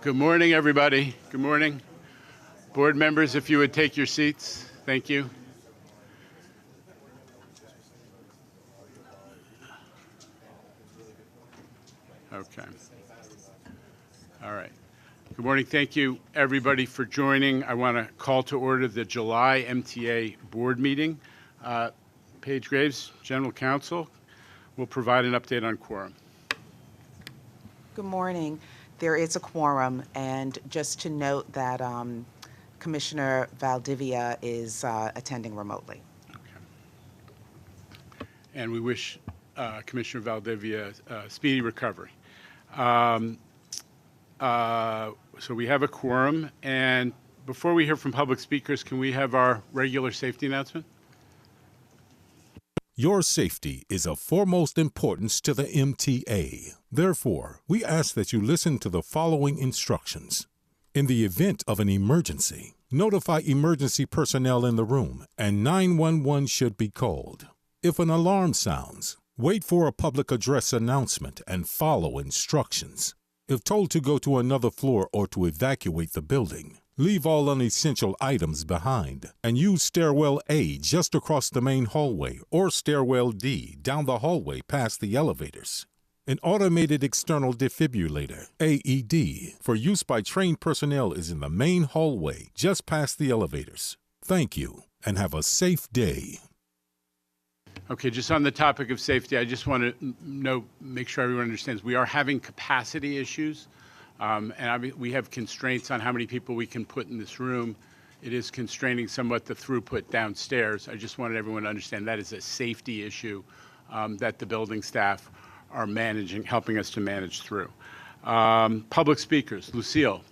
Good morning, everybody. Good morning. Board members, if you would take your seats. Thank you. Okay. All right. Good morning. Thank you, everybody, for joining. I want to call to order the July MTA Board Meeting. Paige Graves, General Counsel, will provide an update on quorum. Good morning. There is a quorum, and just to note that Commissioner Valdivia is attending remotely. Okay. And we wish Commissioner Valdivia speedy recovery. So we have a quorum, and before we hear from public speakers, can we have our regular safety announcement? Your safety is of foremost importance to the MTA. Therefore, we ask that you listen to the following instructions. In the event of an emergency, notify emergency personnel in the room and 911 should be called. If an alarm sounds, wait for a public address announcement and follow instructions. If told to go to another floor or to evacuate the building, leave all unessential items behind and use stairwell A just across the main hallway or stairwell D down the hallway past the elevators. An automated external defibrillator, AED, for use by trained personnel is in the main hallway just past the elevators. Thank you and have a safe day. Okay, just on the topic of safety, I just want to make sure everyone understands we are having capacity issues. And we have constraints on how many people we can put in this room. It is constraining somewhat the throughput downstairs. I just wanted everyone to understand that is a safety issue that the building staff are helping us to manage through. Public speakers, Lucille.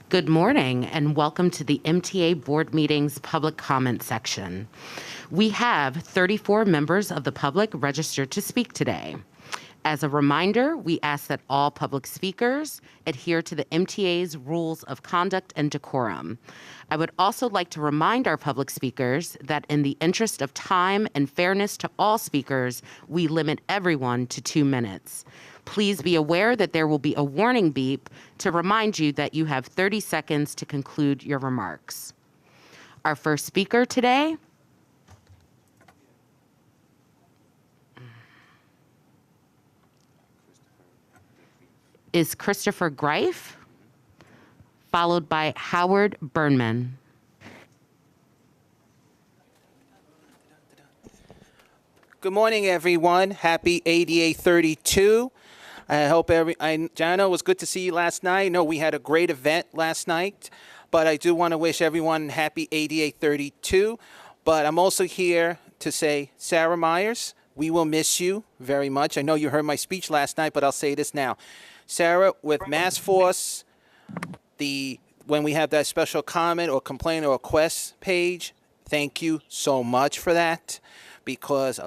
Good morning and welcome to the MTA Board Meeting's public comment section. We have 34 members of the public registered to speak today. As a reminder, we ask that all public speakers adhere to the MTA's rules of conduct and decorum. I would also like to remind our public speakers that in the interest of time and fairness to all speakers, we limit everyone to 2 minutes. Please be aware that there will be a warning beep to remind you that you have 30 seconds to conclude your remarks. Our first speaker today is Christopher Greif, followed by Howard Burnman. Good morning, everyone. Happy ADA 32. I hope Jana, it was good to see you last night. I know we had a great event last night, but I do want to wish everyone happy ADA 32. But I'm also here to say, Sarah Myers, we will miss you very much. I know you heard my speech last night, but I'll say this now. Sarah, with Mass Force, when we have that special comment or complaint or request page, thank you so much for that, because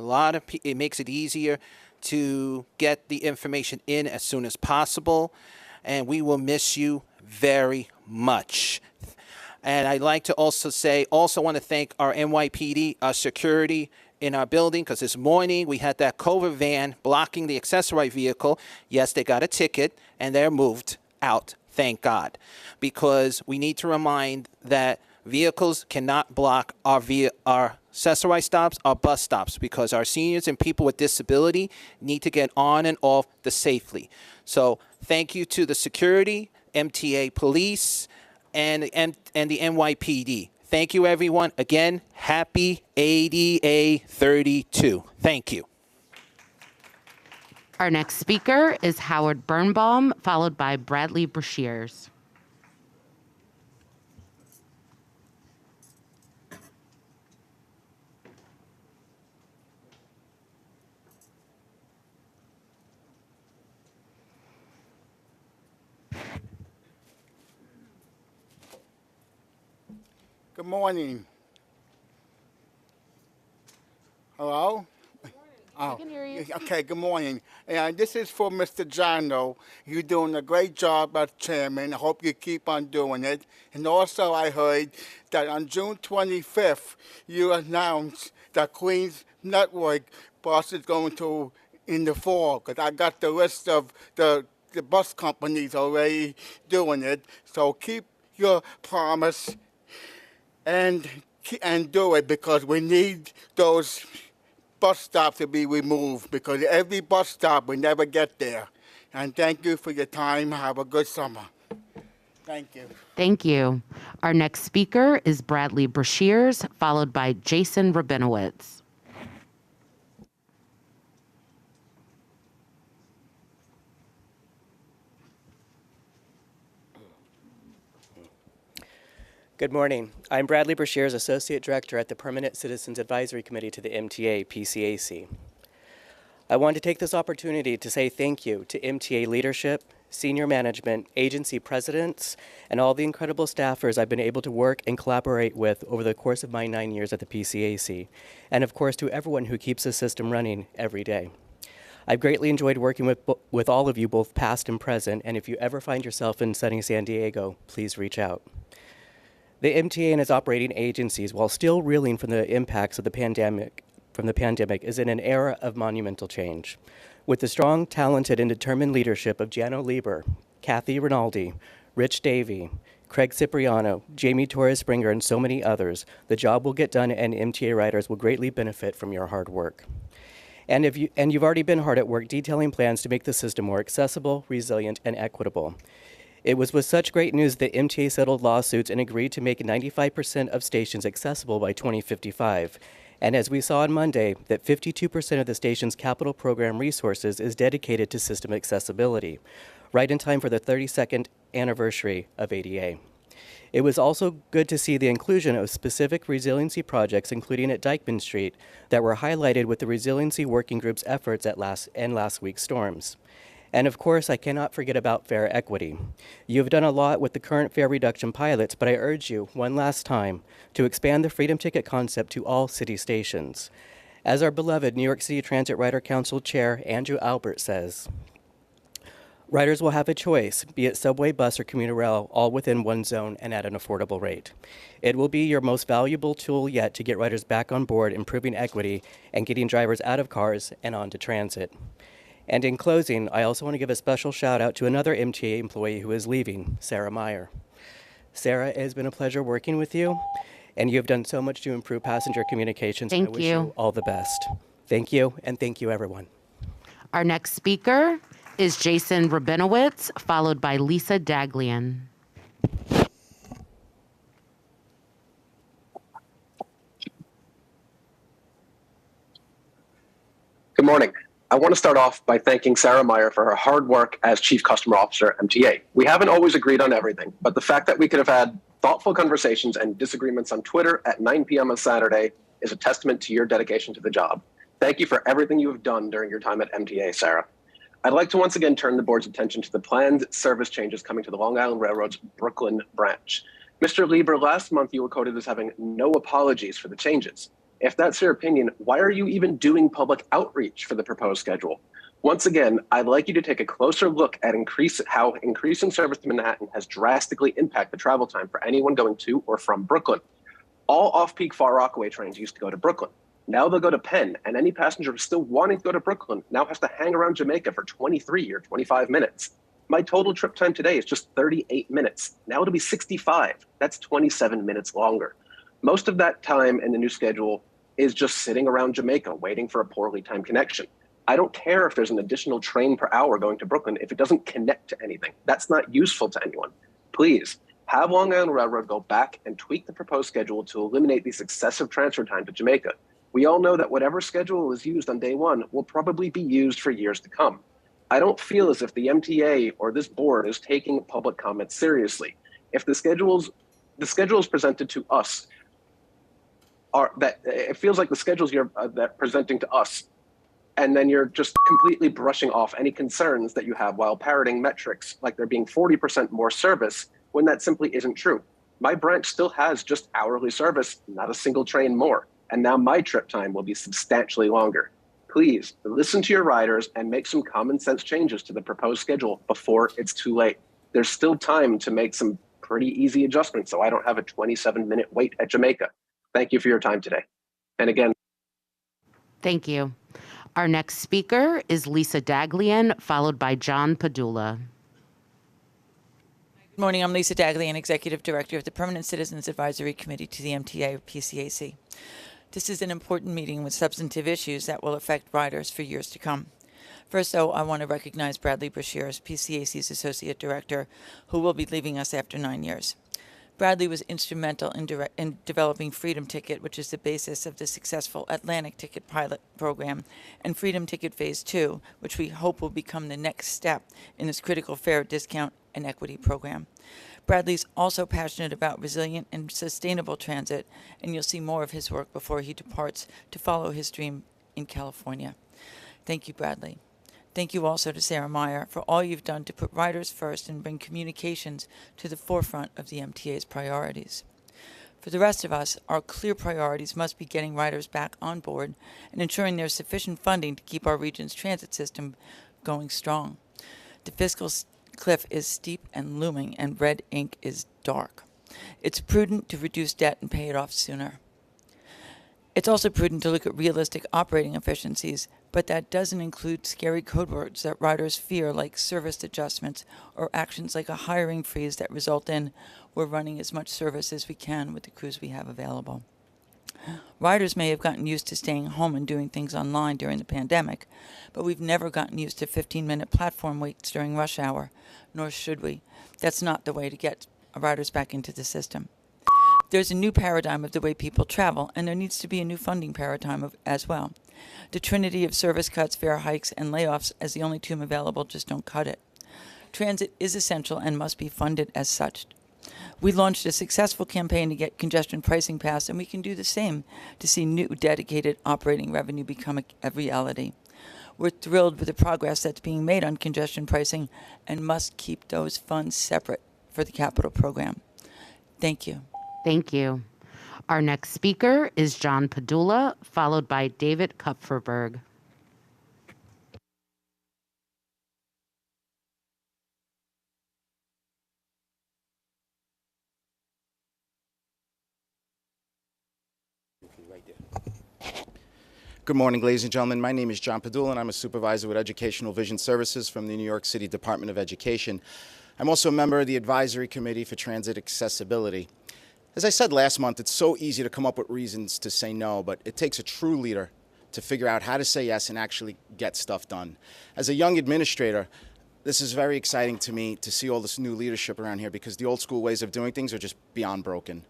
it makes it easier to get the information in as soon as possible, and we will miss you very much. And I'd like to also want to thank our NYPD, our security in our building, because this morning we had that COVID van blocking the accessory vehicle. Yes, they got a ticket and they're moved out, thank God, because we need to remind that vehicles cannot block our accessory stops, our bus stops, because our seniors and people with disability need to get on and off the safely. So thank you to the security, MTA police, and the NYPD. Thank you, everyone. Again, happy ADA 32. Thank you. Our next speaker is Howard Birnbaum, followed by Bradley Brashears. Good morning. Hello? I can hear you. Okay, good morning. And this is for Mr. Jono. You're doing a great job as chairman. I hope you keep on doing it. And also I heard that on June 25th, you announced that Queens Network bus is going to in the fall, because I got the list of the the bus companies already doing it. So keep your promise and do it, because we need those bus stops to be removed, because every bus stop we never get there. And thank you for your time. Have a good summer. Thank you. Thank you. Our next speaker is Bradley Brashears, followed by Jason Rabinowitz. Good morning. I'm Bradley Brashears, Associate Director at the Permanent Citizens Advisory Committee to the MTA PCAC. I want to take this opportunity to say thank you to MTA leadership, senior management, agency presidents, and all the incredible staffers I've been able to work and collaborate with over the course of my 9 years at the PCAC, and of course to everyone who keeps the system running every day. I've greatly enjoyed working with all of you, both past and present, and if you ever find yourself in sunny San Diego, please reach out. The MTA and its operating agencies, while still reeling from the impacts of the pandemic, is in an era of monumental change. With the strong, talented, and determined leadership of Jano Lieber, Kathy Rinaldi, Rich Davey, Craig Cipriano, Jamie Torres-Springer, and so many others, the job will get done and MTA riders will greatly benefit from your hard work. And you've already been hard at work detailing plans to make the system more accessible, resilient, and equitable. It was with such great news that MTA settled lawsuits and agreed to make 95% of stations accessible by 2055. And as we saw on Monday, that 52% of the station's capital program resources is dedicated to system accessibility, right in time for the 32nd anniversary of ADA. It was also good to see the inclusion of specific resiliency projects, including at Dyckman Street, that were highlighted with the Resiliency Working Group's efforts at last week's storms. And of course, I cannot forget about fare equity. You've done a lot with the current fare reduction pilots, but I urge you, one last time, to expand the Freedom Ticket concept to all city stations. As our beloved New York City Transit Rider Council Chair Andrew Albert says, riders will have a choice, be it subway, bus, or commuter rail, all within one zone and at an affordable rate. It will be your most valuable tool yet to get riders back on board, improving equity, and getting drivers out of cars and onto transit. And in closing, I also want to give a special shout out to another MTA employee who is leaving, Sarah Meyer. Sarah, it has been a pleasure working with you, and you have done so much to improve passenger communications. Thank I wish you. you all the best. Thank you, and thank you, everyone. Our next speaker is Jason Rabinowitz, followed by Lisa Daglian. Good morning. I want to start off by thanking Sarah Meyer for her hard work as Chief Customer Officer at MTA. We haven't always agreed on everything, but the fact that we could have had thoughtful conversations and disagreements on Twitter at 9 p.m. on Saturday is a testament to your dedication to the job. Thank you for everything you have done during your time at MTA, Sarah. I'd like to once again turn the board's attention to the planned service changes coming to the Long Island Railroad's Brooklyn branch. Mr. Lieber, last month you were quoted as having no apologies for the changes. If that's your opinion, why are you even doing public outreach for the proposed schedule? Once again, I'd like you to take a closer look at how increasing service to Manhattan has drastically impacted travel time for anyone going to or from Brooklyn. All off-peak Far Rockaway trains used to go to Brooklyn. Now they'll go to Penn, and any passenger still wanting to go to Brooklyn now has to hang around Jamaica for 23 or 25 minutes. My total trip time today is just 38 minutes. Now it'll be 65. That's 27 minutes longer. Most of that time in the new schedule is just sitting around Jamaica waiting for a poorly timed connection. I don't care if there's an additional train per hour going to Brooklyn if it doesn't connect to anything. That's not useful to anyone. Please, have Long Island Railroad go back and tweak the proposed schedule to eliminate these excessive transfer time to Jamaica. We all know that whatever schedule is used on day one will probably be used for years to come. I don't feel as if the MTA or this board is taking public comment seriously. If the schedules presented to us it feels like the schedules you're presenting to us, and then you're just completely brushing off any concerns that you have while parroting metrics like there being 40% more service when that simply isn't true. My branch still has just hourly service, not a single train more, and now my trip time will be substantially longer. Please listen to your riders and make some common sense changes to the proposed schedule before it's too late. There's still time to make some pretty easy adjustments so I don't have a 27-minute wait at Jamaica. Thank you for your time today. And again, Thank you. Our next speaker is Lisa Daglian, followed by John Padula. Good morning. I'm Lisa Daglian, Executive Director of the Permanent Citizens Advisory Committee to the MTA PCAC. This is an important meeting with substantive issues that will affect riders for years to come. First, though, I want to recognize Bradley Brashears, PCAC's Associate Director, who will be leaving us after 9 years. Bradley was instrumental in developing Freedom Ticket, which is the basis of the successful Atlantic Ticket pilot program, and Freedom Ticket Phase 2, which we hope will become the next step in this critical fare discount and equity program. Bradley's also passionate about resilient and sustainable transit, and you'll see more of his work before he departs to follow his dream in California. Thank you, Bradley. Thank you also to Sarah Meyer for all you've done to put riders first and bring communications to the forefront of the MTA's priorities. For the rest of us, our clear priorities must be getting riders back on board and ensuring there's sufficient funding to keep our region's transit system going strong. The fiscal cliff is steep and looming, and red ink is dark. It's prudent to reduce debt and pay it off sooner. It's also prudent to look at realistic operating efficiencies, but that doesn't include scary code words that riders fear, like service adjustments or actions like a hiring freeze that result in we're running as much service as we can with the crews we have available. Riders may have gotten used to staying home and doing things online during the pandemic, but we've never gotten used to 15-minute platform waits during rush hour, nor should we. That's not the way to get riders back into the system. There's a new paradigm of the way people travel, and there needs to be a new funding paradigm as well. The trinity of service cuts, fare hikes, and layoffs as the only two available just don't cut it. Transit is essential and must be funded as such. We launched a successful campaign to get congestion pricing passed, and we can do the same to see new dedicated operating revenue become a reality. We're thrilled with the progress that's being made on congestion pricing and must keep those funds separate for the capital program. Thank you. Thank you. Our next speaker is John Padula, followed by David Kupferberg. Good morning, ladies and gentlemen. My name is John Padula, and I'm a supervisor with Educational Vision Services from the New York City Department of Education. I'm also a member of the Advisory Committee for Transit Accessibility. As I said last month, it's so easy to come up with reasons to say no, but it takes a true leader to figure out how to say yes and actually get stuff done. As a young administrator, this is very exciting to me to see all this new leadership around here, because the old school ways of doing things are just beyond broken.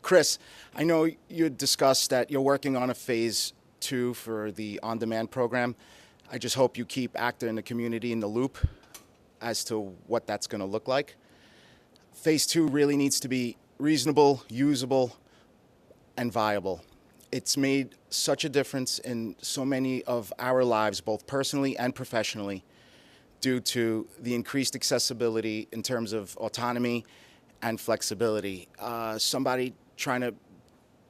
Chris, I know you discussed that you're working on a phase 2 for the on-demand program. I just hope you keep ACTA and the community in the loop as to what that's going to look like. Phase 2 really needs to be reasonable, usable, and viable. It's made such a difference in so many of our lives, both personally and professionally, due to the increased accessibility in terms of autonomy and flexibility. Somebody trying to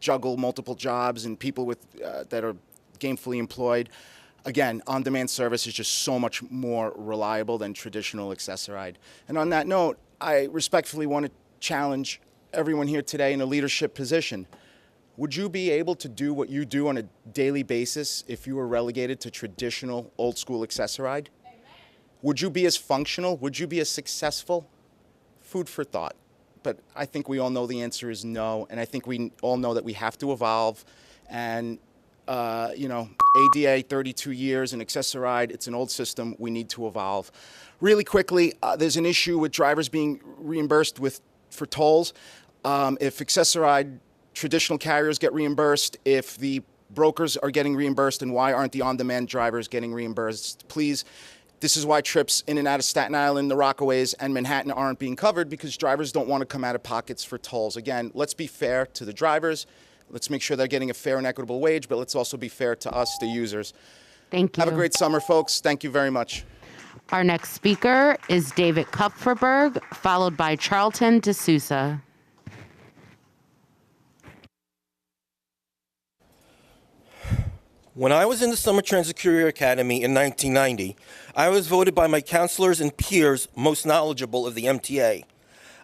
juggle multiple jobs and people with that are gainfully employed. Again, on-demand service is just so much more reliable than traditional accessoride. And on that note, I respectfully want to challenge everyone here today in a leadership position. Would you be able to do what you do on a daily basis if you were relegated to traditional old-school accessoride? Amen. Would you be as functional? Would you be as successful? Food for thought. But I think we all know the answer is no, and I think we all know that we have to evolve. And, ADA, 32 years, and accessoride, it's an old system. We need to evolve. Really quickly, there's an issue with drivers being reimbursed for tolls. If accessoride traditional carriers get reimbursed, if the brokers are getting reimbursed, and why aren't the on-demand drivers getting reimbursed? Please. This is why trips in and out of Staten Island, the Rockaways, and Manhattan aren't being covered, because drivers don't want to come out of pockets for tolls. Again, let's be fair to the drivers. Let's make sure they're getting a fair and equitable wage, but let's also be fair to us, the users. Thank you. Have a great summer, folks. Thank you very much. Our next speaker is David Kupferberg, followed by Charlton D'Souza. When I was in the Summer Transit Courier Academy in 1990, I was voted by my counselors and peers most knowledgeable of the MTA.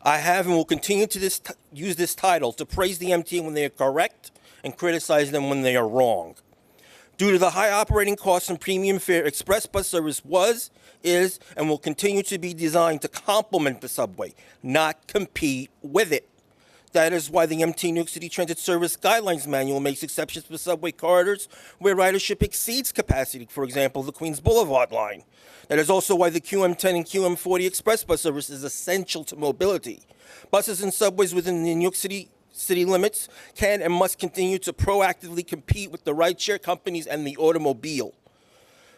I have and will continue to use this title to praise the MTA when they are correct and criticize them when they are wrong. Due to the high operating costs and premium fare, express bus service was, is, and will continue to be designed to complement the subway, not compete with it. That is why the MTA New York City Transit Service Guidelines Manual makes exceptions for subway corridors where ridership exceeds capacity, for example, the Queens Boulevard line. That is also why the QM10 and QM40 express bus service is essential to mobility. Buses and subways within the New York City limits can and must continue to proactively compete with the rideshare companies and the automobile.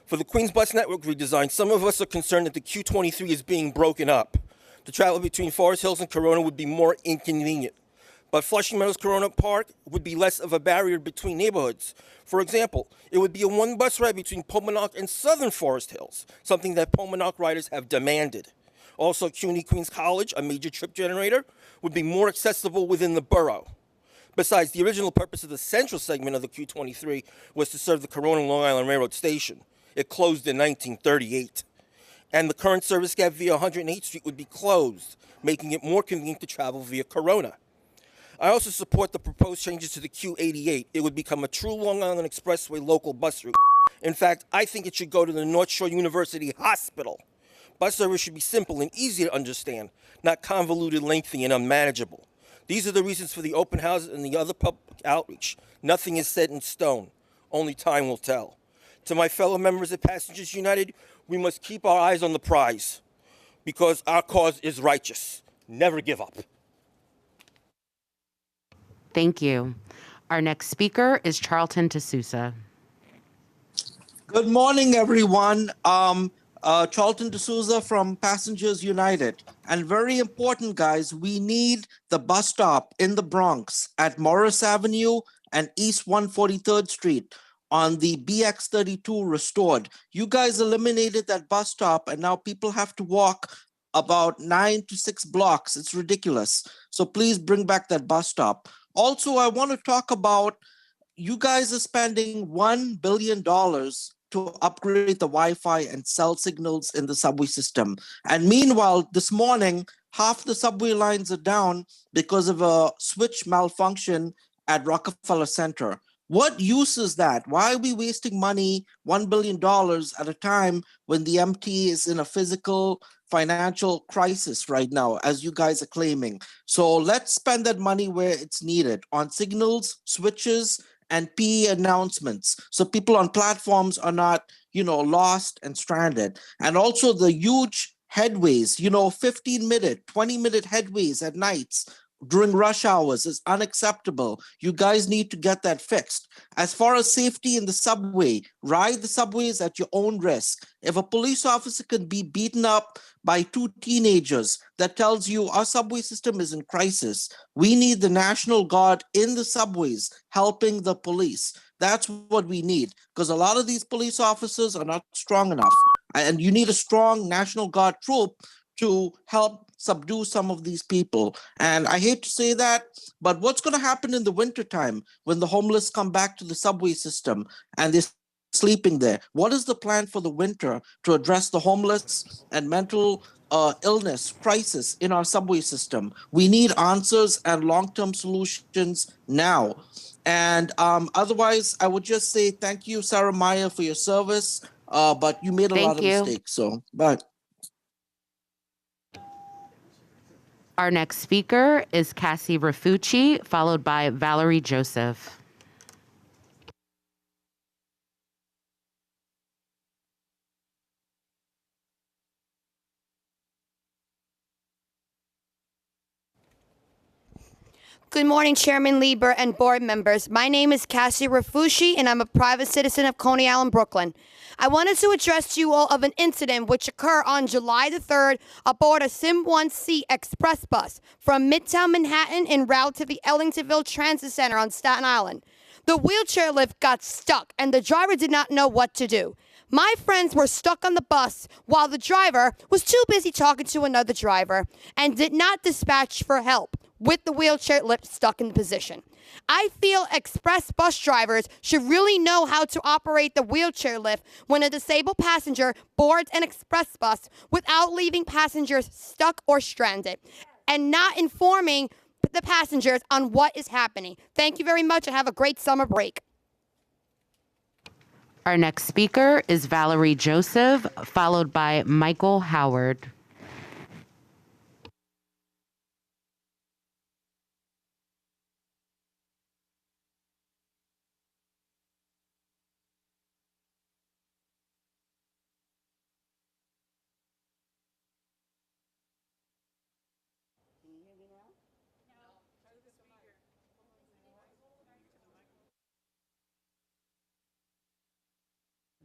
For the Queens Bus Network redesign, some of us are concerned that the Q23 is being broken up. The travel between Forest Hills and Corona would be more inconvenient. But Flushing Meadows Corona Park would be less of a barrier between neighborhoods. For example, it would be a one bus ride between Pomona and Southern Forest Hills, something that Pomona riders have demanded. Also, CUNY Queens College, a major trip generator, would be more accessible within the borough. Besides, the original purpose of the central segment of the Q23 was to serve the Corona Long Island Railroad Station. It closed in 1938. And the current service gap via 108th Street would be closed, making it more convenient to travel via Corona. I also support the proposed changes to the Q88. It would become a true Long Island Expressway local bus route. In fact, I think it should go to the North Shore University Hospital. Bus service should be simple and easy to understand, not convoluted, lengthy, and unmanageable. These are the reasons for the open houses and the other public outreach. Nothing is set in stone. Only time will tell. To my fellow members of Passengers United, we must keep our eyes on the prize because our cause is righteous. Never give up. Thank you. Our next speaker is Charlton D'Souza. Good morning, everyone. Charlton D'Souza from Passengers United. And very important, guys, we need the bus stop in the Bronx at Morris Avenue and East 143rd Street on the BX32 restored. You guys eliminated that bus stop, and now people have to walk about 9 to 6 blocks. It's ridiculous. So please bring back that bus stop. Also, I want to talk about you guys are spending $1 billion to upgrade the Wi-Fi and cell signals in the subway system. And meanwhile, this morning, half the subway lines are down because of a switch malfunction at Rockefeller Center. What use is that? Why are we wasting money, $1 billion at a time when the MTA is in a physical financial crisis right now, as you guys are claiming? So let's spend that money where it's needed, on signals, switches, and PE announcements, so people on platforms are not, lost and stranded. And also the huge headways, 15-minute, 20-minute headways at nights during rush hours is unacceptable. You guys need to get that fixed. As far as safety in the subway, ride the subways at your own risk. If a police officer can be beaten up by 2 teenagers, that tells you our subway system is in crisis. We need the National Guard in the subways helping the police. That's what we need, because a lot of these police officers are not strong enough. And you need a strong National Guard troop to help subdue some of these people. And I hate to say that, but what's going to happen in the wintertime when the homeless come back to the subway system and they're sleeping there? What is the plan for the winter to address the homeless and mental illness crisis in our subway system? We need answers and long-term solutions now. And otherwise, I would just say thank you, Sarah Meyer, for your service, but you made a lot of mistakes. So, bye. Our next speaker is Cassie Rafucci, followed by Valerie Joseph. Good morning, Chairman Lieber and board members. My name is Cassie Rafucci, and I'm a private citizen of Coney Island, Brooklyn. I wanted to address you all of an incident which occurred on July the 3rd aboard a Sim 1C express bus from Midtown Manhattan en route to the Ellingtonville Transit Center on Staten Island. The wheelchair lift got stuck, and the driver did not know what to do. My friends were stuck on the bus while the driver was too busy talking to another driver and did not dispatch for help with the wheelchair lift stuck in position. I feel express bus drivers should really know how to operate the wheelchair lift when a disabled passenger boards an express bus without leaving passengers stuck or stranded and not informing the passengers on what is happening. Thank you very much and have a great summer break. Our next speaker is Valerie Joseph, followed by Michael Howard.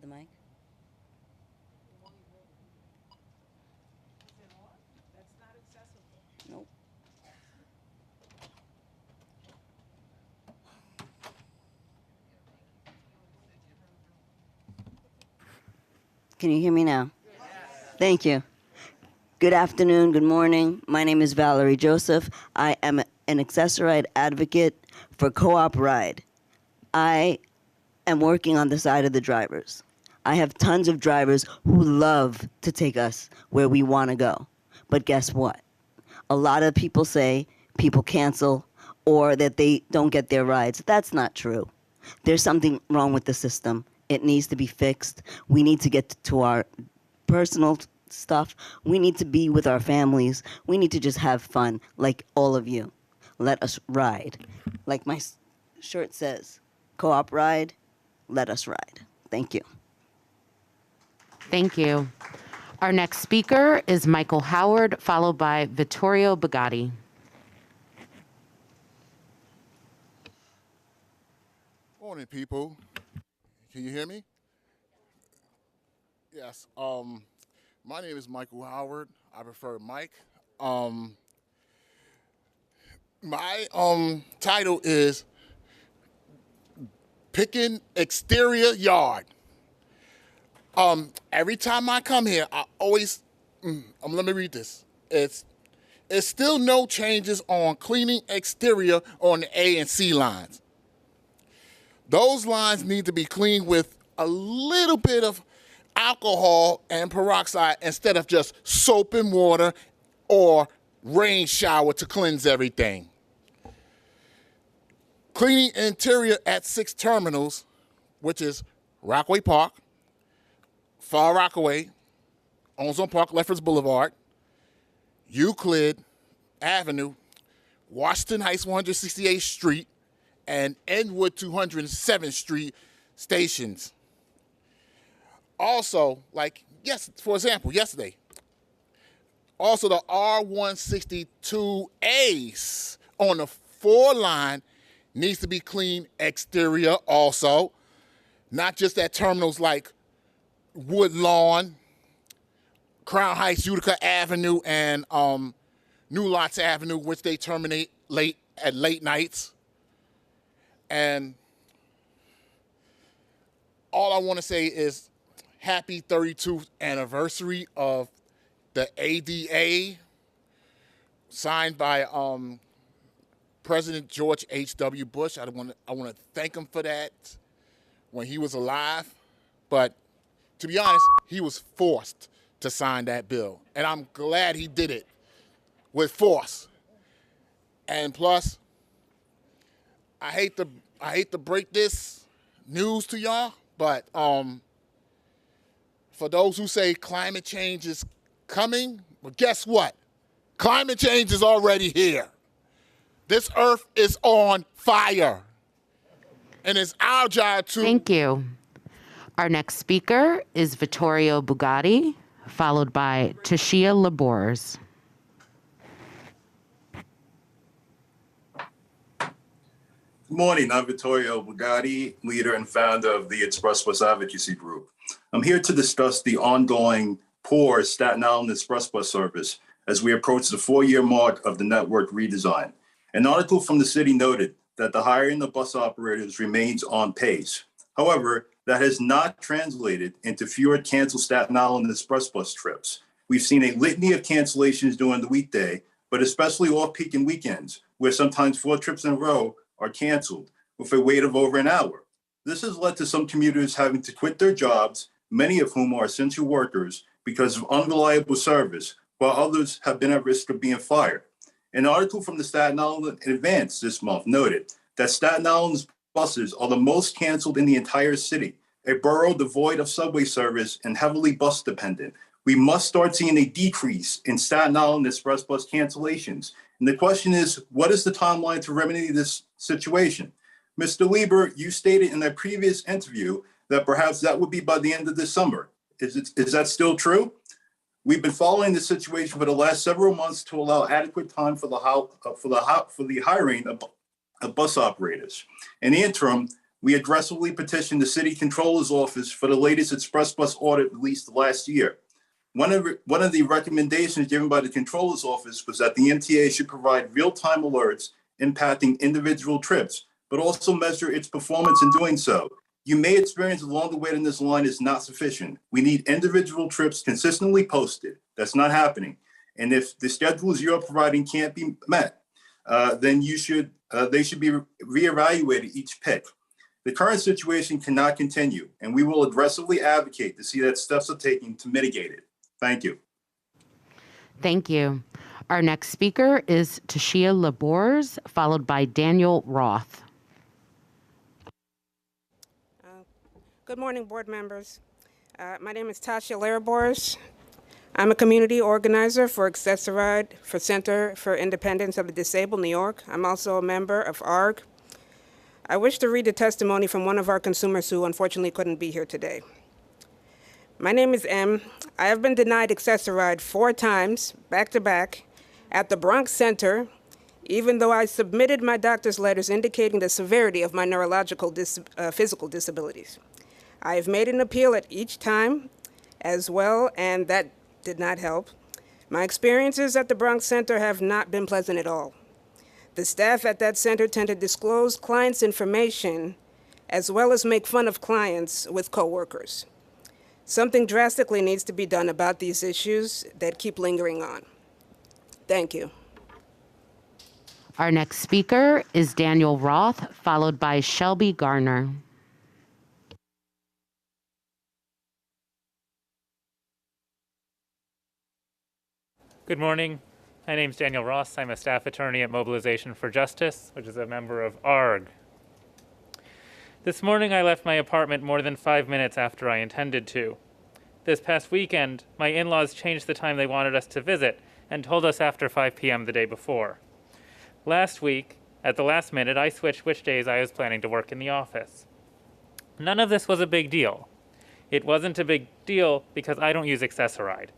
The mic? Nope. Can you hear me now? Thank you. Good afternoon, good morning. My name is Valerie Joseph. I am an accessoride advocate for Co-op Ride. I am working on the side of the drivers. I have tons of drivers who love to take us where we want to go. But guess what? A lot of people say people cancel or that they don't get their rides. That's not true. There's something wrong with the system. It needs to be fixed. We need to get to our personal stuff. We need to be with our families. We need to just have fun like all of you. Let us ride. Like my shirt says, Co-op Ride, let us ride. Thank you. Thank you. Our next speaker is Michael Howard, followed by Vittorio Bugatti. Morning, people. Can you hear me? Yes. My name is Michael Howard. I prefer Mike. My title is Picking Exterior Yard. Every time I come here, I always, let me read this. It's still no changes on cleaning exterior on the A and C lines. Those lines need to be cleaned with a little bit of alcohol and peroxide instead of just soap and water or rain shower to cleanse everything. Cleaning interior at 6 terminals, which is Rockaway Park, Far Rockaway, Ozone Park, Lefferts Boulevard, Euclid Avenue, Washington Heights 168th Street, and Enwood 207th Street stations. Also, for example, yesterday, also the R162As on the 4 line needs to be cleaned exterior also, not just at terminals like Woodlawn, Crown Heights, Utica Avenue, and New Lots Avenue, which they terminate late nights. And all I want to say is happy 32th anniversary of the ADA, signed by President George H.W. Bush. I want to thank him for that when he was alive. But to be honest, he was forced to sign that bill. And I'm glad he did it with force. And plus, I hate to break this news to y'all, but for those who say climate change is coming, well, guess what? Climate change is already here. This earth is on fire. And it's our job to... Thank you. Our next speaker is Vittorio Bugatti, followed by Tashia Labors. Good morning, I'm Vittorio Bugatti, leader and founder of the Express Bus Advocacy Group. I'm here to discuss the ongoing poor Staten Island Express Bus service as we approach the 4-year mark of the network redesign. An article from the city noted that the hiring of bus operators remains on pace. However, that has not translated into fewer canceled Staten Island Express Bus trips. We've seen a litany of cancellations during the weekday, but especially off-peak and weekends, where sometimes 4 trips in a row are canceled with a wait of over an hour. This has led to some commuters having to quit their jobs, many of whom are essential workers, because of unreliable service, while others have been at risk of being fired. An article from the Staten Island Advance this month noted that Staten Island's buses are the most canceled in the entire city, a borough devoid of subway service and heavily bus dependent. We must start seeing a decrease in Staten Island Express bus cancellations. And the question is, what is the timeline to remedy this situation? Mr. Lieber, you stated in a previous interview that perhaps that would be by the end of this summer. Is that still true? We've been following the situation for the last several months to allow adequate time for the hiring of bus operators. In the interim, we aggressively petitioned the city controller's office for the latest express bus audit released last year. One of the recommendations given by the controller's office was that the MTA should provide real-time alerts impacting individual trips, but also measure its performance in doing so. You may experience along the way in this line is not sufficient. We need individual trips consistently posted. That's not happening. And if the schedules you're providing can't be met, then they should be reevaluated each pick. The current situation cannot continue, and we will aggressively advocate to see that steps are taken to mitigate it. Thank you. Thank you. Our next speaker is Tashia Labors, followed by Daniel Roth. Good morning, board members. My name is Tasha Larabors. I'm a community organizer for Accessoride for Center for Independence of the Disabled, New York. I'm also a member of ARG. I wish to read the testimony from one of our consumers who unfortunately couldn't be here today. My name is M. I have been denied Accessoride 4 times, back to back, at the Bronx Center, even though I submitted my doctor's letters indicating the severity of my neurological physical disabilities. I have made an appeal at each time as well, and that did not help. My experiences at the Bronx Center have not been pleasant at all. The staff at that center tend to disclose clients' information as well as make fun of clients with coworkers. Something drastically needs to be done about these issues that keep lingering on. Thank you. Our next speaker is Daniel Roth, followed by Shelby Garner. Good morning. My name is Daniel Ross. I'm a staff attorney at Mobilization for Justice, which is a member of ARG. This morning I left my apartment more than 5 minutes after I intended to. This past weekend, my in-laws changed the time they wanted us to visit and told us after 5 p.m. the day before. Last week, at the last minute, I switched which days I was planning to work in the office. None of this was a big deal. It wasn't a big deal because I don't use Accessoride.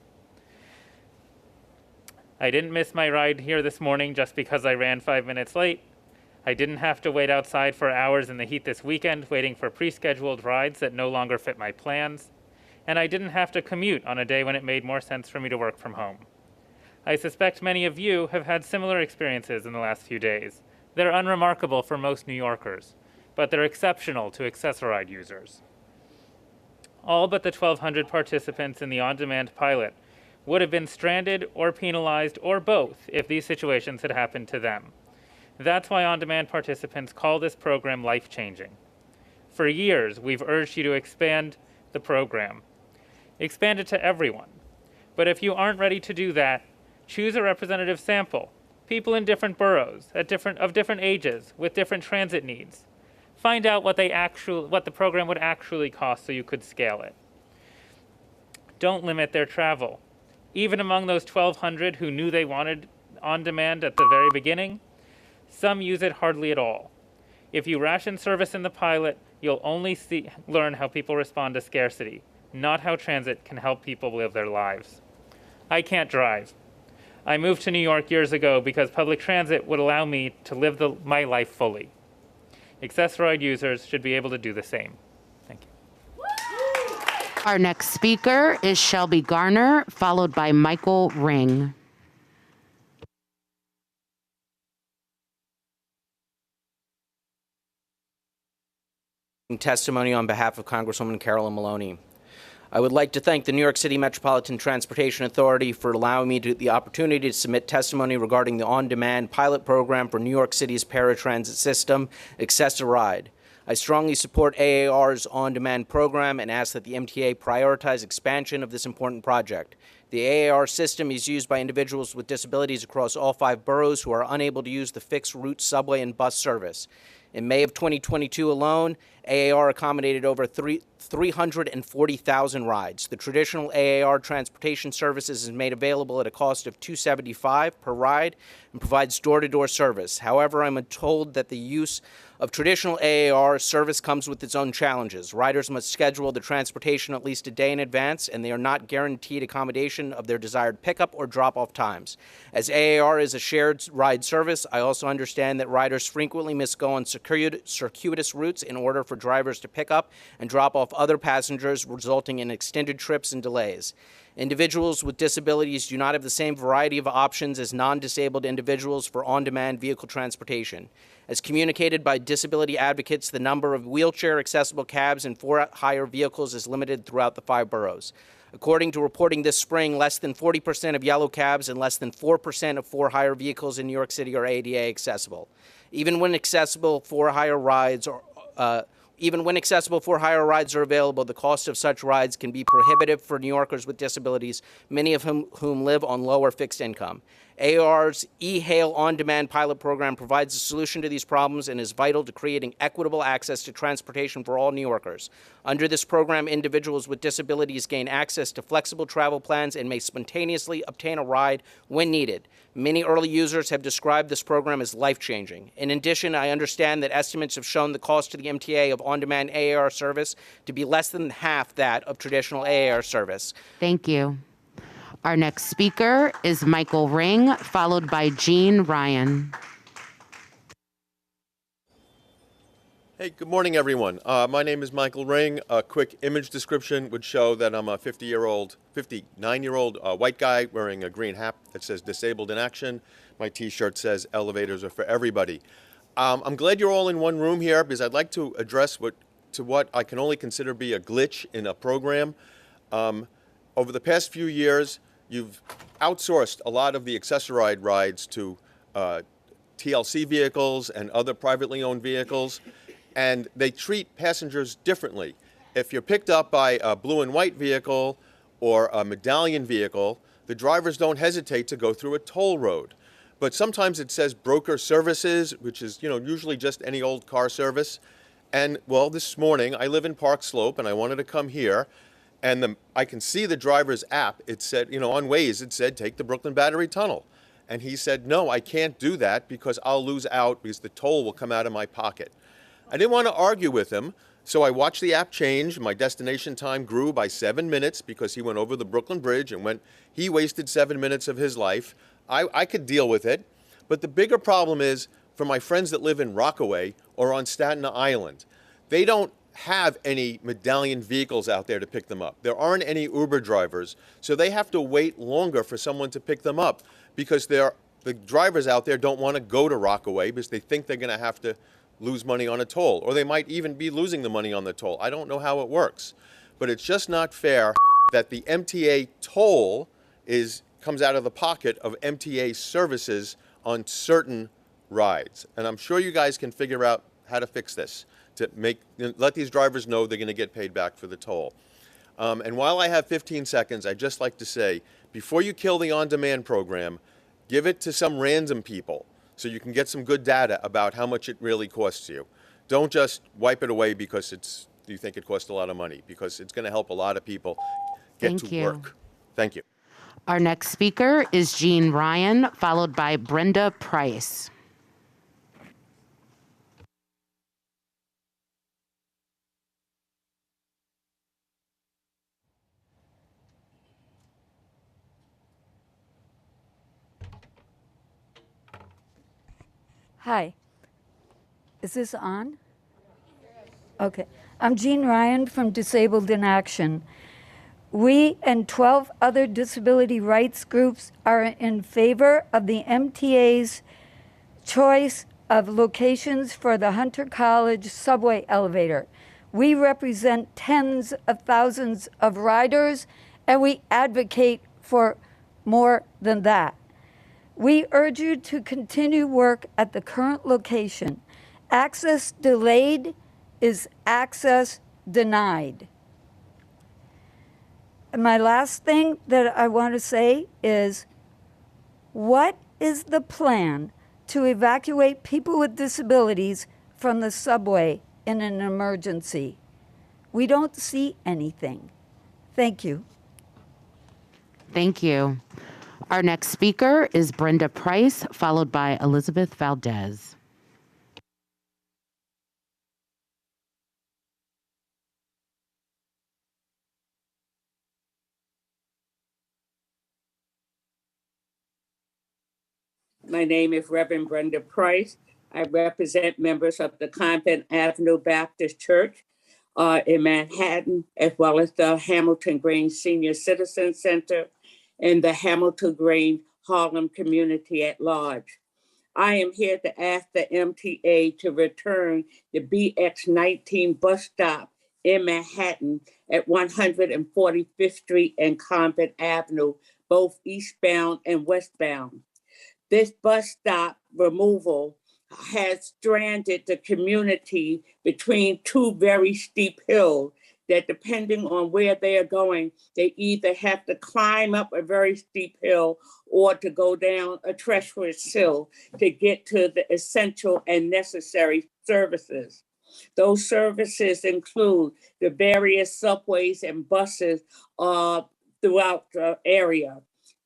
I didn't miss my ride here this morning just because I ran 5 minutes late. I didn't have to wait outside for hours in the heat this weekend waiting for pre-scheduled rides that no longer fit my plans. And I didn't have to commute on a day when it made more sense for me to work from home. I suspect many of you have had similar experiences in the last few days. They're unremarkable for most New Yorkers, but they're exceptional to Accessoride users. All but the 1,200 participants in the on-demand pilot would have been stranded or penalized or both if these situations had happened to them. That's why on-demand participants call this program life-changing. For years, we've urged you to expand the program. Expand it to everyone. But if you aren't ready to do that, choose a representative sample, people in different boroughs, of different ages, with different transit needs. Find out what the program would actually cost so you could scale it. Don't limit their travel. Even among those 1,200 who knew they wanted on-demand at the very beginning, some use it hardly at all. If you ration service in the pilot, you'll only learn how people respond to scarcity, not how transit can help people live their lives. I can't drive. I moved to New York years ago because public transit would allow me to live my life fully. Accessoride users should be able to do the same. Thank you. Our next speaker is Shelby Garner, followed by Michael Ring. Testimony on behalf of Congresswoman Carolyn Maloney. I would like to thank the New York City Metropolitan Transportation Authority for allowing me the opportunity to submit testimony regarding the on-demand pilot program for New York City's paratransit system, Accessoride. I strongly support AAR's on-demand program and ask that the MTA prioritize expansion of this important project. The AAR system is used by individuals with disabilities across all 5 boroughs who are unable to use the fixed route subway and bus service. In May of 2022 alone, AAR accommodated over 340,000 rides. The traditional AAR transportation services is made available at a cost of $275 per ride and provides door-to-door service. However, I'm told that the use of traditional AAR service comes with its own challenges. Riders must schedule the transportation at least a day in advance, and they are not guaranteed accommodation of their desired pickup or drop-off times. As AAR is a shared ride service, I also understand that riders frequently must go on circuitous routes in order for drivers to pick up and drop off other passengers, resulting in extended trips and delays. Individuals with disabilities do not have the same variety of options as non-disabled individuals for on-demand vehicle transportation. As communicated by disability advocates, the number of wheelchair-accessible cabs and for-hire vehicles is limited throughout the 5 boroughs. According to reporting this spring, less than 40% of yellow cabs and less than 4% of for-hire vehicles in New York City are ADA accessible. Even when accessible for-hire rides are available, the cost of such rides can be prohibitive for New Yorkers with disabilities, many of whom live on lower fixed income. AAR's eHail on-demand pilot program provides a solution to these problems and is vital to creating equitable access to transportation for all New Yorkers. Under this program, individuals with disabilities gain access to flexible travel plans and may spontaneously obtain a ride when needed. Many early users have described this program as life-changing. In addition, I understand that estimates have shown the cost to the MTA of on-demand AAR service to be less than half that of traditional AAR service. Thank you. Our next speaker is Michael Ring, followed by Jean Ryan. Hey, good morning, everyone. My name is Michael Ring. A quick image description would show that I'm a 59-year-old white guy wearing a green hat that says Disabled in Action. My T-shirt says Elevators are for everybody. I'm glad you're all in one room here because I'd like to address what I can only consider be a glitch in a program. Over the past few years, you've outsourced a lot of the Access-a-Ride rides to TLC vehicles and other privately owned vehicles, and they treat passengers differently. If you're picked up by a blue and white vehicle or a medallion vehicle, the drivers don't hesitate to go through a toll road. But sometimes it says broker services, which is, usually just any old car service. And, well, this morning, I live in Park Slope, and I wanted to come here, and I can see the driver's app. It said, on Waze, it said, take the Brooklyn Battery Tunnel. And he said, no, I can't do that because I'll lose out because the toll will come out of my pocket. I didn't want to argue with him, so I watched the app change. My destination time grew by 7 minutes because he went over the Brooklyn Bridge, and he wasted 7 minutes of his life. I could deal with it. But the bigger problem is for my friends that live in Rockaway or on Staten Island. They don't have any medallion vehicles out there to pick them up. There aren't any Uber drivers, so they have to wait longer for someone to pick them up because the drivers out there don't want to go to Rockaway because they think they're going to have to lose money on a toll, or they might even be losing the money on the toll. I don't know how it works, but it's just not fair that the MTA toll comes out of the pocket of MTA services on certain rides. And I'm sure you guys can figure out how to fix this to let these drivers know they're going to get paid back for the toll. And while I have 15 seconds, I'd just like to say, before you kill the on-demand program, give it to some random people so you can get some good data about how much it really costs you. Don't just wipe it away because you think it costs a lot of money, because it's going to help a lot of people get to work. Thank you. Our next speaker is Jean Ryan, followed by Brenda Price. Hi. Is this on? Okay. I'm Jean Ryan from Disabled in Action. We and 12 other disability rights groups are in favor of the MTA's choice of locations for the Hunter College subway elevator. We represent tens of thousands of riders, and we advocate for more than that. We urge you to continue work at the current location. Access delayed is access denied. And my last thing that I want to say is, what is the plan to evacuate people with disabilities from the subway in an emergency? We don't see anything. Thank you. Thank you. Our next speaker is Brenda Price, followed by Elizabeth Valdez. My name is Reverend Brenda Price. I represent members of the Convent Avenue Baptist Church in Manhattan, as well as the Hamilton Grange Senior Citizen Center and the Hamilton Grange Harlem community at large. I am here to ask the MTA to return the BX19 bus stop in Manhattan at 145th Street and Convent Avenue, both eastbound and westbound. This bus stop removal has stranded the community between two very steep hills that, depending on where they are going, they either have to climb up a very steep hill or to go down a treacherous hill to get to the essential and necessary services. Those services include the various subways and buses throughout the area.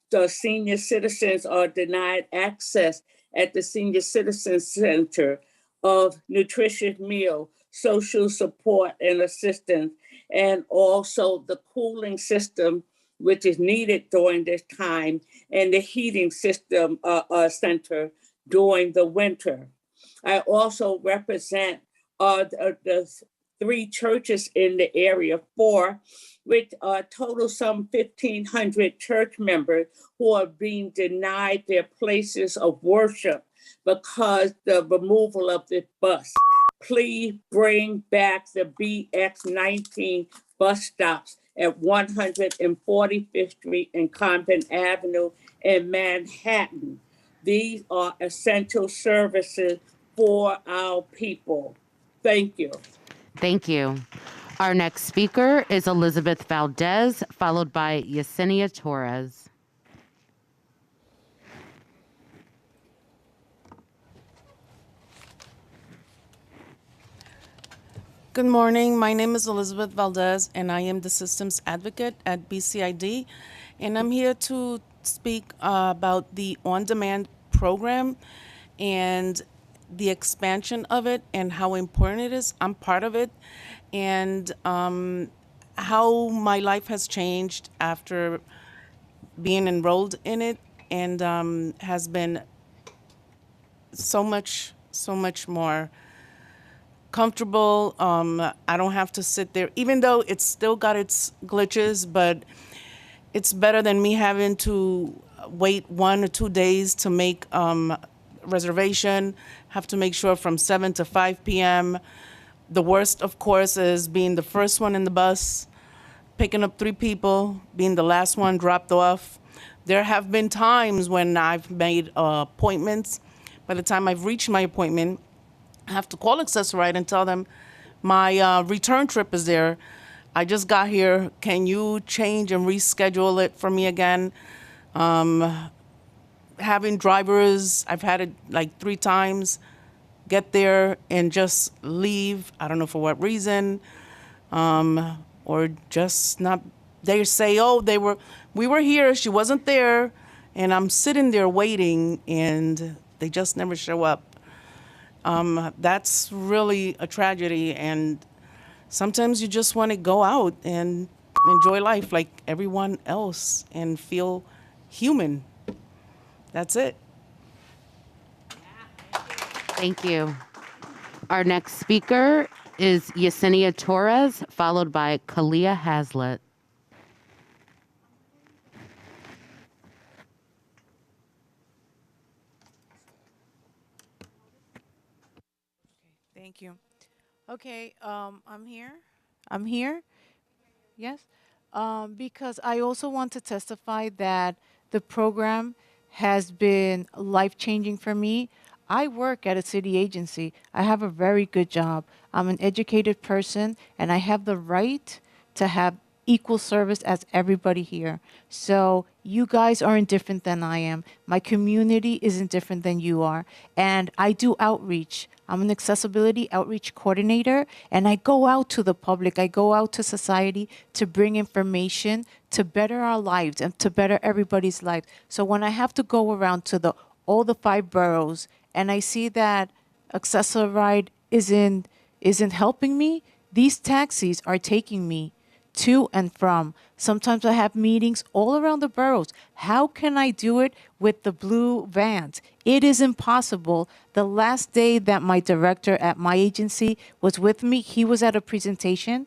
The senior citizens are denied access at the Senior Citizen Center of nutritious meal, social support and assistance, and also the cooling system, which is needed during this time, and the heating system center during the winter. I also represent the three churches in the area, four, which total some 1,500 church members who are being denied their places of worship because the removal of this bus. Please bring back the BX19 bus stops at 145th Street and Convent Avenue in Manhattan. These are essential services for our people. Thank you. Thank you. Our next speaker is Elizabeth Valdez, followed by Yesenia Torres. Good morning. My name is Elizabeth Valdez, and I am the Systems Advocate at BCID. And I'm here to speak about the on-demand program and the expansion of it and how important it is. I'm part of it. And how my life has changed after being enrolled in it, and has been so much more comfortable. I don't have to sit there, even though it's still got its glitches, but it's better than me having to wait 1 or 2 days to make reservation, have to make sure from 7 to 5 p.m. The worst, of course, is being the first one in the bus, picking up 3 people, being the last one dropped off. There have been times when I've made appointments. By the time I've reached my appointment, I have to call Accessorite and tell them my return trip is there. I just got here. Can you change and reschedule it for me again? Having drivers, I've had it like 3 times, get there and just leave. I don't know for what reason, or just not. They say, "Oh, we were here. She wasn't there," and I'm sitting there waiting, and they just never show up. That's really a tragedy, and sometimes you just want to go out and enjoy life like everyone else and feel human. That's it. Thank you. Our next speaker is Yesenia Torres, followed by Kalia Hazlitt. Thank you. Okay, I'm here. I'm here. Yes. Because I also want to testify that the program has been life-changing for me. I work at a city agency. I have a very good job. I'm an educated person, and I have the right to have equal service as everybody here. So you guys aren't different than I am. My community isn't different than you are. And I do outreach. I'm an accessibility outreach coordinator, and I go out to the public, I go out to society to bring information to better our lives and to better everybody's life. So when I have to go around to all the 5 boroughs and I see that Access-a-Ride isn't helping me, these taxis are taking me to and from. Sometimes I have meetings all around the boroughs. How can I do it with the blue vans? It is impossible. The last day that my director at my agency was with me, he was at a presentation.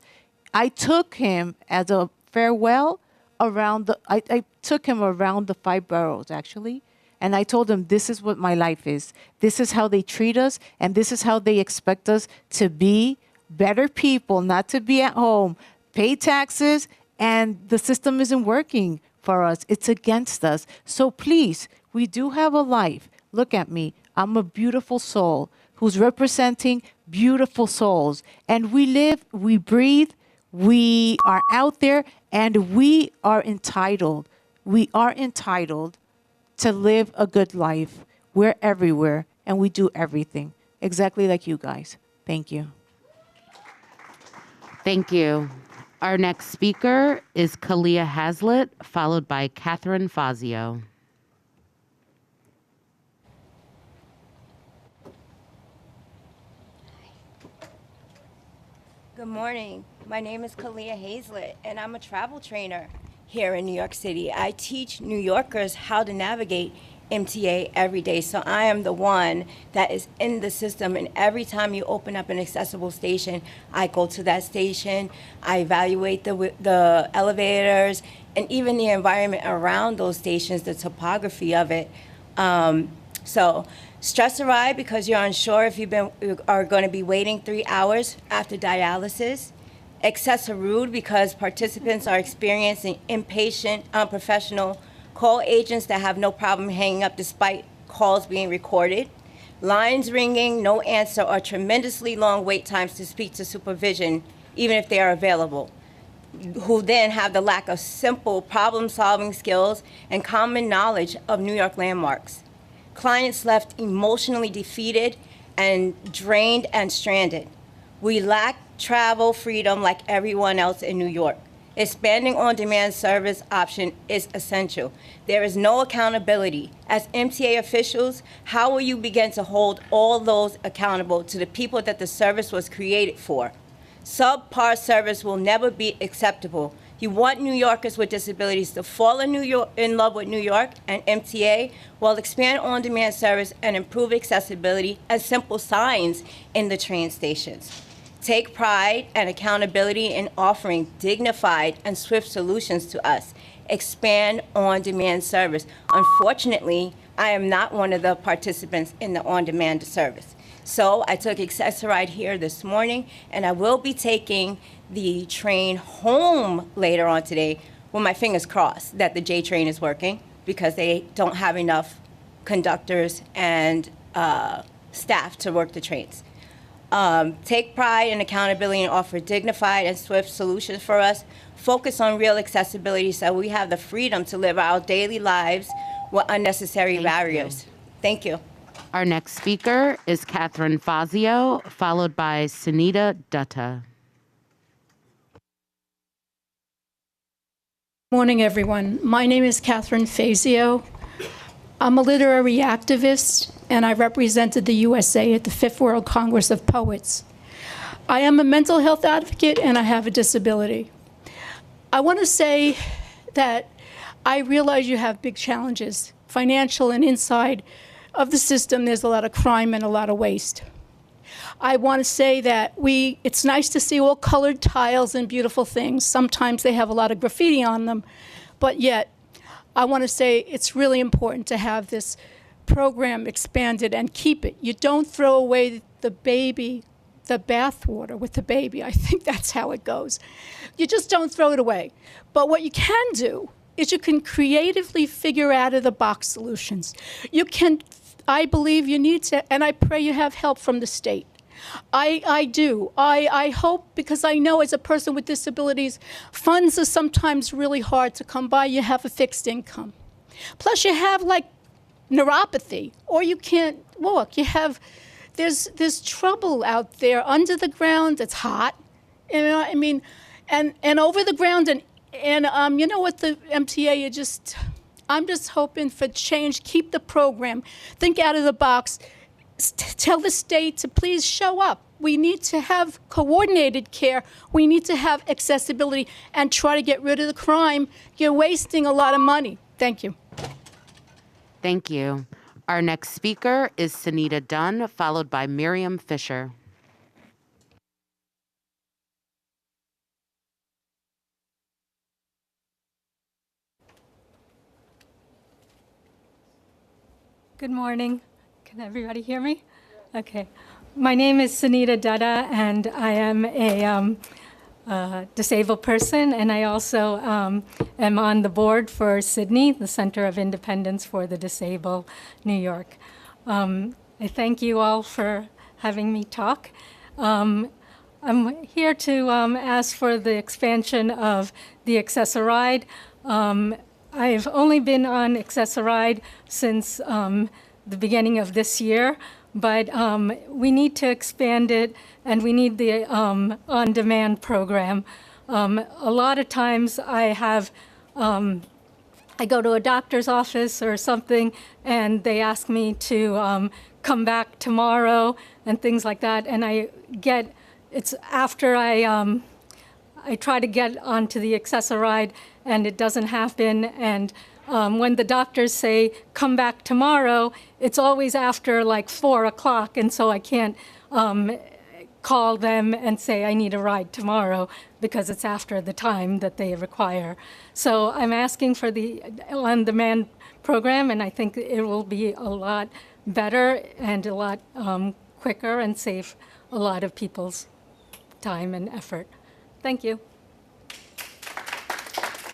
I took him as a farewell around I took him around the 5 boroughs, actually. And I told him, this is what my life is. This is how they treat us, and this is how they expect us to be better people, not to be at home, pay taxes, and the system isn't working for us. It's against us. So please, we do have a life. Look at me. I'm a beautiful soul who's representing beautiful souls. And we live, we breathe, we are out there, and we are entitled. We are entitled to live a good life. We're everywhere, and we do everything, exactly like you guys. Thank you. Thank you. Our next speaker is Kalia Hazlitt, followed by Catherine Fazio. Good morning. My name is Kalia Hazlitt, and I'm a travel trainer here in New York City. I teach New Yorkers how to navigate MTA every day. So I am the one that is in the system, and every time you open up an accessible station, I go to that station, I evaluate the elevators, and even the environment around those stations, the topography of it. So stress a ride because you're unsure if you are going to be waiting 3 hours after dialysis. Excessive rude because participants are experiencing impatient, unprofessional call agents that have no problem hanging up despite calls being recorded. Lines ringing, no answer, or tremendously long wait times to speak to supervision, even if they are available, who then have the lack of simple problem-solving skills and common knowledge of New York landmarks. Clients left emotionally defeated and drained and stranded. We lack travel freedom like everyone else in New York. Expanding on-demand service option is essential. There is no accountability. As MTA officials, how will you begin to hold all those accountable to the people that the service was created for? Subpar service will never be acceptable. You want New Yorkers with disabilities to fall in love with New York and MTA, while expand on-demand service and improve accessibility as simple signs in the train stations. Take pride and accountability in offering dignified and swift solutions to us. Expand on-demand service. Unfortunately, I am not one of the participants in the on-demand service. So I took Access-a-Ride here this morning, and I will be taking the train home later on today with my fingers crossed that the J train is working because they don't have enough conductors and staff to work the trains. Take pride and accountability and offer dignified and swift solutions for us. Focus on real accessibility so we have the freedom to live our daily lives with unnecessary barriers. Thank you. Our next speaker is Catherine Fazio, followed by Sunita Dutta. Morning, everyone. My name is Catherine Fazio. I'm a literary activist, and I represented the USA at the 5th World Congress of Poets. I am a mental health advocate, and I have a disability. I want to say that I realize you have big challenges, financial and inside of the system. There's a lot of crime and a lot of waste. I want to say that it's nice to see all colored tiles and beautiful things. Sometimes they have a lot of graffiti on them, but yet I want to say it's really important to have this program expanded and keep it. You don't throw away the bathwater with the baby. I think that's how it goes. You just don't throw it away. But what you can do is you can creatively figure out-of-the-box solutions. You can, I believe you need to, and I pray you have help from the state. I do. I hope, because I know as a person with disabilities, funds are sometimes really hard to come by. You have a fixed income. Plus you have like neuropathy, or you can't walk. You have there's trouble out there under the ground. It's hot, you know. I mean, and over the ground, and you know what, the MTA, I'm just hoping for change. Keep the program. Think out of the box. Tell the state to please show up. We need to have coordinated care. We need to have accessibility and try to get rid of the crime. You're wasting a lot of money. Thank you. Thank you. Our next speaker is Sunita Dunn, followed by Miriam Fisher. Good morning. Can everybody hear me? Okay. My name is Sunita Dutta, and I am a disabled person, and I also am on the board for Sydney, the Center of Independence for the Disabled, New York. I thank you all for having me talk. I'm here to ask for the expansion of the Access-a-Ride. I've only been on Access-a-Ride since the beginning of this year, but we need to expand it, and we need the on-demand program. A lot of times I go to a doctor's office or something, and they ask me to come back tomorrow and things like that, and it's after I try to get onto the Access-a-Ride, and it doesn't happen, and when the doctors say, come back tomorrow, it's always after like 4 o'clock, and so I can't call them and say I need a ride tomorrow because it's after the time that they require. So I'm asking for the on-demand program, and I think it will be a lot better and a lot quicker and save a lot of people's time and effort. Thank you.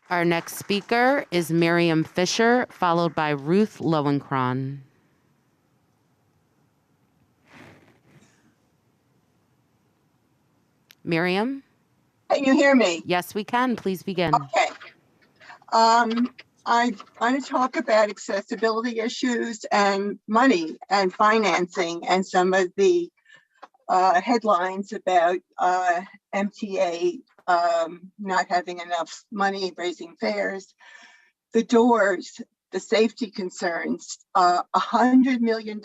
Our next speaker is Miriam Fisher, followed by Ruth Lowenkron. Miriam? Can you hear me? Yes, we can. Please begin. Okay. I want to talk about accessibility issues and money and financing and some of the headlines about MTA not having enough money, raising fares, the doors, the safety concerns, $100 million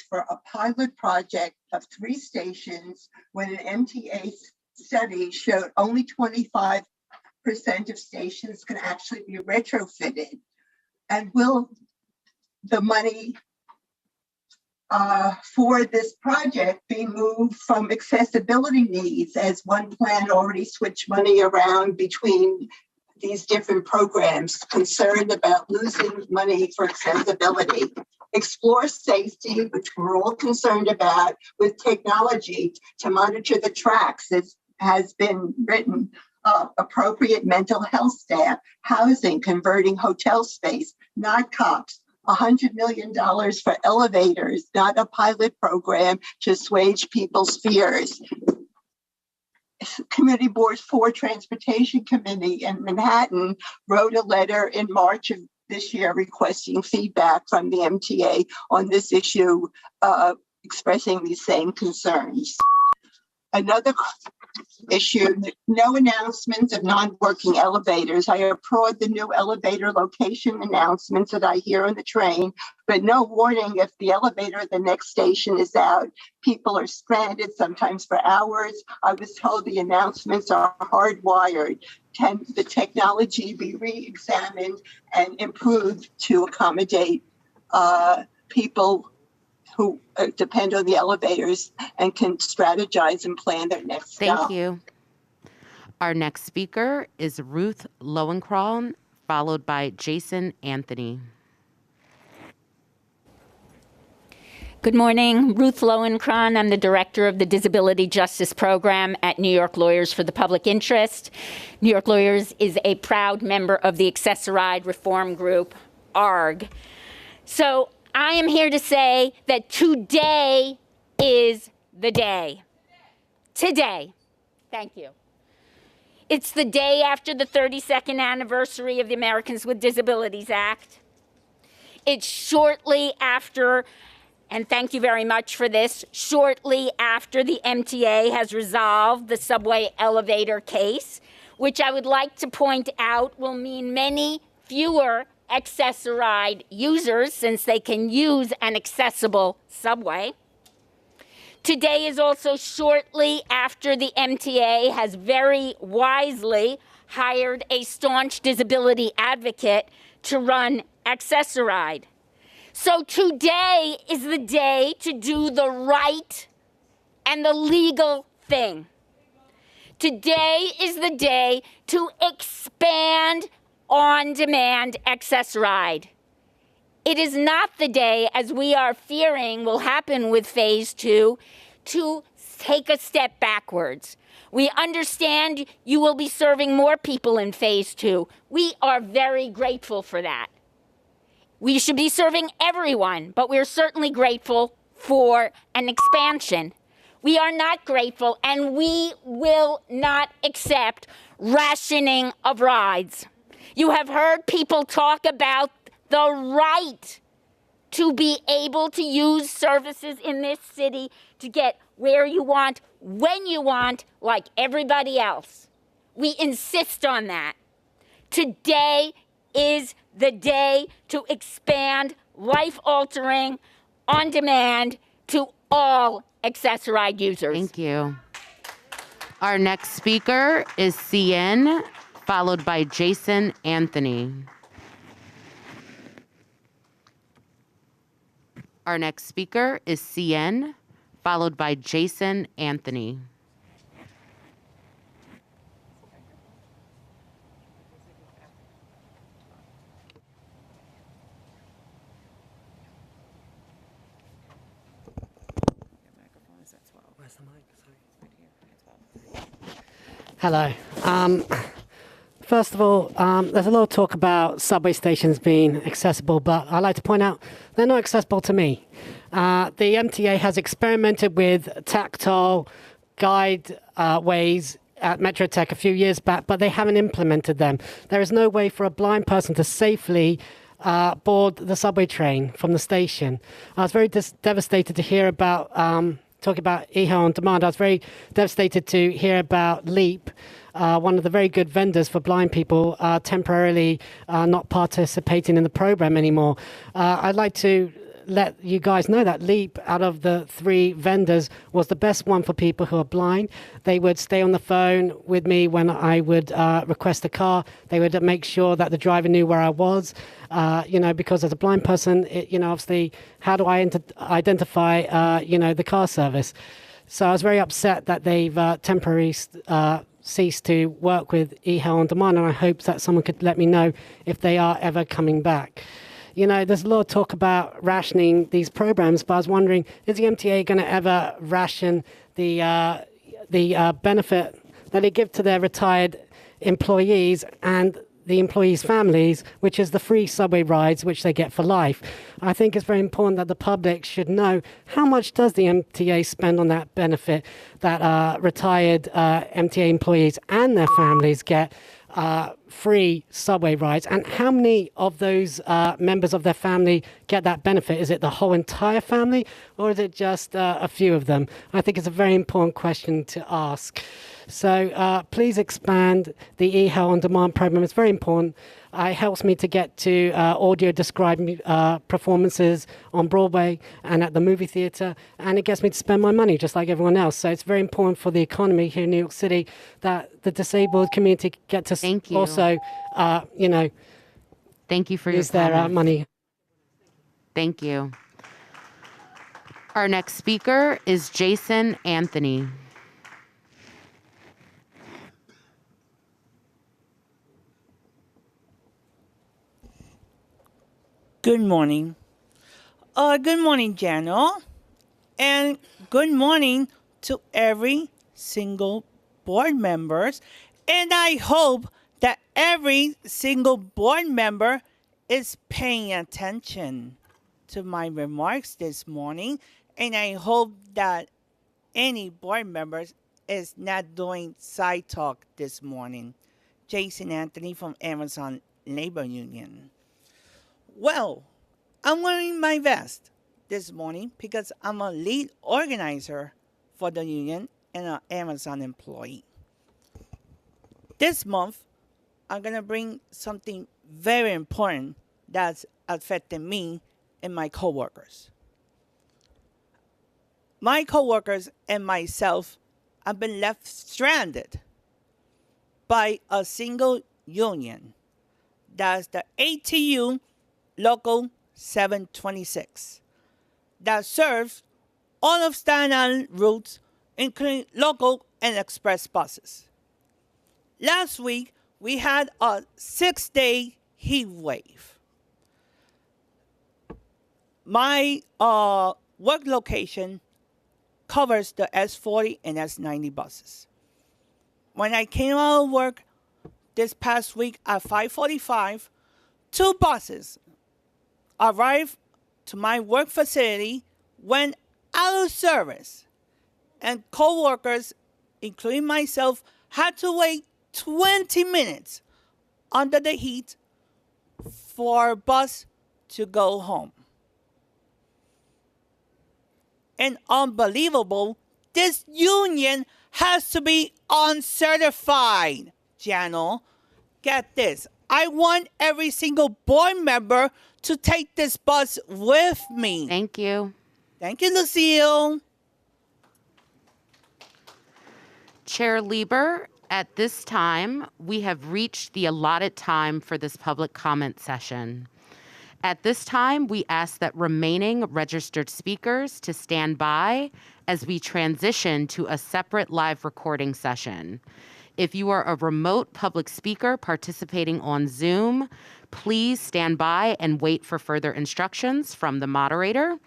for a pilot project of 3 stations when an MTA study showed only 25% of stations can actually be retrofitted. And will the money for this project be moved from accessibility needs, as one plan already switched money around between these different programs, concerned about losing money for accessibility? Explore safety, which we're all concerned about, with technology to monitor the tracks, as has been written. Appropriate mental health staff, housing, converting hotel space, not cops. $100 million for elevators, not a pilot program to assuage people's fears. Committee Board 4 Transportation Committee in Manhattan wrote a letter in March of this year requesting feedback from the MTA on this issue, expressing these same concerns. Another issue, no announcements of non-working elevators. I applaud the new elevator location announcements that I hear on the train, but no warning if the elevator at the next station is out. People are stranded, sometimes for hours. I was told the announcements are hardwired. Can the technology be re-examined and improved to accommodate people who depend on the elevators and can strategize and plan their next stop? Thank you. Our next speaker is Ruth Lowenkron, followed by Jason Anthony. Good morning, Ruth Lowenkron. I'm the director of the Disability Justice Program at New York Lawyers for the Public Interest. New York Lawyers is a proud member of the Access-a-Ride Reform Group, ARG. So I am here to say that today is the day. Today. Thank you. It's the day after the 32nd anniversary of the Americans with Disabilities Act. It's shortly after and thank you very much for this, shortly after the MTA has resolved the subway elevator case, which I would like to point out will mean many fewer Access-a-Ride users since they can use an accessible subway. Today is also shortly after the MTA has very wisely hired a staunch disability advocate to run Access-a-Ride. So today is the day to do the right and the legal thing. Today is the day to expand on-demand Access-a-Ride. It is not the day, as we are fearing will happen with phase 2, to take a step backwards. We understand you will be serving more people in phase 2. We are very grateful for that. We should be serving everyone, but we're certainly grateful for an expansion. We are not grateful, and we will not accept rationing of rides. You have heard people talk about the right to be able to use services in this city to get where you want, when you want, like everybody else. We insist on that. Today is the day to expand life-altering, on-demand to all Access-a-Ride users. Thank you. Our next speaker is CN, followed by Jason Anthony. Our next speaker is CN, followed by Jason Anthony. Hello. First of all, there's a lot of talk about subway stations being accessible, but I'd like to point out they're not accessible to me. The MTA has experimented with tactile guide ways at Metrotech a few years back, but they haven't implemented them. There is no way for a blind person to safely board the subway train from the station. I was very devastated to hear about talking about eHealth on demand. I was very devastated to hear about Leap, one of the very good vendors for blind people, temporarily not participating in the program anymore. I'd like to let you guys know that Leap, out of the 3 vendors, was the best one for people who are blind. They would stay on the phone with me when I would request a car. They would make sure that the driver knew where I was, because as a blind person, obviously, how do I identify, the car service? So I was very upset that they've temporarily ceased to work with eHealth on demand, and I hope that someone could let me know if they are ever coming back. There's a lot of talk about rationing these programs, but I was wondering, is the MTA going to ever ration the benefit that they give to their retired employees and the employees' families, which is the free subway rides which they get for life? I think it's very important that the public should know how much does the MTA spend on that benefit that retired MTA employees and their families get free subway rides, and how many of those members of their family get that benefit? Is it the whole entire family, or is it just a few of them? I think it's a very important question to ask. So please expand the eHealth on demand program. It's very important. It helps me to get to audio described performances on Broadway and at the movie theater, and it gets me to spend my money just like everyone else. So it's very important for the economy here in New York City that the disabled community get to also, thank you for use their money. Thank you. Our next speaker is Jason Anthony. Good morning. Good morning, Jano. And good morning to every single board members. And I hope that every single board member is paying attention to my remarks this morning. And I hope that any board members is not doing side talk this morning. Jason Anthony from Amazon Labor Union. Well, I'm wearing my vest. this morning because I'm a lead organizer for the union and an Amazon employee. This month, I'm going to bring something very important that's affecting me and my coworkers. My coworkers and myself have been left stranded by a single union. That's the ATU Local 726 that serves all of Staten Island routes, including local and express buses. Last week, we had a 6-day heat wave. My work location covers the S40 and S90 buses. When I came out of work this past week at 5:45, 2 buses arrived to my work facility, went out of service, and coworkers, including myself, had to wait 20 minutes under the heat for a bus to go home. And unbelievable, this union has to be uncertified. Jano, get this. I want every single board member to take this bus with me. Thank you. Thank you, Lucille. Chair Lieber, at this time, we have reached the allotted time for this public comment session. At this time, we ask that remaining registered speakers to stand by as we transition to a separate live recording session. If you are a remote public speaker participating on Zoom, please stand by and wait for further instructions from the moderator.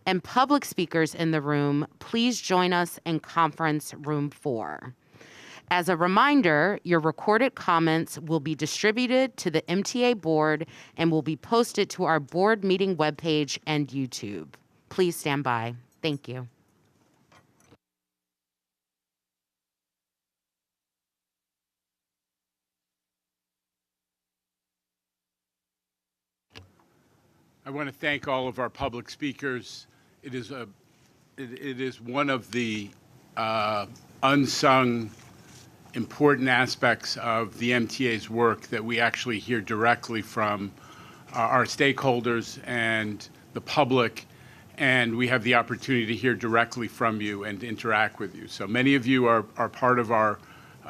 And public speakers in the room, please join us in conference room 4. As a reminder, your recorded comments will be distributed to the MTA board and will be posted to our board meeting webpage and YouTube. Please stand by. Thank you. I want to thank all of our public speakers. It is one of the unsung important aspects of the MTA's work that we actually hear directly from our stakeholders and the public, and we have the opportunity to hear directly from you and interact with you. So many of you are part of our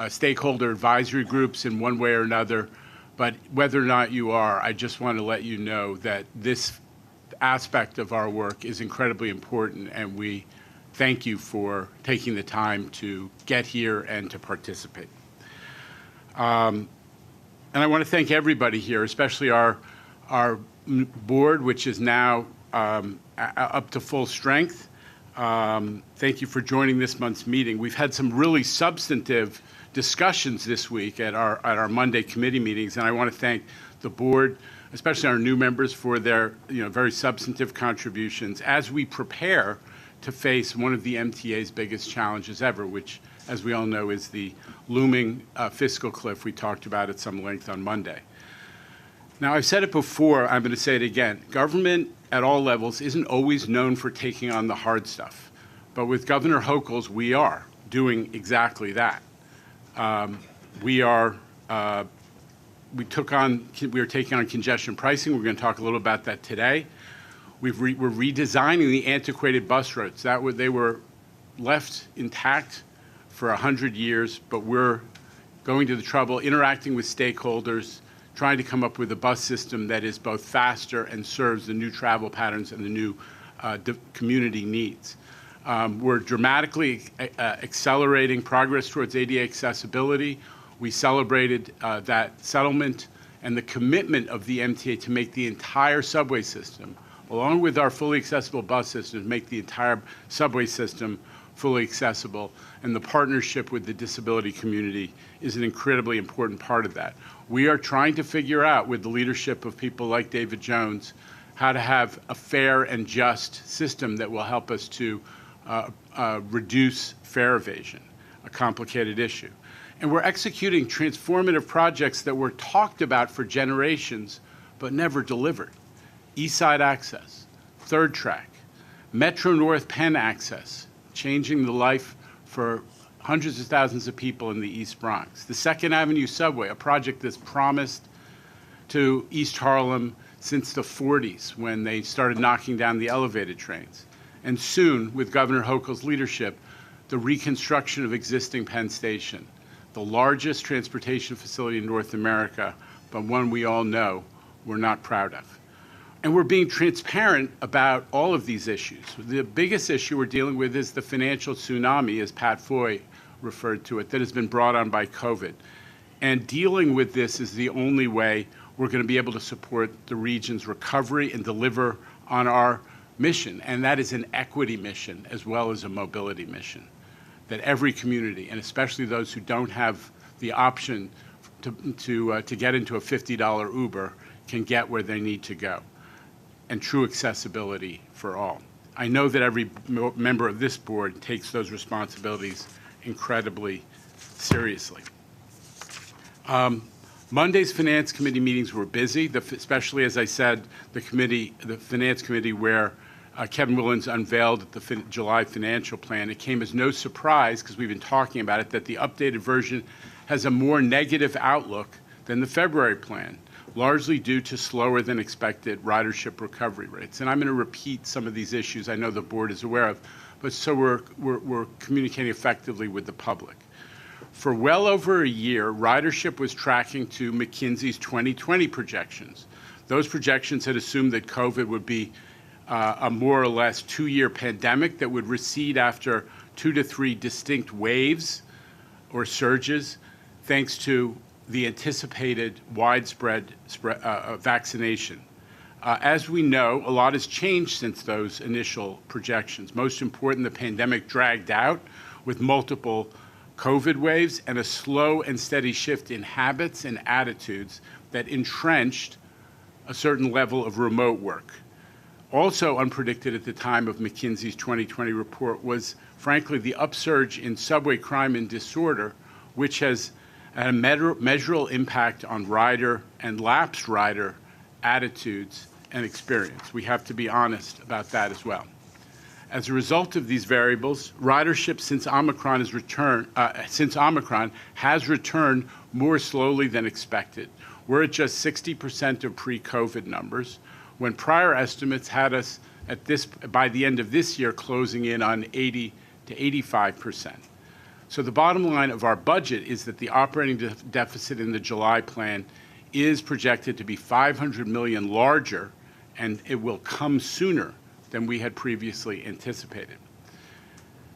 stakeholder advisory groups in one way or another, but whether or not you are, I just want to let you know that this aspect of our work is incredibly important, and we thank you for taking the time to get here and to participate. And I want to thank everybody here, especially our board, which is now up to full strength. Thank you for joining this month's meeting. We've had some really substantive discussions this week at our Monday committee meetings, and I want to thank the board, especially our new members, for their very substantive contributions as we prepare to face one of the MTA's biggest challenges ever, which, as we all know, is the looming fiscal cliff we talked about at some length on Monday. Now, I've said it before, I'm going to say it again. Government at all levels isn't always known for taking on the hard stuff. But with Governor Hochul's, we are doing exactly that. We are taking on congestion pricing. We're going to talk a little about that today. We're redesigning the antiquated bus routes. They were left intact for 100 years, but we're going to the trouble, interacting with stakeholders, trying to come up with a bus system that is both faster and serves the new travel patterns and the new community needs. We're dramatically accelerating progress towards ADA accessibility. We celebrated that settlement and the commitment of the MTA to make the entire subway system, along with our fully accessible bus systems, make the entire subway system fully accessible. And the partnership with the disability community is an incredibly important part of that. We are trying to figure out, with the leadership of people like David Jones, how to have a fair and just system that will help us to reduce fare evasion, a complicated issue. And we're executing transformative projects that were talked about for generations but never delivered. East Side Access, Third Track, Metro North Penn access, changing the life for hundreds of thousands of people in the East Bronx. The Second Avenue subway, a project that's promised to East Harlem since the 40s when they started knocking down the elevated trains. And soon, with Governor Hochul's leadership, the reconstruction of existing Penn Station, the largest transportation facility in North America, but one we all know we're not proud of. And we're being transparent about all of these issues. The biggest issue we're dealing with is the financial tsunami, as Pat Foy referred to it, that has been brought on by COVID. And dealing with this is the only way we're going to be able to support the region's recovery and deliver on our mission. And that is an equity mission as well as a mobility mission, that every community, and especially those who don't have the option to get into a $50 Uber, can get where they need to go, and true accessibility for all. I know that every member of this board takes those responsibilities incredibly seriously. Monday's Finance Committee meetings were busy, especially, as I said, the Finance Committee, where Kevin Willens unveiled the July financial plan. It came as no surprise, because we've been talking about it, that the updated version has a more negative outlook than the February plan, largely due to slower than expected ridership recovery rates. And I'm going to repeat some of these issues I know the board is aware of, but so we're communicating effectively with the public. For well over a year, ridership was tracking to McKinsey's 2020 projections. Those projections had assumed that COVID would be a more or less 2-year pandemic that would recede after 2 to 3 distinct waves or surges, thanks to the anticipated widespread vaccination. As we know, a lot has changed since those initial projections. Most important, the pandemic dragged out with multiple COVID waves and a slow and steady shift in habits and attitudes that entrenched a certain level of remote work. Also unpredicted at the time of McKinsey's 2020 report was, frankly, the upsurge in subway crime and disorder, which has had a measurable impact on rider and lapsed rider attitudes and experience. We have to be honest about that as well. As a result of these variables, ridership since Omicron has returned more slowly than expected. We're at just 60% of pre-COVID numbers, when prior estimates had us at by the end of this year closing in on 80 to 85%. So the bottom line of our budget is that the operating deficit in the July plan is projected to be $500 million larger, and it will come sooner than we had previously anticipated.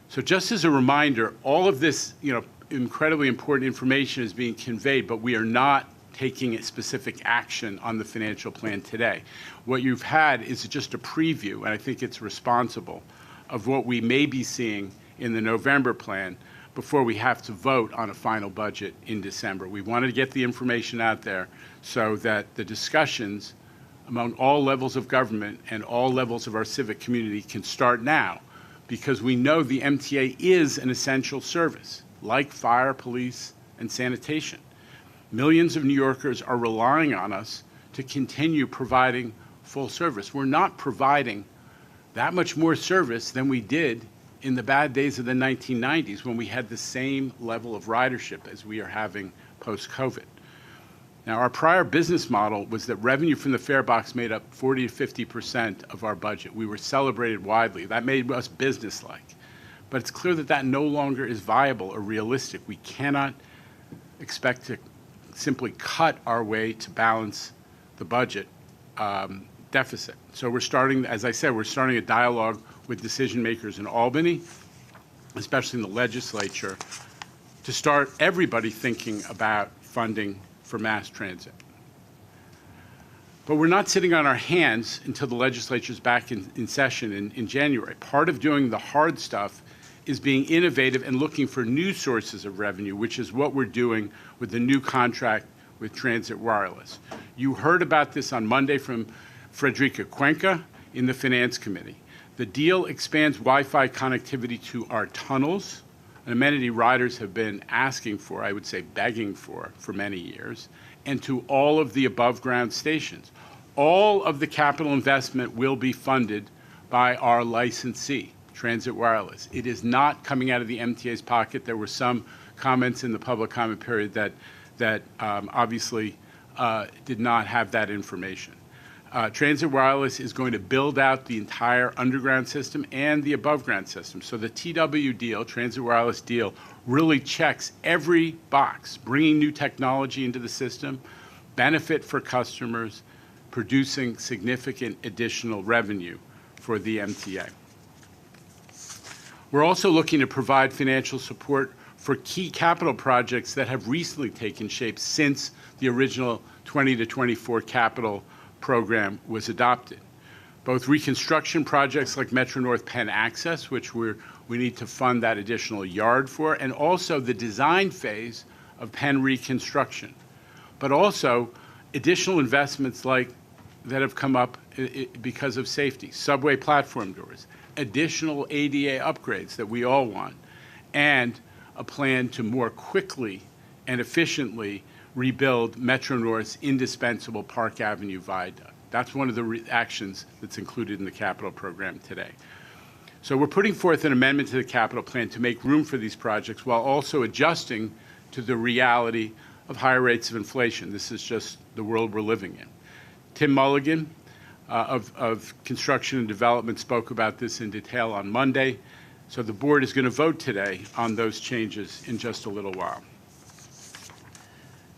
So just as a reminder, all of this, incredibly important information is being conveyed, but we are not taking a specific action on the financial plan today. What you've had is just a preview, and I think it's responsible, of what we may be seeing in the November plan before we have to vote on a final budget in December. We wanted to get the information out there so that the discussions among all levels of government and all levels of our civic community can start now, because we know the MTA is an essential service, like fire, police, and sanitation. Millions of New Yorkers are relying on us to continue providing full service. We're not providing that much more service than we did in the bad days of the 1990s, when we had the same level of ridership as we are having post-COVID. Now, our prior business model was that revenue from the fare box made up 40 to 50% of our budget. We were celebrated widely. That made us businesslike. But it's clear that that no longer is viable or realistic. We cannot expect to simply cut our way to balance the budget deficit. So we're starting, as I said, we're starting a dialogue with decision makers in Albany, especially in the legislature, to start everybody thinking about funding for mass transit. But we're not sitting on our hands until the legislature's back in session in January. Part of doing the hard stuff is being innovative and looking for new sources of revenue, which is what we're doing with the new contract with Transit Wireless. You heard about this on Monday from Frederica Cuenca in the Finance Committee. The deal expands Wi-Fi connectivity to our tunnels, an amenity riders have been asking for, I would say begging for many years, and to all of the above ground stations. All of the capital investment will be funded by our licensee, Transit Wireless. It is not coming out of the MTA's pocket. There were some comments in the public comment period that obviously did not have that information. Transit Wireless is going to build out the entire underground system and the above-ground system. So the TW deal, Transit Wireless deal, really checks every box, bringing new technology into the system, benefit for customers, producing significant additional revenue for the MTA. We're also looking to provide financial support for key capital projects that have recently taken shape since the original 20 to 24 capital program was adopted. Both reconstruction projects like Metro North Penn Access, which we need to fund that additional yard for, and also the design phase of Penn reconstruction. But also additional investments like that have come up because of safety, subway platform doors, additional ADA upgrades that we all want, and a plan to more quickly and efficiently rebuild Metro North's indispensable Park Avenue viaduct. That's one of the actions that's included in the capital program today. So we're putting forth an amendment to the capital plan to make room for these projects while also adjusting to the reality of higher rates of inflation. This is just the world we're living in. Tim Mulligan of Construction and Development spoke about this in detail on Monday. So the board is going to vote today on those changes in just a little while.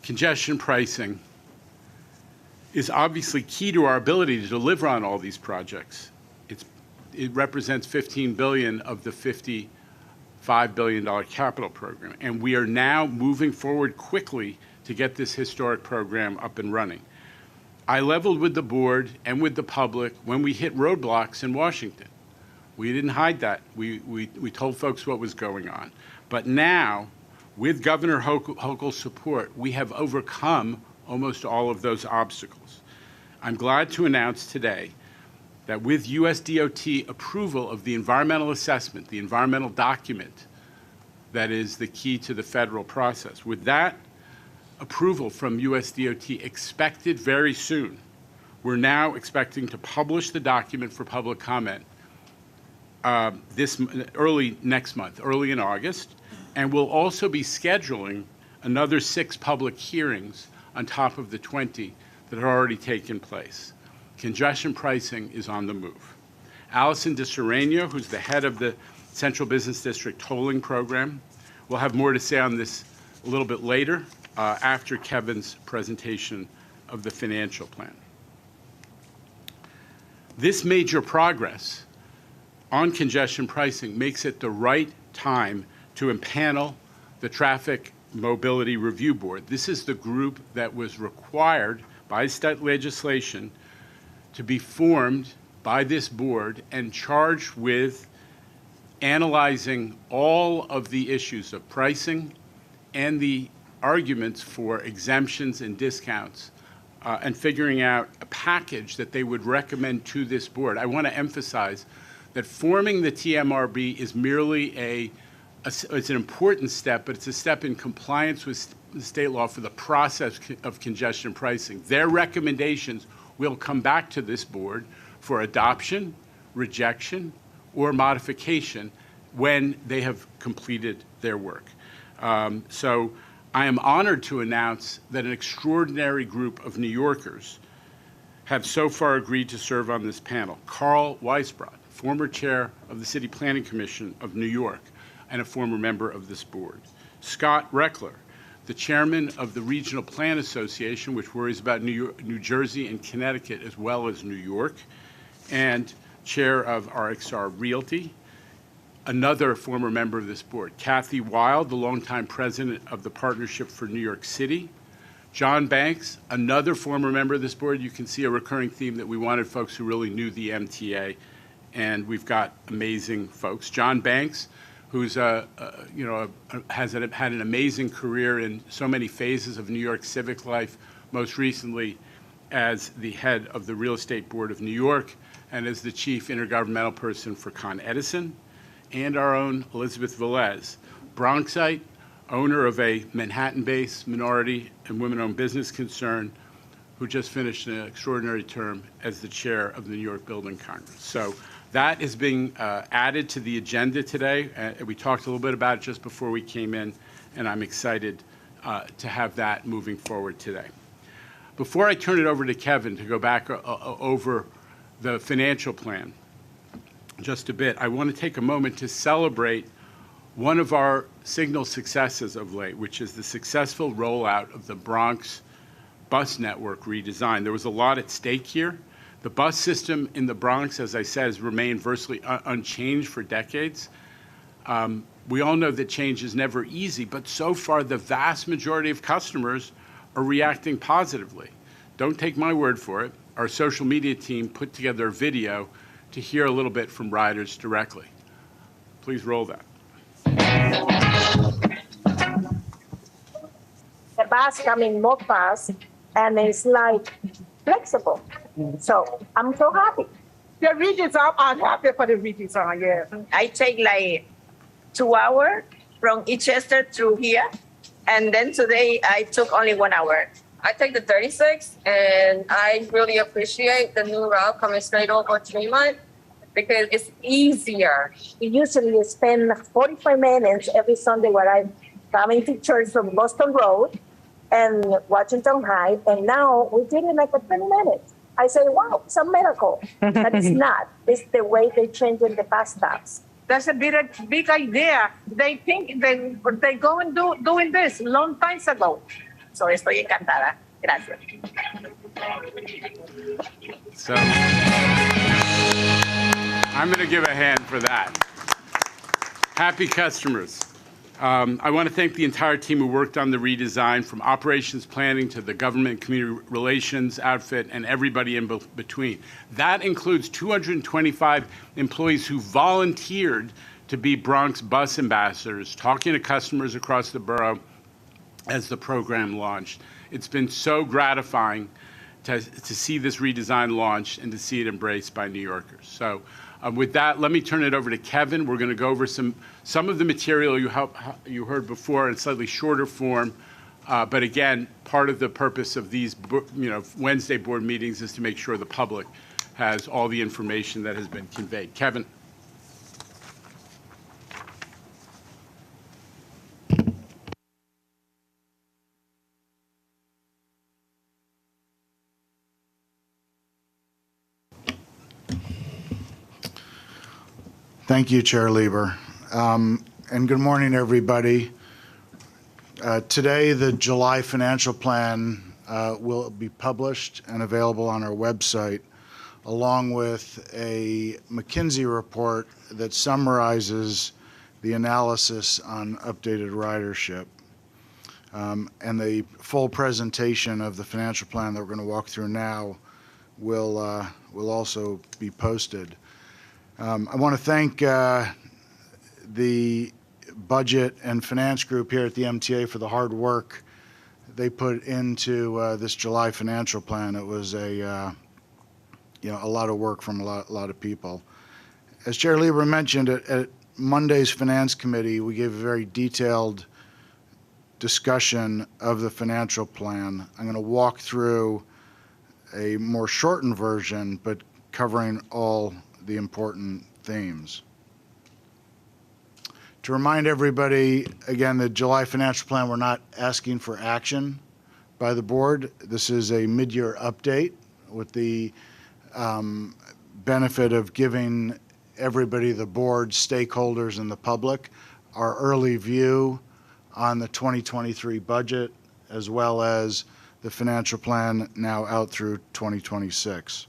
Congestion pricing is obviously key to our ability to deliver on all these projects. It represents $15 billion of the $55 billion capital program, and we are now moving forward quickly to get this historic program up and running. I leveled with the board and with the public when we hit roadblocks in Washington. We didn't hide that. We told folks what was going on. But now, with Governor Hochul's support, we have overcome almost all of those obstacles. I'm glad to announce today that with US DOT approval of the environmental assessment, the environmental document that is the key to the federal process, with that approval from US DOT expected very soon, we're now expecting to publish the document for public comment early next month, early in August, and we'll also be scheduling another 6 public hearings on top of the 20 that have already taken place. Congestion pricing is on the move. Allison DeSereno, who's the head of the Central Business District tolling program, will have more to say on this a little bit later after Kevin's presentation of the financial plan. This major progress on congestion pricing makes it the right time to impanel the Traffic Mobility Review Board. This is the group that was required by state legislation to be formed by this board and charged with analyzing all of the issues of pricing and the arguments for exemptions and discounts and figuring out a package that they would recommend to this board. I want to emphasize that forming the TMRB is merely it's an important step, but it's a step in compliance with state law for the process of congestion pricing. Their recommendations will come back to this board for adoption, rejection, or modification when they have completed their work. So I am honored to announce that an extraordinary group of New Yorkers have so far agreed to serve on this panel. Carl Weisbrod, former chair of the City Planning Commission of New York and a former member of this board. Scott Reckler, the chairman of the Regional Plan Association, which worries about New Jersey and Connecticut as well as New York, and chair of RXR Realty. Another former member of this board, Kathy Wild, the longtime president of the Partnership for New York City. John Banks, another former member of this board. You can see a recurring theme that we wanted folks who really knew the MTA, and we've got amazing folks. John Banks, who's has had an amazing career in so many phases of New York civic life, most recently as the head of the Real Estate Board of New York and as the chief intergovernmental person for Con Edison, and our own Elizabeth Velez, Bronxite, owner of a Manhattan-based minority and women-owned business concern, who just finished an extraordinary term as the chair of the New York Building Congress. So That is being added to the agenda today. We talked a little bit about it just before we came in, and I'm excited to have that moving forward today. Before I turn it over to Kevin to go back over the financial plan just a bit, I want to take a moment to celebrate one of our signal successes of late, which is the successful rollout of the Bronx bus network redesign. There was a lot at stake here. The bus system in the Bronx, as I said, has remained virtually unchanged for decades. We all know that change is never easy, but so far the vast majority of customers are reacting positively. Don't take my word for it. Our social media team put together a video to hear a little bit from riders directly. Please roll that. The bus coming more fast and it's like flexible. So I'm so happy. The redesign, I'm happy for the redesign, yeah. I take like 2 hours from Eastchester through here. And then today I took only 1 hour. I take the 36 and I really appreciate the new route coming straight over Tremont because it's easier. We usually spend 45 minutes every Sunday when I'm coming to church from Boston Road and Washington High. And now we did it like 20 minutes. I say, wow, it's a miracle. But it's not. It's the way they change the bus stops. That's a big idea. They think they go and doing this long times ago. So estoy encantada. Gracias. So I'm going to give a hand for that. Happy customers. I want to thank the entire team who worked on the redesign, from operations planning to the government community relations outfit and everybody in between. That includes 225 employees who volunteered to be Bronx bus ambassadors, talking to customers across the borough as the program launched. It's been so gratifying to see this redesign launched and to see it embraced by New Yorkers. So with that, let me turn it over to Kevin. We're going to go over some of the material you heard before in slightly shorter form. But again, part of the purpose of these Wednesday board meetings is to make sure the public has all the information that has been conveyed. Kevin. Thank you, Chair Lieber. And good morning, everybody. Today, the July financial plan will be published and available on our website, along with a McKinsey report that summarizes the analysis on updated ridership. And the full presentation of the financial plan that we're going to walk through now will also be posted. I want to thank the budget and finance group here at the MTA for the hard work they put into this July financial plan. It was a lot of work from a lot of people. As Chair Lieber mentioned, at Monday's Finance Committee, we gave a very detailed discussion of the financial plan. I'm going to walk through a more shortened version, but covering all the important themes. To remind everybody, again, the July financial plan, we're not asking for action by the board. This is a mid-year update with the benefit of giving everybody, the board, stakeholders, and the public, our early view on the 2023 budget, as well as the financial plan now out through 2026.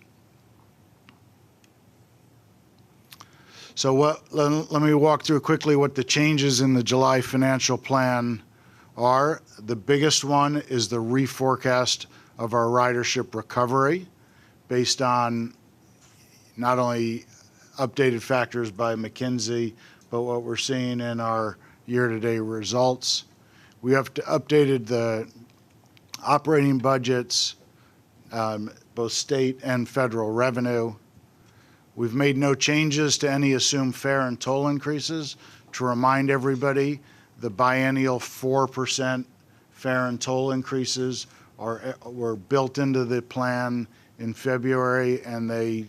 So let me walk through quickly what the changes in the July financial plan are. The biggest one is the reforecast of our ridership recovery based on not only updated factors by McKinsey, but what we're seeing in our year-to-date results. We have updated the operating budgets, both state and federal revenue. We've made no changes to any assumed fare and toll increases. To remind everybody, the biennial 4% fare and toll increases were built into the plan in February, and they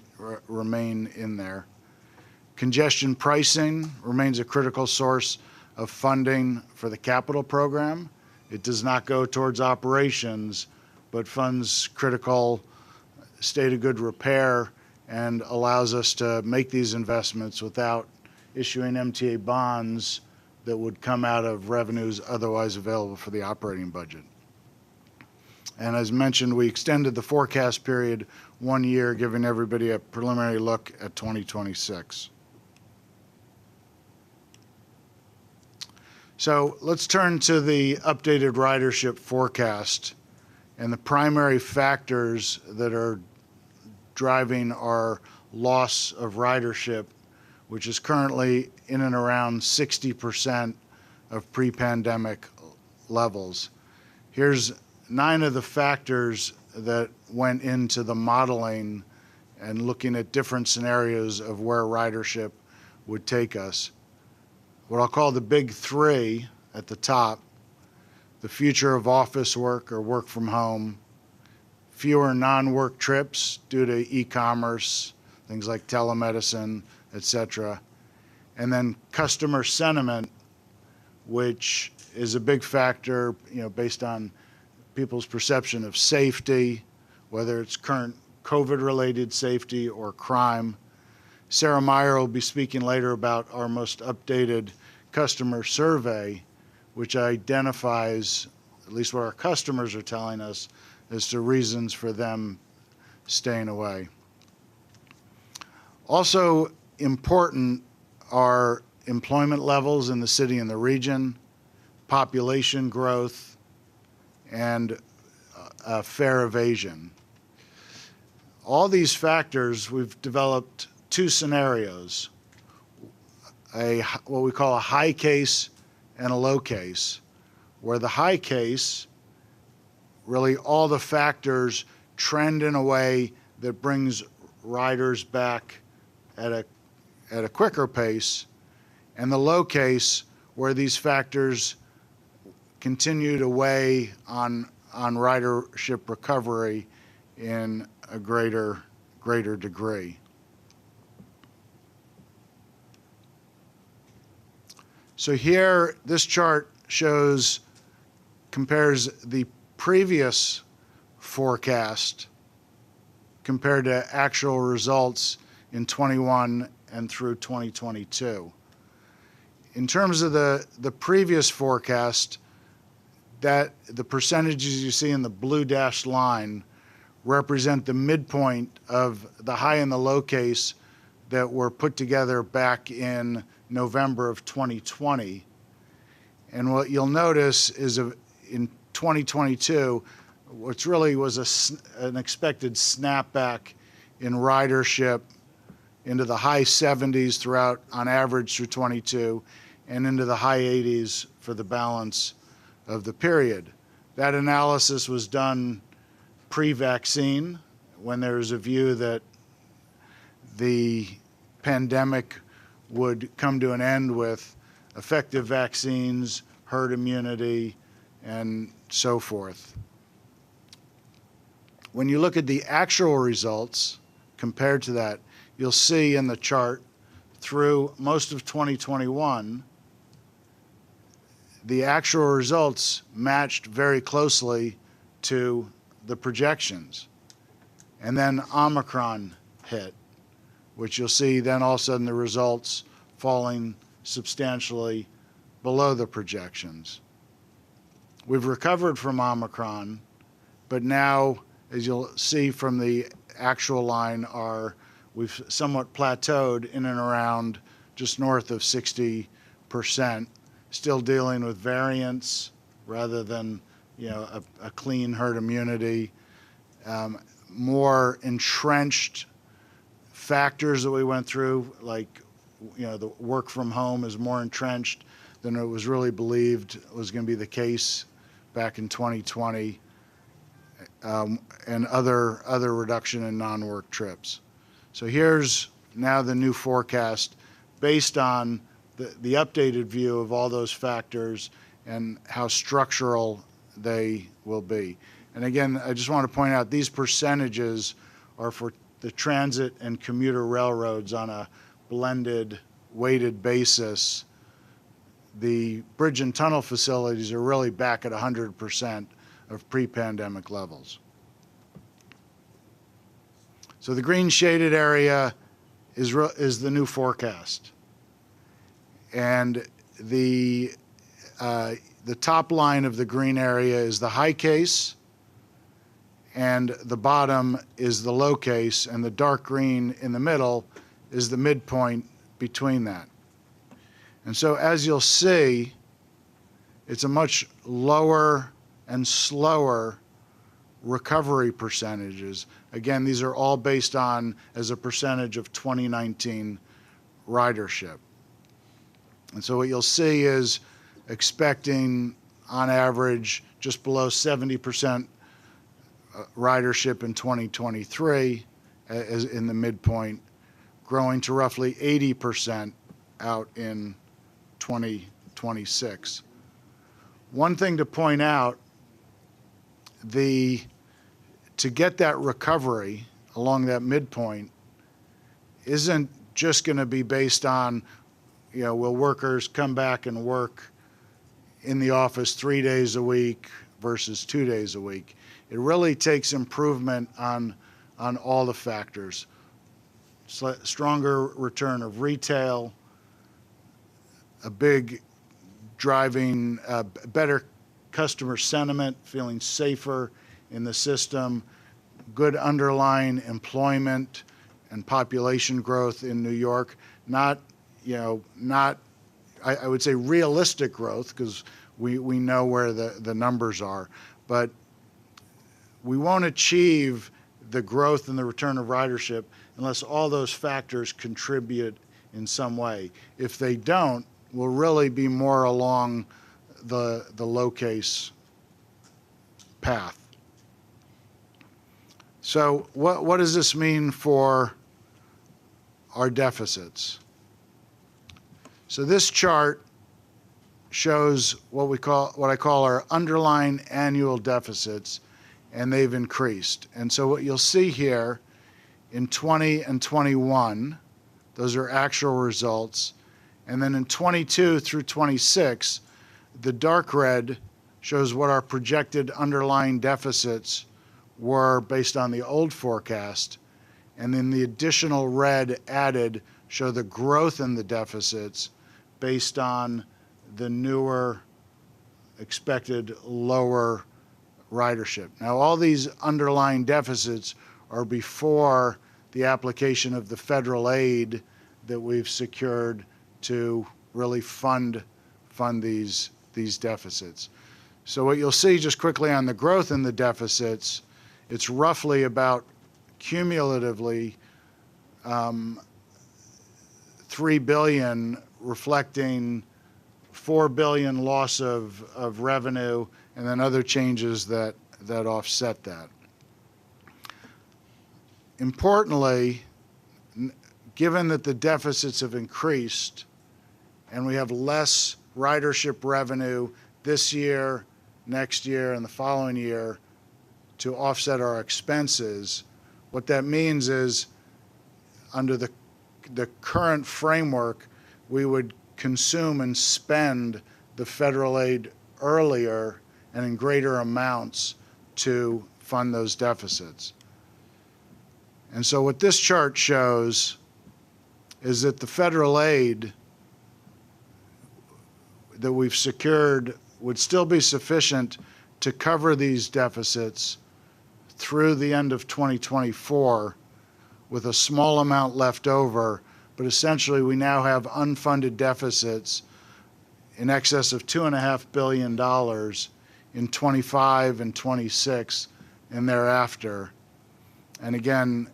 remain in there. Congestion pricing remains a critical source of funding for the capital program. It does not go towards operations, but funds critical state of good repair and allows us to make these investments without issuing MTA bonds that would come out of revenues otherwise available for the operating budget. And as mentioned, we extended the forecast period 1 year, giving everybody a preliminary look at 2026. So let's turn to the updated ridership forecast and the primary factors that are driving our loss of ridership, which is currently in and around 60% of pre-pandemic levels. Here's 9 of the factors that went into the modeling and looking at different scenarios of where ridership would take us. What I'll call the big 3 at the top: the future of office work or work from home, fewer non-work trips due to e-commerce, things like telemedicine, etc. And then customer sentiment, which is a big factor, based on people's perception of safety, whether it's current COVID-related safety or crime. Sarah Meyer will be speaking later about our most updated customer survey, which identifies, at least what our customers are telling us, as to reasons for them staying away. Also important are employment levels in the city and the region, population growth, and fare evasion. All these factors, we've developed 2 scenarios, what we call a high case and a low case, where the high case, really all the factors trend in a way that brings riders back at a quicker pace, and the low case, where these factors continue to weigh on ridership recovery in a greater degree. So here, this chart compares the previous forecast compared to actual results in 21 and through 2022. In terms of the previous forecast, that the percentages you see in the blue dashed line represent the midpoint of the high and the low case that were put together back in November of 2020. And what you'll notice is in 2022, what's really was an expected snapback in ridership into the high 70s throughout, on average through 22, and into the high 80s for the balance of the period. That analysis was done pre-vaccine, when there was a view that the pandemic would come to an end with effective vaccines, herd immunity, and so forth. When you look at the actual results compared to that, you'll see in the chart through most of 2021, the actual results matched very closely to the projections. And then Omicron hit, which you'll see then all of a sudden the results falling substantially below the projections. We've recovered from Omicron, but now, as you'll see from the actual line, we've somewhat plateaued in and around just north of 60%, still dealing with variants rather than a clean herd immunity, more entrenched factors that we went through, like the work from home is more entrenched than it was really believed was going to be the case back in 2020, and other reduction in non-work trips. So here's now the new forecast based on the updated view of all those factors and how structural they will be. And again, I just want to point out these percentages are for the transit and commuter railroads on a blended weighted basis, the bridge and tunnel facilities are really back at 100% of pre-pandemic levels. So the green shaded area is the new forecast. And the top line of the green area is the high case, and the bottom is the low case, and the dark green in the middle is the midpoint between that. And so as you'll see, it's a much lower and slower recovery percentages. Again, these are all based on as a percentage of 2019 ridership. And so what you'll see is expecting on average just below 70% ridership in 2023 as in the midpoint, growing to roughly 80% out in 2026. One thing to point out, to get that recovery along that midpoint isn't just going to be based on, will workers come back and work in the office 3 days a week versus 2 days a week. It really takes improvement on all the factors. Stronger return of retail, a big driving, better customer sentiment, feeling safer in the system, good underlying employment and population growth in New York, not I would say realistic growth, because we know where the numbers are, but we won't achieve the growth and the return of ridership unless all those factors contribute in some way. If they don't, we'll really be more along the low case path. So what does this mean for our deficits? So this chart shows what I call our underlying annual deficits, and they've increased. And so what you'll see here in 20 and 21, those are actual results. And then in 22 through 26, the dark red shows what our projected underlying deficits were based on the old forecast. And then the additional red added show the growth in the deficits based on the newer expected lower ridership. Now, all these underlying deficits are before the application of the federal aid that we've secured to really fund these deficits. So what you'll see just quickly on the growth in the deficits, it's roughly about cumulatively $3 billion, reflecting $4 billion loss of revenue, and then other changes that offset that. Importantly, given that the deficits have increased and we have less ridership revenue this year, next year, and the following year to offset our expenses, what that means is under the current framework, we would consume and spend the federal aid earlier and in greater amounts to fund those deficits. And so what this chart shows is that the federal aid that we've secured would still be sufficient to cover these deficits through the end of 2024 with a small amount left over, but essentially we now have unfunded deficits in excess of $2.5 billion in 25 and 26 and thereafter. And again,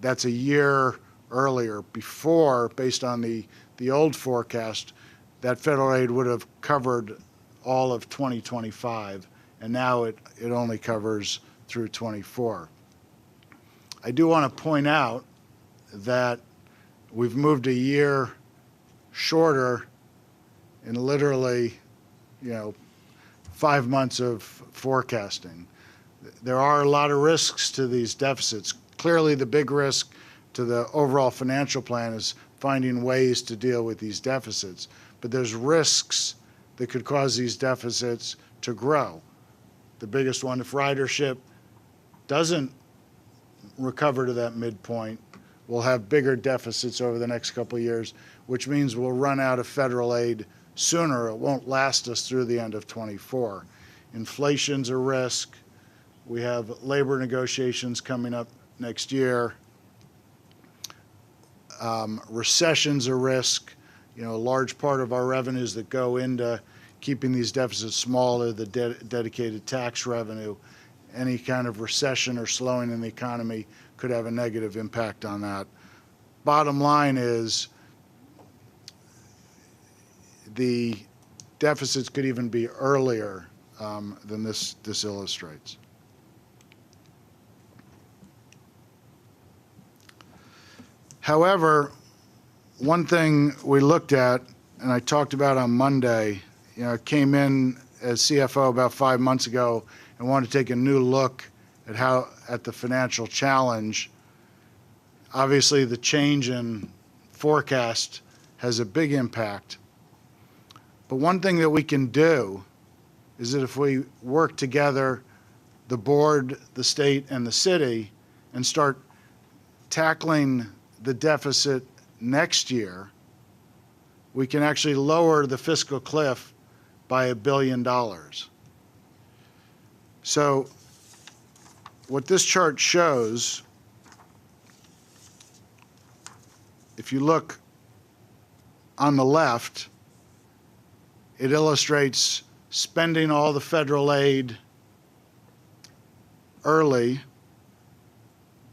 that's a year earlier. Before, based on the old forecast, that federal aid would have covered all of 2025, and now it only covers through 24. I do want to point out that we've moved a year shorter in literally, 5 months of forecasting. There are a lot of risks to these deficits. Clearly, the big risk to the overall financial plan is finding ways to deal with these deficits. But there's risks that could cause these deficits to grow. The biggest one, if ridership doesn't recover to that midpoint, we'll have bigger deficits over the next couple of years, which means we'll run out of federal aid sooner. It won't last us through the end of '24. Inflation's a risk. We have labor negotiations coming up next year. Recession's a risk. You know, a large part of our revenues that go into keeping these deficits small are the dedicated tax revenue. Any kind of recession or slowing in the economy could have a negative impact on that. Bottom line is the deficits could even be earlier than this illustrates. However, one thing we looked at, and I talked about on Monday, you know, came in as CFO about 5 months ago and wanted to take a new look at the financial challenge. Obviously, the change in forecast has a big impact. But one thing that we can do is that if we work together, the board, the state, and the city, and start tackling the deficit next year, we can actually lower the fiscal cliff by $1 billion. So what this chart shows, if you look on the left, it illustrates spending all the federal aid early,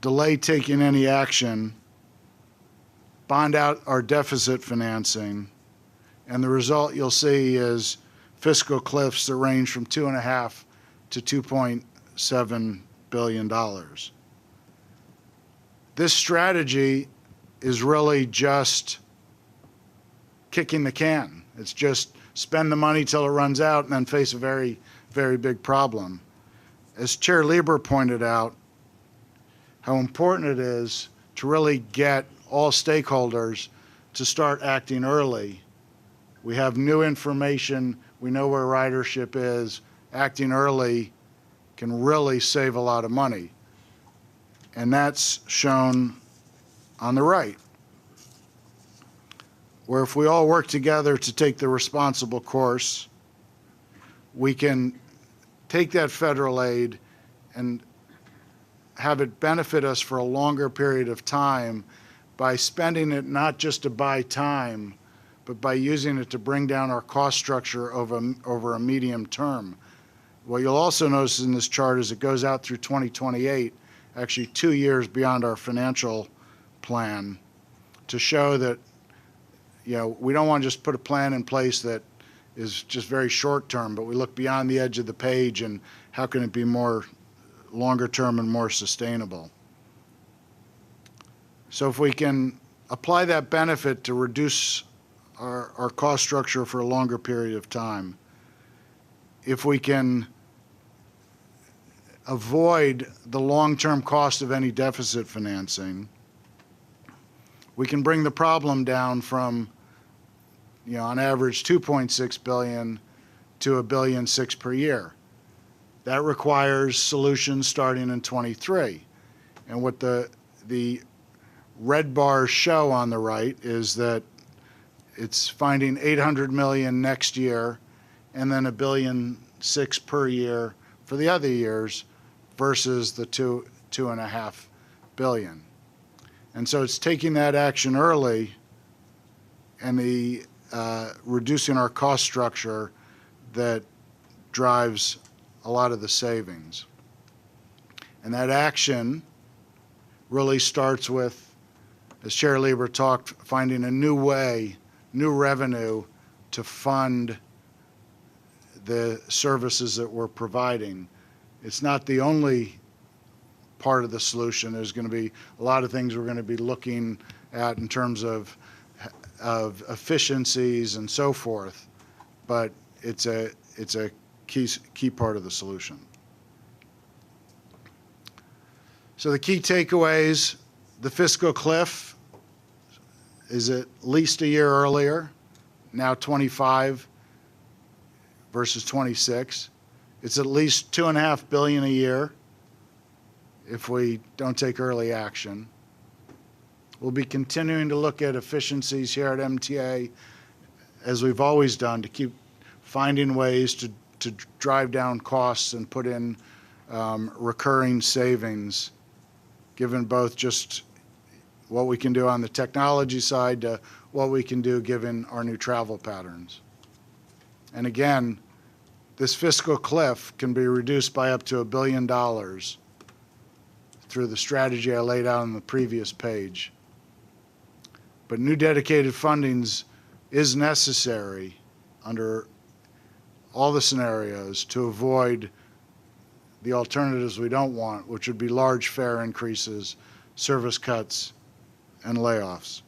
delay taking any action, bond out our deficit financing, and the result you'll see is fiscal cliffs that range from $2.5 to $2.7 billion. This strategy is really just kicking the can. It's just spend the money till it runs out and then face a very, very big problem. As Chair Lieber pointed out, how important it is to really get all stakeholders to start acting early. We have new information. We know where ridership is. Acting early can really save a lot of money. And that's shown on the right, where if we all work together to take the responsible course, we can take that federal aid and have it benefit us for a longer period of time by spending it not just to buy time, but by using it to bring down our cost structure over a medium term. What you'll also notice in this chart is it goes out through 2028, actually 2 years beyond our financial plan, to show that, you know, we don't want to just put a plan in place that is just very short term, but we look beyond the edge of the page and how can it be more longer term and more sustainable. So if we can apply that benefit to reduce our cost structure for a longer period of time, if we can avoid the long-term cost of any deficit financing, we can bring the problem down from, you know, on average $2.6 billion to $1.6 billion per year. That requires solutions starting in '23. And what the red bars show on the right is that it's finding $800 million next year and then $1.6 billion per year for the other years versus the $2.5 billion. And so it's taking that action early and the reducing our cost structure that drives a lot of the savings. And that action really starts with, as Chair Lieber talked, finding a new way, new revenue to fund the services that we're providing. It's not the only part of the solution. There's going to be a lot of things we're going to be looking at in terms of efficiencies and so forth, but it's a key part of the solution. So the key takeaways The fiscal cliff is at least a year earlier, now 25 versus 26. It's at least $2.5 billion a year if we don't take early action. We'll be continuing to look at efficiencies here at MTA, as we've always done, to keep finding ways to drive down costs and put in recurring savings, given both just what we can do on the technology side to what we can do given our new travel patterns. And again, this fiscal cliff can be reduced by up to $1 billion through the strategy I laid out on the previous page. But new dedicated fundings is necessary under all the scenarios to avoid the alternatives we don't want, which would be large fare increases, service cuts, and layoffs.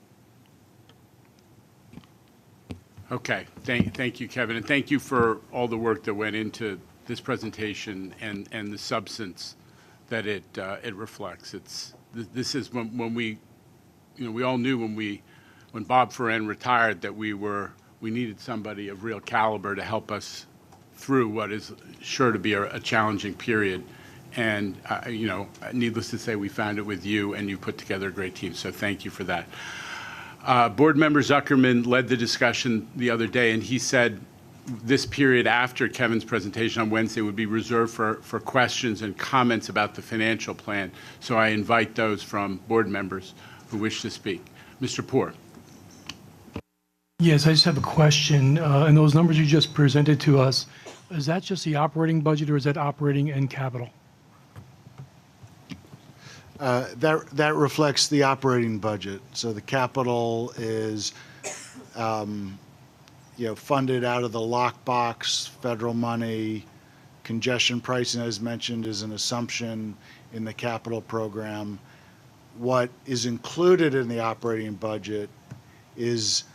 Okay, thank you, Kevin, and thank you for all the work that went into this presentation and the substance that it reflects. This is when we, we all knew when Bob Ferren retired that we needed somebody of real caliber to help us through what is sure to be a challenging period. And, needless to say, we found it with you, and you put together a great team, so thank you for that. Board Member Zuckerman led the discussion the other day, and he said this period after Kevin's presentation on Wednesday would be reserved for questions and comments about the financial plan. So I invite those from board members who wish to speak. Mr. Poor. Yes, I just have a question. And those numbers you just presented to us, is that just the operating budget, or is that operating and capital? That reflects the operating budget. So the capital is, funded out of the lockbox, federal money. Congestion pricing, as mentioned, is an assumption in the capital program. What is included in the operating budget is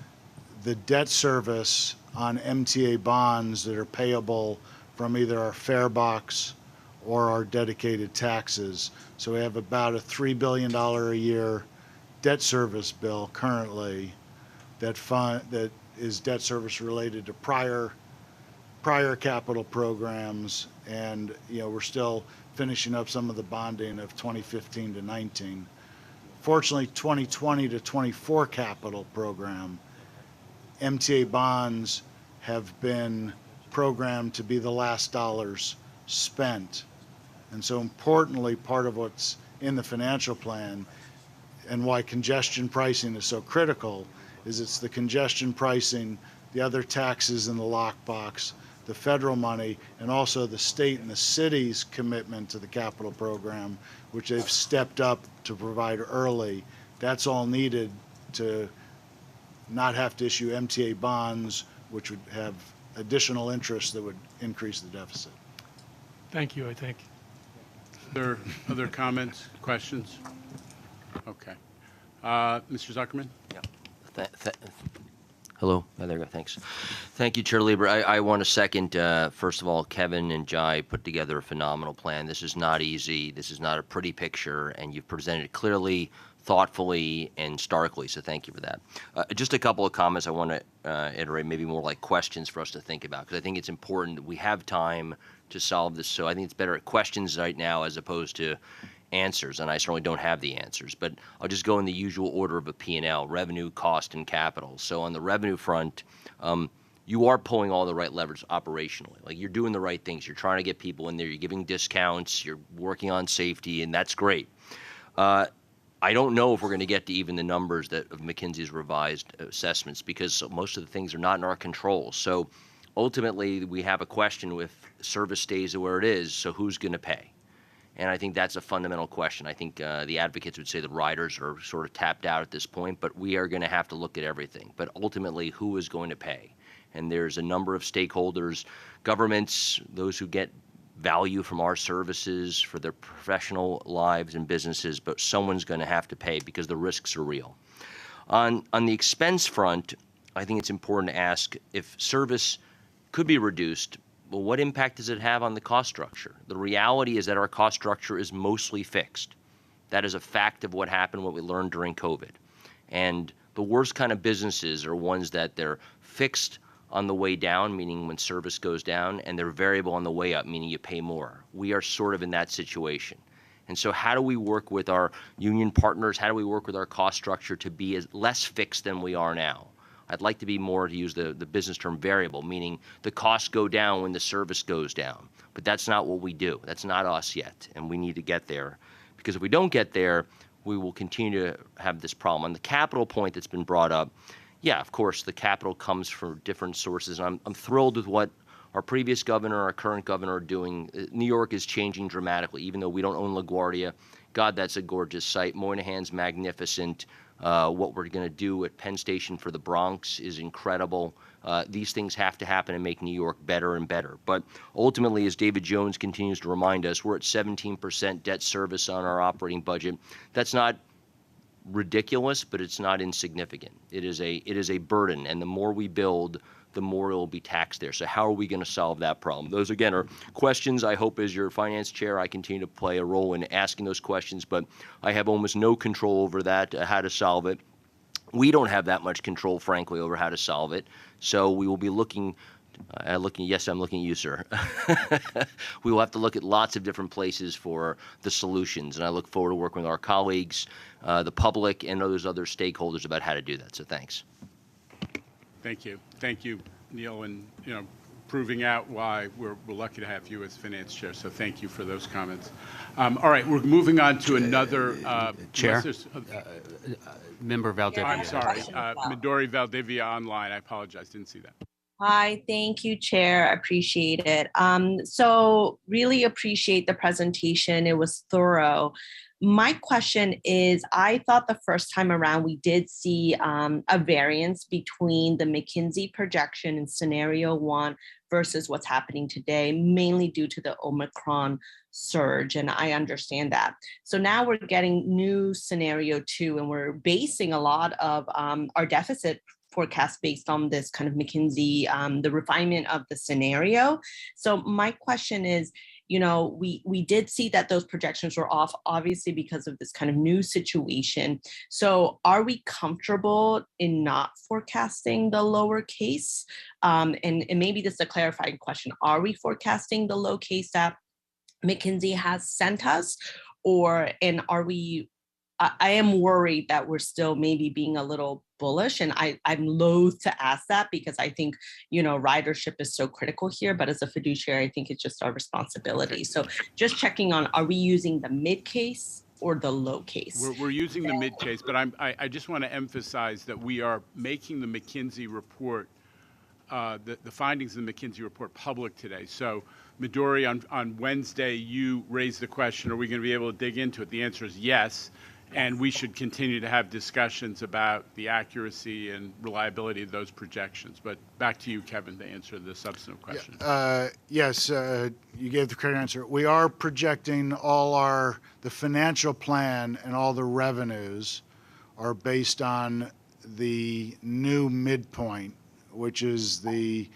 the debt service on MTA bonds that are payable from either our fare box or our dedicated taxes. So we have about a $3 billion a year debt service bill currently that is debt service related to prior capital programs, and we're still finishing up some of the bonding of 2015 to 19. Fortunately, 2020 to 24 capital program, MTA bonds have been programmed to be the last dollars spent. And so importantly, part of what's in the financial plan and why congestion pricing is so critical is it's the congestion pricing, the other taxes in the lockbox, the federal money, and also the state and the city's commitment to the capital program, which they've stepped up to provide early. That's all needed to not have to issue MTA bonds, which would have additional interest that would increase the deficit. Thank you, I think. Other comments, questions? Okay. Mr. Zuckerman? Yeah. Hello. There you go. Thanks. Thank you, Chair Lieber. I want to second, first of all, Kevin and Jai put together a phenomenal plan. This is not easy. This is not a pretty picture, and you've presented it clearly, thoughtfully, and starkly, so thank you for that. Just a couple of comments I want to iterate, maybe more like questions for us to think about, because I think it's important that we have time to solve this. So I think it's better at questions right now as opposed to answers, and I certainly don't have the answers, but I'll just go in the usual order of a P&L: revenue, cost, and capital. So on the revenue front, you are pulling all the right levers operationally. Like, you're doing the right things. You're trying to get people in there. You're giving discounts. You're working on safety, and that's great. I don't know if we're going to get to even the numbers of McKinsey's revised assessments, because most of the things are not in our control. So ultimately, we have a question: if service stays where it is, so who's going to pay? And I think that's a fundamental question. I think the advocates would say the riders are sort of tapped out at this point, but we are going to have to look at everything. But ultimately, who is going to pay? And there's a number of stakeholders: governments, those who get value from our services for their professional lives and businesses, but someone's going to have to pay because the risks are real. On the expense front, I think it's important to ask, if service could be reduced, well, what impact does it have on the cost structure? The reality is that our cost structure is mostly fixed. That is a fact of what happened, what we learned during COVID. And the worst kind of businesses are ones that they're fixed on the way down, meaning when service goes down, and they're variable on the way up, meaning you pay more. We are sort of in that situation. And so how do we work with our union partners? How do we work with our cost structure to be less fixed than we are now? I'd like to be more, to use the business term, variable, meaning the costs go down when the service goes down. But that's not what we do. That's not us yet, and we need to get there. Because if we don't get there, we will continue to have this problem. On the capital point that's been brought up, yeah, of course, the capital comes from different sources. And I'm thrilled with what our previous governor, our current governor are doing. New York is changing dramatically, even though we don't own LaGuardia. God, that's a gorgeous site. Moynihan's magnificent. What we're going to do at Penn Station for the Bronx is incredible. These things have to happen and make New York better and better. But ultimately, as David Jones continues to remind us, we're at 17% debt service on our operating budget. That's not ridiculous, but it's not insignificant. It is a burden, and the more we build, the more it will be taxed there. So how are we going to solve that problem? Those, again, are questions. I hope as your finance chair, I continue to play a role in asking those questions, but I have almost no control over that, how to solve it. We don't have that much control, frankly, over how to solve it. So we will be looking, yes, I'm looking at you, sir. We will have to look at lots of different places for the solutions, and I look forward to working with our colleagues, the public, and those other stakeholders about how to do that. So thanks. Thank you, Neil, and proving out why we're lucky to have you as finance chair. So thank you for those comments. All right, we're moving on to another Chair. Member Valdivia. I'm sorry, Midori Valdivia online. I apologize, didn't see that. Hi, thank you, Chair. I appreciate it. So really appreciate the presentation. It was thorough. My question is, I thought the first time around we did see a variance between the McKinsey projection in scenario 1 versus what's happening today, mainly due to the Omicron surge, and I understand that. So now we're getting new scenario 2, and we're basing a lot of our deficit forecast based on this kind of McKinsey, the refinement of the scenario. So my question is, we did see that those projections were off, obviously, because of this kind of new situation. So are we comfortable in not forecasting the lower case? And maybe this is a clarifying question. Are we forecasting the low case that McKinsey has sent us? And are we, I am worried that we're still maybe being a little bullish, and I'm loath to ask that because I think, ridership is so critical here, but as a fiduciary, I think it's just our responsibility. So just checking on, are we using the mid case or the low case? We're using the mid case, but I just want to emphasize that we are making the McKinsey report, the findings of the McKinsey report public today. So Midori, on Wednesday, you raised the question, are we going to be able to dig into it? The answer is yes. And we should continue to have discussions about the accuracy and reliability of those projections. But back to you, Kevin, to answer the substantive question. Yes, you gave the correct answer. We are projecting the financial plan and all the revenues are based on the new midpoint, which is the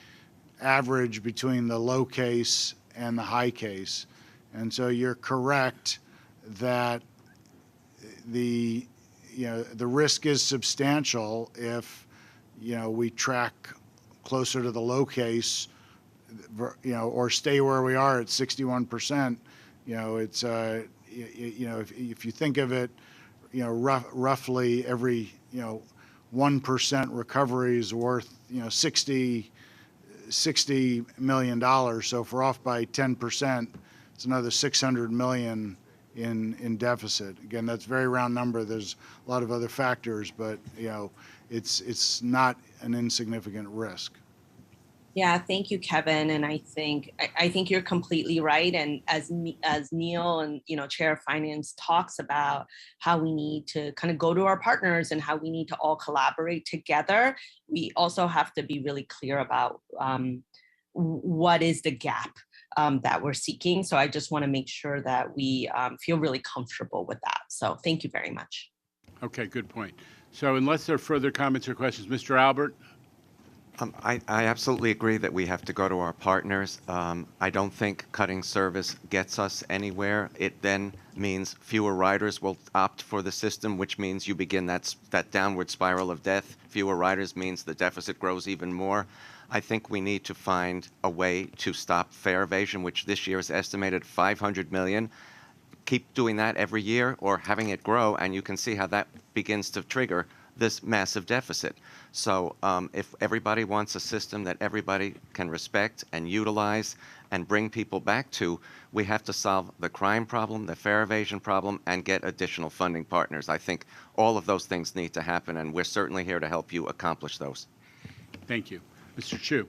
average between the low case and the high case. And so you're correct that the risk is substantial if we track closer to the low case, or stay where we are at 61%. It's if you think of it, roughly every 1% recovery is worth $60 million. So if we're off by 10%, it's another $600 million in deficit. Again, that's a very round number. There's a lot of other factors, but it's not an insignificant risk. Yeah, thank you, Kevin. And I think you're completely right. And as Neil and Chair of Finance talks about how we need to kind of go to our partners and how we need to all collaborate together, we also have to be really clear about what is the gap that we're seeking. So I just want to make sure that we feel really comfortable with that. So thank you very much. Okay, good point. So unless there are further comments or questions, Mr. Albert? I absolutely agree that we have to go to our partners. I don't think cutting service gets us anywhere. It then means fewer riders will opt for the system, which means you begin that downward spiral of death. Fewer riders means the deficit grows even more. I think we need to find a way to stop fare evasion, which this year is estimated $500 million. Keep doing that every year or having it grow, and you can see how that begins to trigger this massive deficit. So if everybody wants a system that everybody can respect and utilize and bring people back to, we have to solve the crime problem, the fare evasion problem, and get additional funding partners. I think all of those things need to happen, and we're certainly here to help you accomplish those. Thank you. Mr. Chu.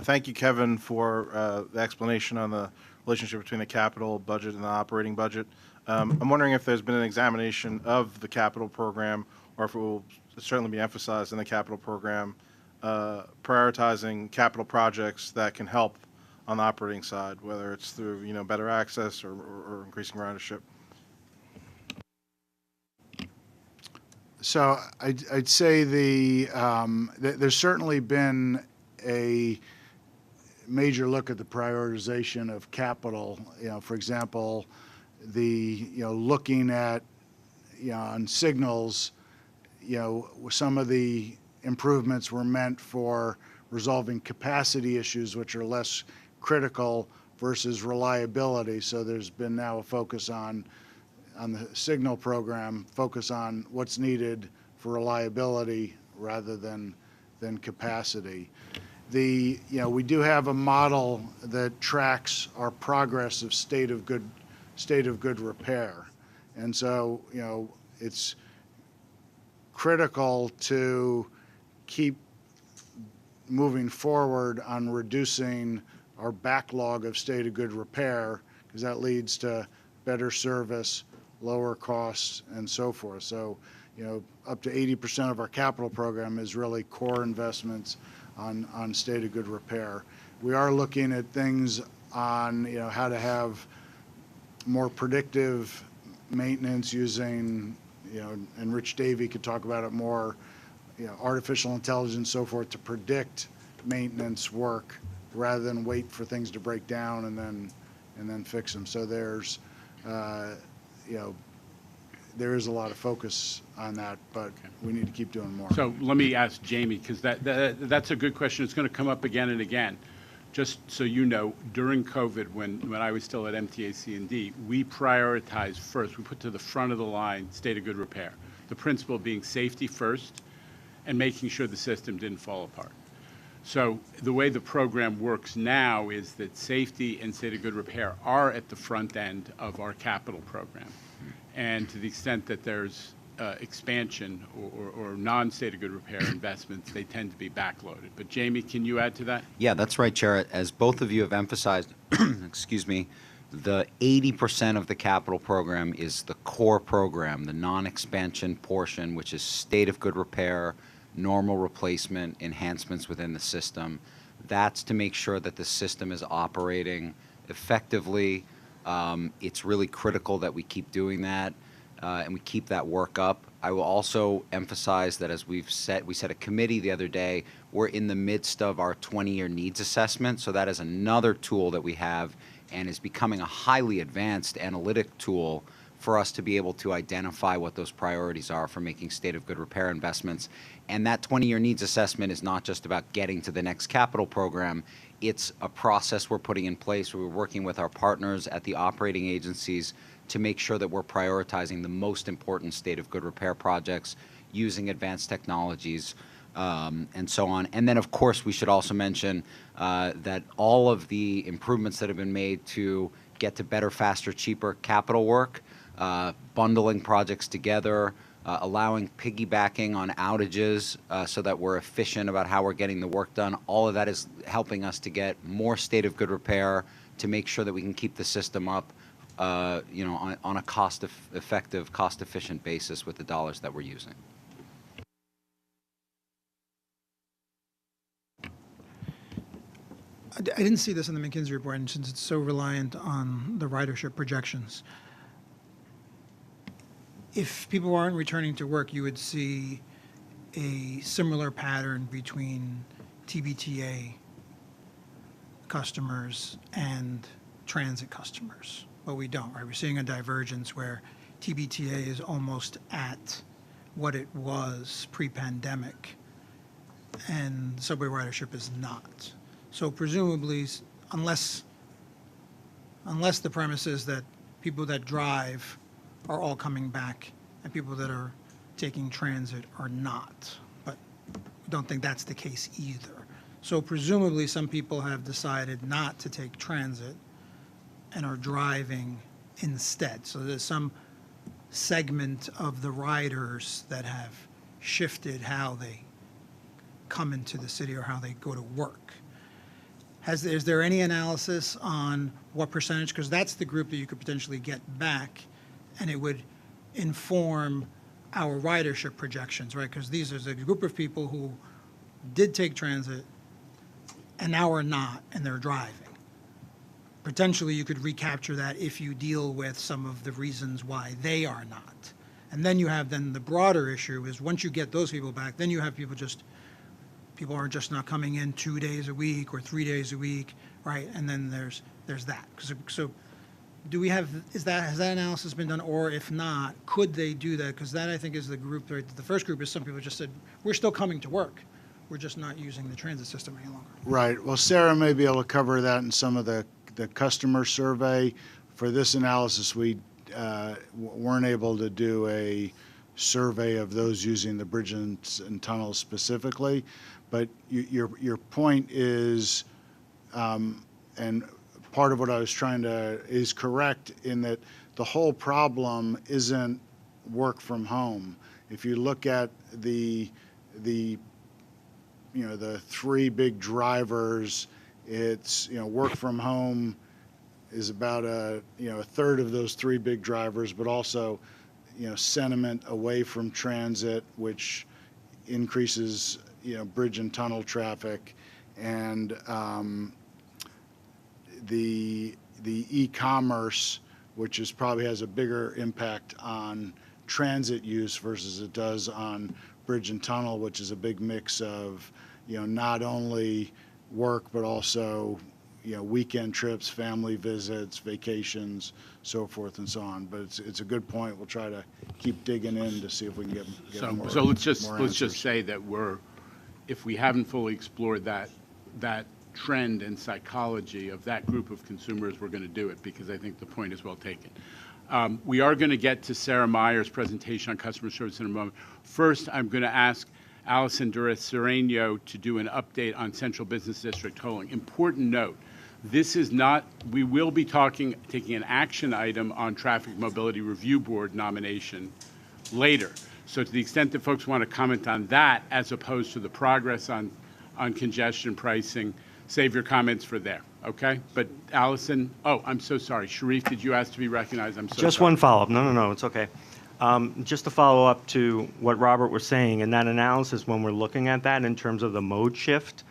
Thank you, Kevin, for the explanation on the relationship between the capital budget and the operating budget. I'm wondering if there's been an examination of the capital program, or if it will certainly be emphasized in the capital program, prioritizing capital projects that can help on the operating side, whether it's through better access or increasing ridership. So I'd say there's certainly been a major look at the prioritization of capital. For example, looking at on signals. Some of the improvements were meant for resolving capacity issues, which are less critical, versus reliability. So there's been now a focus on the signal program, focus on what's needed for reliability rather than capacity. We do have a model that tracks our progress of state of good repair, and so it's critical to keep moving forward on reducing our backlog of state of good repair, because that leads to better service, lower costs, and so forth. So, up to 80% of our capital program is really core investments on state of good repair. We are looking at things on, how to have more predictive maintenance using, and Rich Davey could talk about it more, artificial intelligence, so forth, to predict maintenance work rather than wait for things to break down and then fix them. So there's, there is a lot of focus on that, but we need to keep doing more. So let me ask Jamie, because that's a good question. It's going to come up again and again. Just so you know, during COVID, when I was still at MTA C&D, we prioritized first. We put to the front of the line state of good repair. The principle being safety first and making sure the system didn't fall apart. So the way the program works now is that safety and state of good repair are at the front end of our capital program. And to the extent that there's expansion or non-state of good repair investments, they tend to be backloaded. But Jamie, can you add to that? Yeah, that's right, Chair. As both of you have emphasized, excuse me, the 80% of the capital program is the core program, the non-expansion portion, which is state of good repair, normal replacement, enhancements within the system. That's to make sure that the system is operating effectively. It's really critical that we keep doing that. And we keep that work up. I will also emphasize that, as we set a committee the other day, we're in the midst of our 20-year needs assessment. So that is another tool that we have and is becoming a highly advanced analytic tool for us to be able to identify what those priorities are for making state of good repair investments. And that 20-year needs assessment is not just about getting to the next capital program. It's a process we're putting in place where we're working with our partners at the operating agencies to make sure that we're prioritizing the most important state of good repair projects using advanced technologies and so on. And then, of course, we should also mention that all of the improvements that have been made to get to better, faster, cheaper capital work, bundling projects together, allowing piggybacking on outages so that we're efficient about how we're getting the work done, all of that is helping us to get more state of good repair to make sure that we can keep the system up on a cost-effective, cost-efficient basis with the dollars that we're using. I didn't see this in the McKinsey report, and since it's so reliant on the ridership projections, if people aren't returning to work, you would see a similar pattern between TBTA customers and transit customers, but we don't, right? We're seeing a divergence where TBTA is almost at what it was pre-pandemic, and subway ridership is not. So presumably, unless the premise is that people that drive are all coming back and people that are taking transit are not, but we don't think that's the case either. So presumably, some people have decided not to take transit and are driving instead. So there's some segment of the riders that have shifted how they come into the city or how they go to work. Is there any analysis on what percentage? Because that's the group that you could potentially get back, and it would inform our ridership projections, right? Because these are a group of people who did take transit and now are not, and they're driving. Potentially, you could recapture that if you deal with some of the reasons why they are not. And then you have the broader issue is once you get those people back, then you have people are just not coming in 2 days a week or 3 days a week, right? And then there's that. So do we have, has that analysis been done? Or if not, could they do that? Because that, I think, is the group, right? The first group is some people just said, we're still coming to work. We're just not using the transit system any longer. Right. Well, Sarah may be able to cover that in some of the customer survey. For this analysis, we weren't able to do a survey of those using the bridge and tunnels specifically. But your point is, and part of what I was trying to, is correct in that the whole problem isn't work from home. If you look at the three big drivers, it's, work from home is about a third of those three big drivers, but also, sentiment away from transit, which increases, bridge and tunnel traffic, and the e-commerce, which probably has a bigger impact on transit use versus it does on bridge and tunnel, which is a big mix of, not only work, but also, weekend trips, family visits, vacations, so forth and so on. But it's a good point. We'll try to keep digging in to see if we can get more. So let's just answers. say that if we haven't fully explored that trend and psychology of that group of consumers, we're going to do it, because I think the point is well taken. We are going to get to Sarah Meyer's presentation on customer service in a moment. First, I'm going to ask Allison Durez-Sereno to do an update on Central Business District tolling. Important note, this is not, we will be taking an action item on Traffic Mobility Review Board nomination later. So to the extent that folks want to comment on that as opposed to the progress on congestion pricing, save your comments for there, okay? But Allison, I'm so sorry. Sharif, did you ask to be recognized? I'm so sorry. Just one follow-up. No, it's okay. Just to follow up to what Robert was saying, in that analysis, when we're looking at that in terms of the mode shift,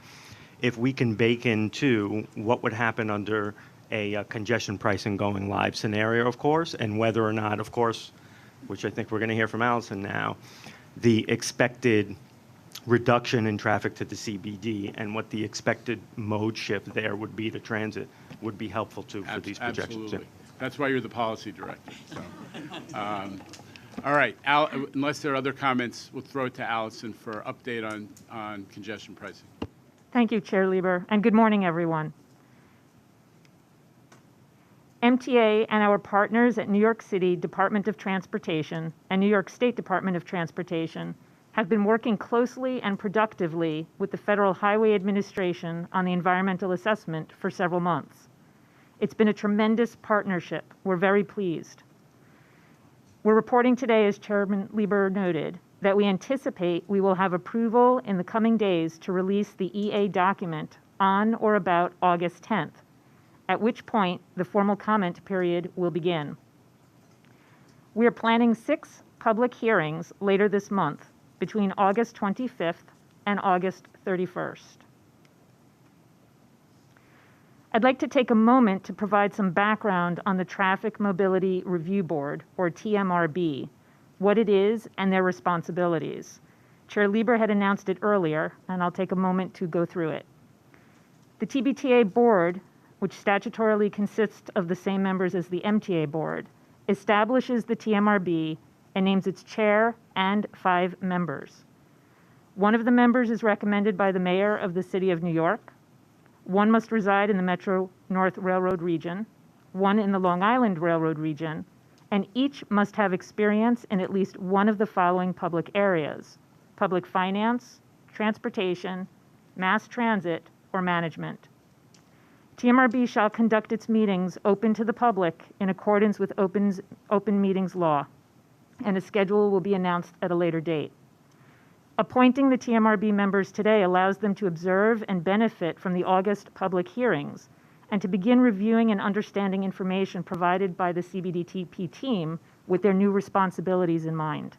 if we can bake into what would happen under a congestion pricing going live scenario, of course, and whether or not, of course, which I think we're going to hear from Allison now, the expected reduction in traffic to the CBD and what the expected mode shift there would be to transit would be helpful too for these projections. Absolutely. That's why you're the policy director. So, all right, unless there are other comments, we'll throw it to Allison for update on congestion pricing. Thank you, Chair Lieber, and good morning, everyone. MTA and our partners at New York City Department of Transportation and New York State Department of Transportation have been working closely and productively with the Federal Highway Administration on the environmental assessment for several months. It's been a tremendous partnership. We're very pleased. We're reporting today, as Chairman Lieber noted, that we anticipate we will have approval in the coming days to release the EA document on or about August 10th, at which point the formal comment period will begin. We are planning 6 public hearings later this month, between August 25th and August 31st. I'd like to take a moment to provide some background on the Traffic Mobility Review Board, or TMRB, what it is and their responsibilities. Chair Lieber had announced it earlier, and I'll take a moment to go through it. The TBTA Board, which statutorily consists of the same members as the MTA Board, establishes the TMRB and names its chair and 5 members. One of the members is recommended by the mayor of the City of New York. One must reside in the Metro North Railroad region, one in the Long Island Railroad region, and each must have experience in at least one of the following public areas: public finance, transportation, mass transit, or management. TMRB shall conduct its meetings open to the public in accordance with open meetings law, and a schedule will be announced at a later date. Appointing the TMRB members today allows them to observe and benefit from the August public hearings and to begin reviewing and understanding information provided by the CBDTP team with their new responsibilities in mind.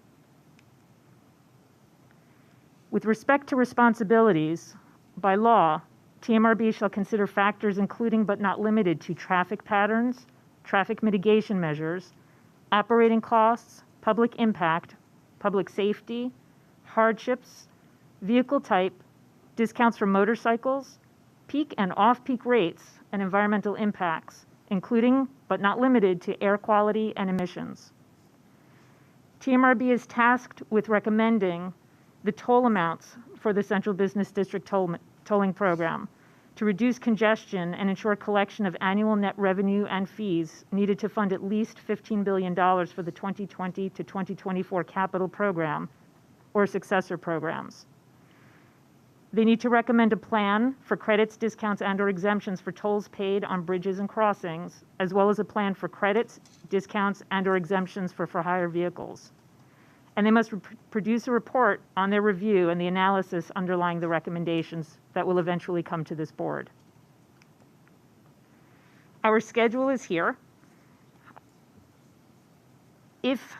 With respect to responsibilities, by law, TMRB shall consider factors including but not limited to traffic patterns, traffic mitigation measures, operating costs, public impact, public safety, hardships, vehicle type, discounts for motorcycles, peak and off-peak rates, and environmental impacts, including but not limited to air quality and emissions. TMRB is tasked with recommending the toll amounts for the Central Business District tolling program to reduce congestion and ensure collection of annual net revenue and fees needed to fund at least $15 billion for the 2020 to 2024 capital program or successor programs. They need to recommend a plan for credits, discounts, and/or exemptions for tolls paid on bridges and crossings, as well as a plan for credits, discounts, and/or exemptions for hire vehicles. And they must produce a report on their review and the analysis underlying the recommendations that will eventually come to this board. Our schedule is here. If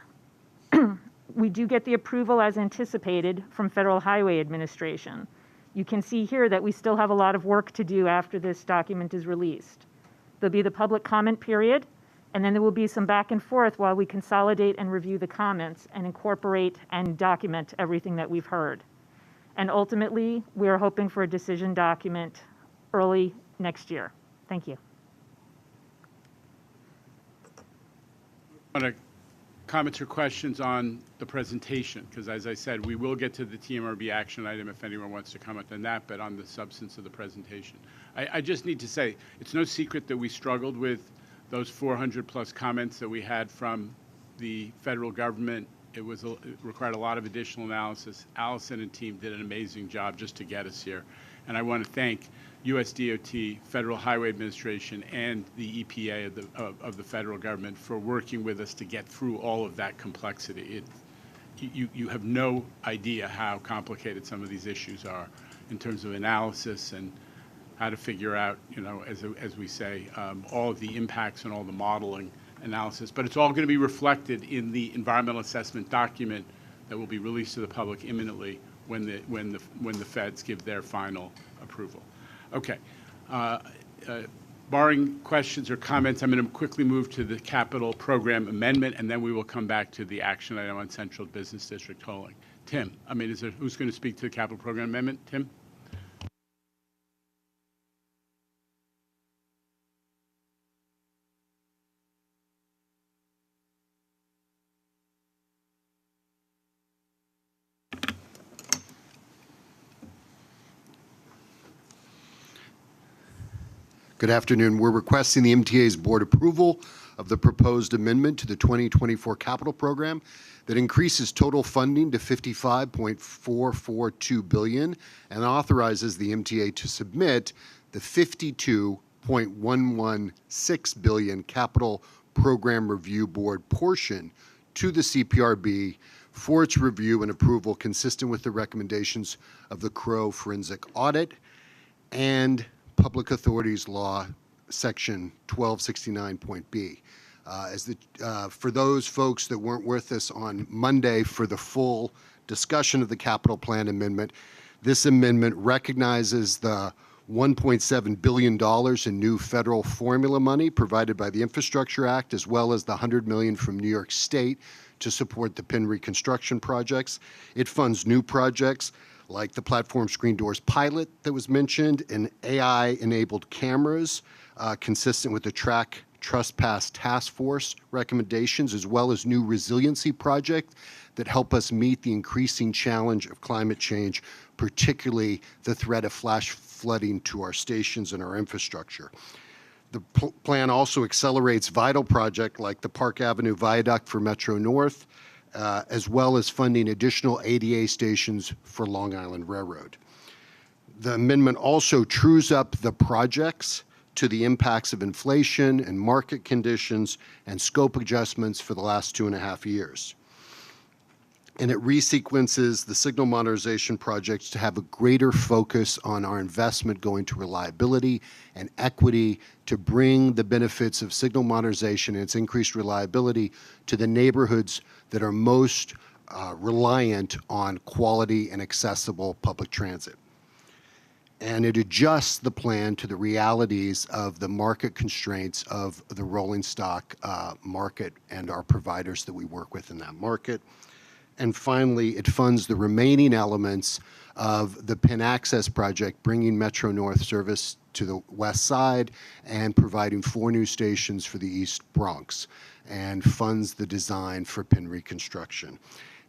we do get the approval as anticipated from Federal Highway Administration, you can see here that we still have a lot of work to do after this document is released. There'll be the public comment period, and then there will be some back and forth while we consolidate and review the comments and incorporate and document everything that we've heard. And ultimately, we are hoping for a decision document early next year. Thank you. Comments or questions on the presentation? Because as I said, we will get to the TMRB action item if anyone wants to comment on that, but on the substance of the presentation. I just need to say, it's no secret that we struggled with those 400 plus comments that we had from the federal government. It required a lot of additional analysis. Allison and team did an amazing job just to get us here. And I want to thank USDOT, Federal Highway Administration, and the EPA of the federal government for working with us to get through all of that complexity. You have no idea how complicated some of these issues are in terms of analysis and how to figure out, as we say, all of the impacts and all the modeling analysis. But it's all going to be reflected in the environmental assessment document that will be released to the public imminently when the feds give their final approval. Okay. Barring questions or comments, I'm going to quickly move to the capital program amendment, and then we will come back to the action item on Central Business District tolling. Tim, who's going to speak to the capital program amendment? Tim? Good afternoon. We're requesting the MTA's board approval of the proposed amendment to the 2024 capital program that increases total funding to $55.442 billion and authorizes the MTA to submit the $52.116 billion capital program review board portion to the CPRB for its review and approval consistent with the recommendations of the Crow Forensic Audit and Public Authorities Law, Section 1269.B. For those folks that weren't with us on Monday for the full discussion of the capital plan amendment, this amendment recognizes the $1.7 billion in new federal formula money provided by the Infrastructure Act, as well as the $100 million from New York State to support the PIN reconstruction projects. It funds new projects like the platform screen doors pilot that was mentioned, and AI-enabled cameras consistent with the track trespass task force recommendations, as well as new resiliency projects that help us meet the increasing challenge of climate change, particularly the threat of flash flooding to our stations and our infrastructure. The plan also accelerates vital projects like the Park Avenue Viaduct for Metro North, as well as funding additional ADA stations for Long Island Railroad. The amendment also trues up the projects to the impacts of inflation and market conditions and scope adjustments for the last 2.5 years. And it resequences the signal modernization projects to have a greater focus on our investment going to reliability and equity to bring the benefits of signal modernization and its increased reliability to the neighborhoods that are most reliant on quality and accessible public transit. And it adjusts the plan to the realities of the market constraints of the rolling stock market and our providers that we work with in that market. And finally, it funds the remaining elements of the PIN Access project, bringing Metro North service to the west side and providing 4 new stations for the East Bronx, and funds the design for PIN reconstruction.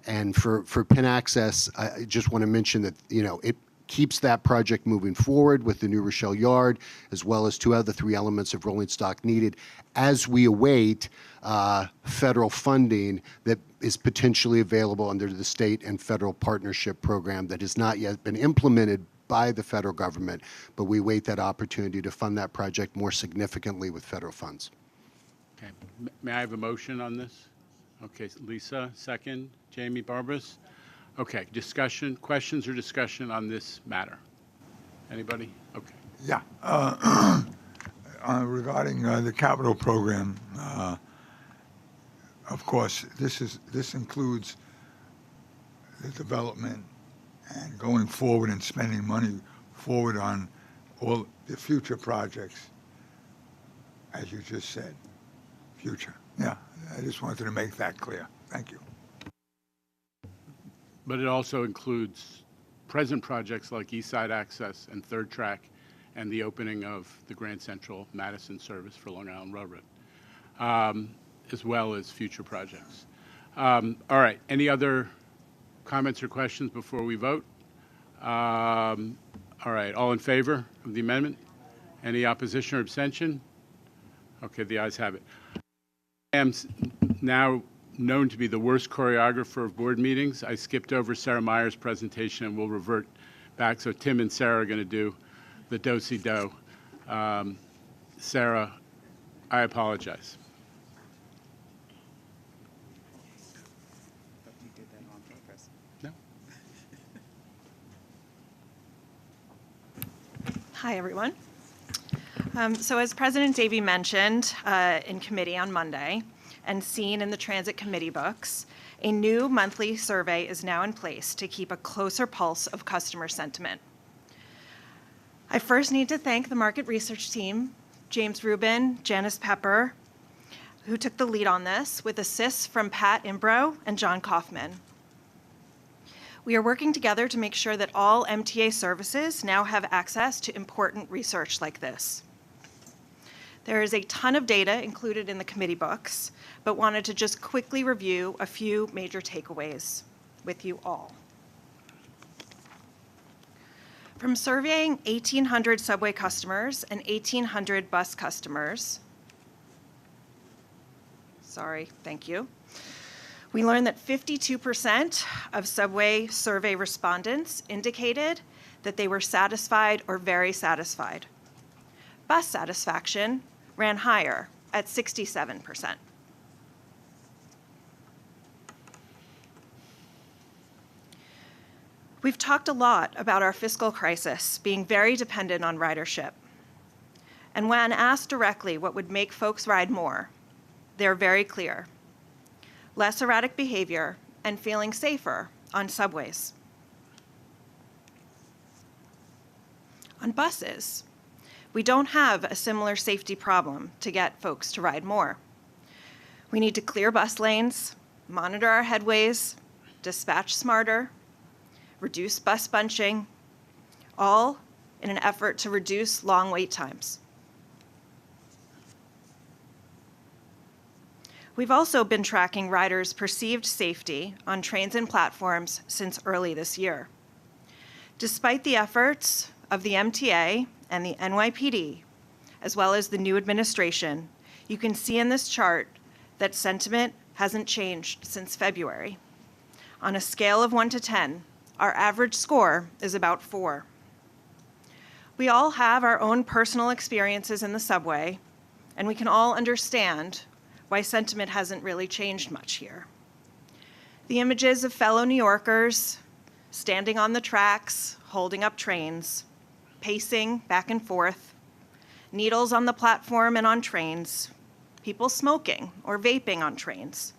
And for PIN Access, I just want to mention that, it keeps that project moving forward with the New Rochelle Yard, as well as 2 other 3 elements of rolling stock needed as we await federal funding that is potentially available under the state and federal partnership program that has not yet been implemented by the federal government, but we await that opportunity to fund that project more significantly with federal funds. Okay. May I have a motion on this? Okay, Lisa, second. Jamie, Barbas? Okay, discussion, questions or discussion on this matter? Anybody? Okay. Yeah. Regarding the capital program, of course, this includes the development and going forward and spending money forward on all the future projects, as you just said. Future. Yeah, I just wanted to make that clear. Thank you. But it also includes present projects like East Side Access and Third Track and the opening of the Grand Central Madison service for Long Island Railroad, as well as future projects. All right, any other comments or questions before we vote? All right, all in favor of the amendment? Any opposition or abstention? Okay, the ayes have it. I am now known to be the worst choreographer of board meetings. I skipped over Sarah Meyer's presentation and we'll revert back. So Tim and Sarah are going to do the do-si-do. Sarah, I apologize. No? Hi, everyone. So as President Davey mentioned in committee on Monday, and seen in the Transit Committee books, a new monthly survey is now in place to keep a closer pulse of customer sentiment. I first need to thank the market research team, James Rubin, Janice Pepper, who took the lead on this, with assists from Pat Imbro and John Kaufman. We are working together to make sure that all MTA services now have access to important research like this. There is a ton of data included in the committee books, but wanted to just quickly review a few major takeaways with you all. From surveying 1,800 subway customers and 1,800 bus customers, we learned that 52% of subway survey respondents indicated that they were satisfied or very satisfied. Bus satisfaction ran higher at 67%. We've talked a lot about our fiscal crisis being very dependent on ridership. And when asked directly what would make folks ride more, they're very clear. Less erratic behavior and feeling safer on subways. On buses, we don't have a similar safety problem to get folks to ride more. We need to clear bus lanes, monitor our headways, dispatch smarter, reduce bus bunching, all in an effort to reduce long wait times. We've also been tracking riders' perceived safety on trains and platforms since early this year. Despite the efforts of the MTA and the NYPD, as well as the new administration, you can see in this chart that sentiment hasn't changed since February. On a scale of 1 to 10, our average score is about 4. We all have our own personal experiences in the subway, and we can all understand why sentiment hasn't really changed much here. The images of fellow New Yorkers standing on the tracks, holding up trains, pacing back and forth, needles on the platform and on trains, people smoking or vaping on trains,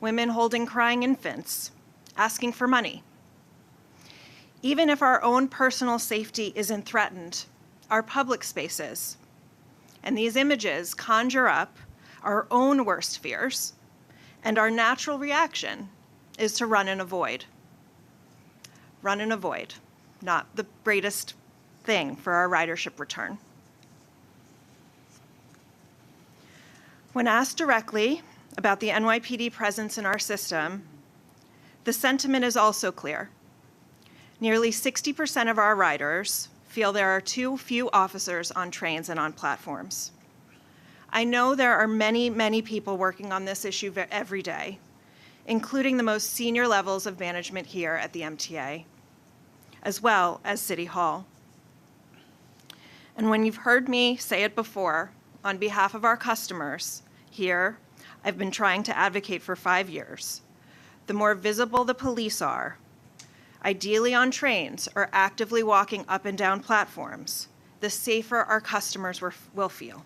women holding crying infants, asking for money. Even if our own personal safety isn't threatened, our public spaces, and these images conjure up our own worst fears, and our natural reaction is to run and avoid. Run and avoid, not the greatest thing for our ridership return. When asked directly about the NYPD presence in our system, the sentiment is also clear. Nearly 60% of our riders feel there are too few officers on trains and on platforms. I know there are many, many people working on this issue every day, including the most senior levels of management here at the MTA, as well as City Hall. And when you've heard me say it before, on behalf of our customers here, I've been trying to advocate for 5 years. The more visible the police are, ideally on trains or actively walking up and down platforms, the safer our customers will feel.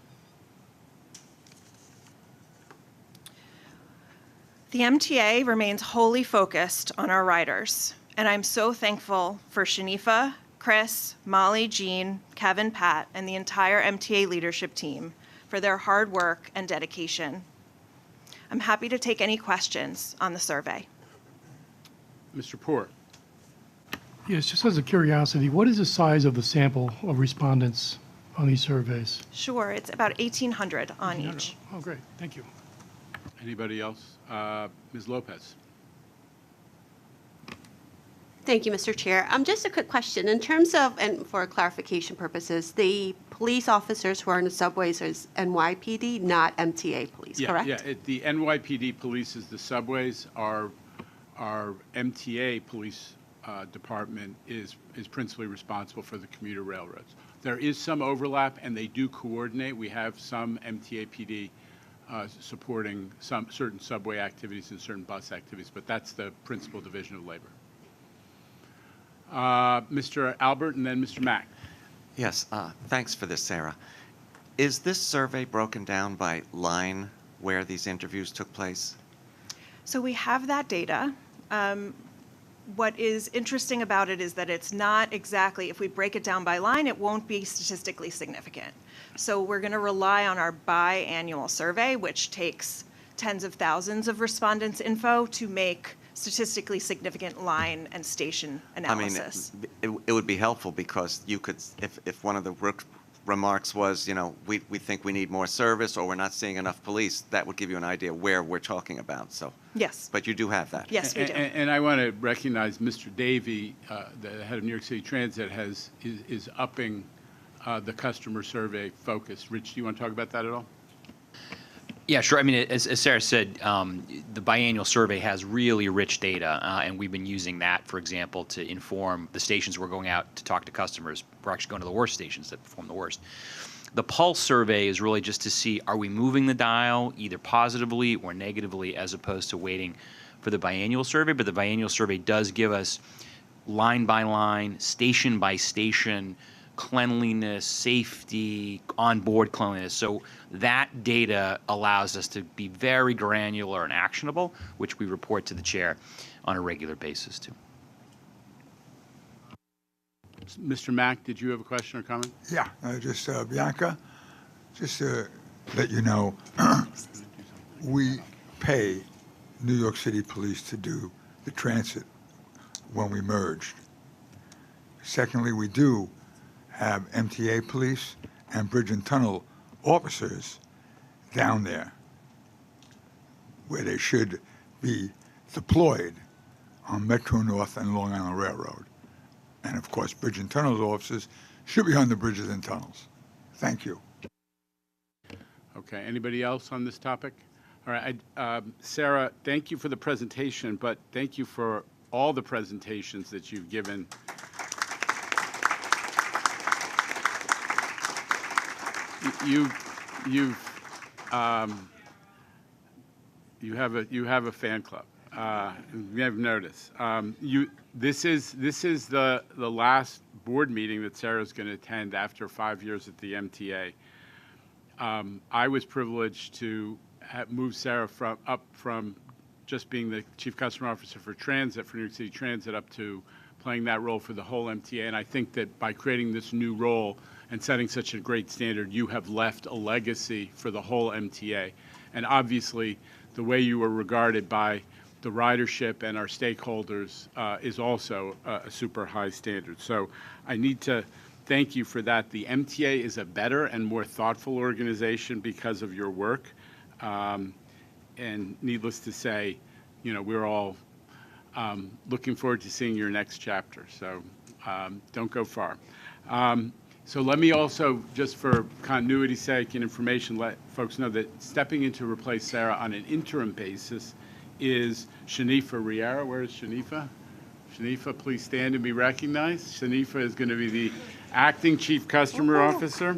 The MTA remains wholly focused on our riders, and I'm so thankful for Shanifa, Chris, Molly, Jean, Kevin, Pat, and the entire MTA leadership team for their hard work and dedication. I'm happy to take any questions on the survey. Mr. Poor. Yes, just as a curiosity, what is the size of the sample of respondents on these surveys? Sure, it's about 1,800 on each. Oh, great. Thank you. Anybody else? Ms. Lopez. Thank you, Mr. Chair. Just a quick question. In terms of, and for clarification purposes, the police officers who are in the subways is NYPD, not MTA police, correct? Yeah, the NYPD polices the subways. Our MTA police department is principally responsible for the commuter railroads. There is some overlap, and they do coordinate. We have some MTA PD supporting some certain subway activities and certain bus activities, but that's the principal division of labor. Mr. Albert and then Mr. Mack. Yes, thanks for this, Sarah. Is this survey broken down by line where these interviews took place? So we have that data. What is interesting about it is that it's not exactly, if we break it down by line, it won't be statistically significant. So we're going to rely on our biannual survey, which takes tens of thousands of respondents' info to make statistically significant line and station analysis. I mean, it would be helpful because you could, if one of the remarks was, you know, we think we need more service or we're not seeing enough police, that would give you an idea where we're talking about. So yes. But you do have that. Yes, we do. And I want to recognize Mr. Davey, the head of New York City Transit, is upping the customer survey focus. Rich, do you want to talk about that at all? Yeah, sure. I mean, as Sarah said, the biannual survey has really rich data, and we've been using that, for example, to inform the stations we're going out to talk to customers. We're actually going to the worst stations that perform the worst. The pulse survey is really just to see, are we moving the dial either positively or negatively, as opposed to waiting for the biannual survey. But the biannual survey does give us line by line, station by station, cleanliness, safety, onboard cleanliness. So that data allows us to be very granular and actionable, which we report to the chair on a regular basis too. Mr. Mack, did you have a question or comment? Yeah, just Bianca, just to let you know, we pay New York City Police to do the transit when we merged. Secondly, we do have MTA police and bridge and tunnel officers down there where they should be deployed on Metro North and Long Island Railroad. And of course, bridge and tunnels officers should be on the bridges and tunnels. Thank you. Okay, anybody else on this topic? All right, Sarah, thank you for the presentation, but thank you for all the presentations that you've given. You have a fan club. You have noticed. This is the last board meeting that Sarah's going to attend after 5 years at the MTA. I was privileged to move Sarah from just being the Chief Customer Officer for Transit, for New York City Transit, up to playing that role for the whole MTA. And I think that by creating this new role and setting such a great standard, you have left a legacy for the whole MTA. And obviously, the way you were regarded by the ridership and our stakeholders is also a super high standard. So I need to thank you for that. The MTA is a better and more thoughtful organization because of your work. And needless to say, you know, we're all looking forward to seeing your next chapter. So don't go far. So let me also, just for continuity's sake and information, let folks know that stepping in to replace Sarah on an interim basis is Shanifa Riera. Where is Shanifa? Shanifa, please stand and be recognized. Shanifa is going to be the acting Chief Customer Officer.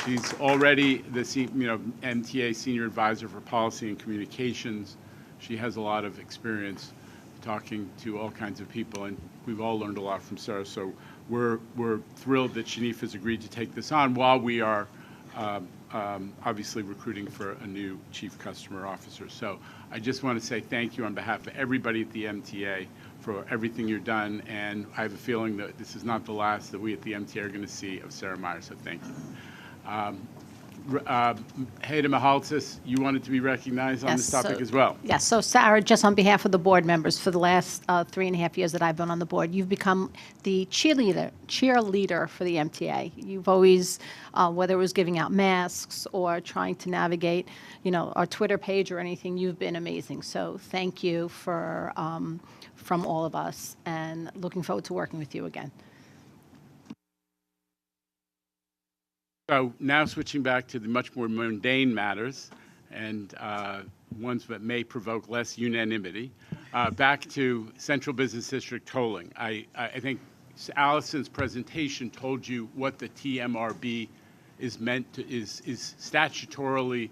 She's already the MTA Senior Advisor for Policy and Communications. She has a lot of experience talking to all kinds of people, and we've all learned a lot from Sarah. So we're thrilled that Shanifa has agreed to take this on while we are obviously recruiting for a new Chief Customer Officer. So I just want to say thank you on behalf of everybody at the MTA for everything you've done, and I have a feeling that this is not the last that we at the MTA are going to see of Sarah Meyer, so thank you. Hayda Mihalcis, you wanted to be recognized on this topic as well. Yes, so Sarah, just on behalf of the board members, for the last 3.5 years that I've been on the board, you've become the cheerleader for the MTA. You've always, whether it was giving out masks or trying to navigate, you know, our Twitter page or anything, you've been amazing. So thank you for, from all of us, and looking forward to working with you again. So now switching back to the much more mundane matters and ones that may provoke less unanimity, back to Central Business District tolling. I think Allison's presentation told you what the TMRB is meant to, is statutorily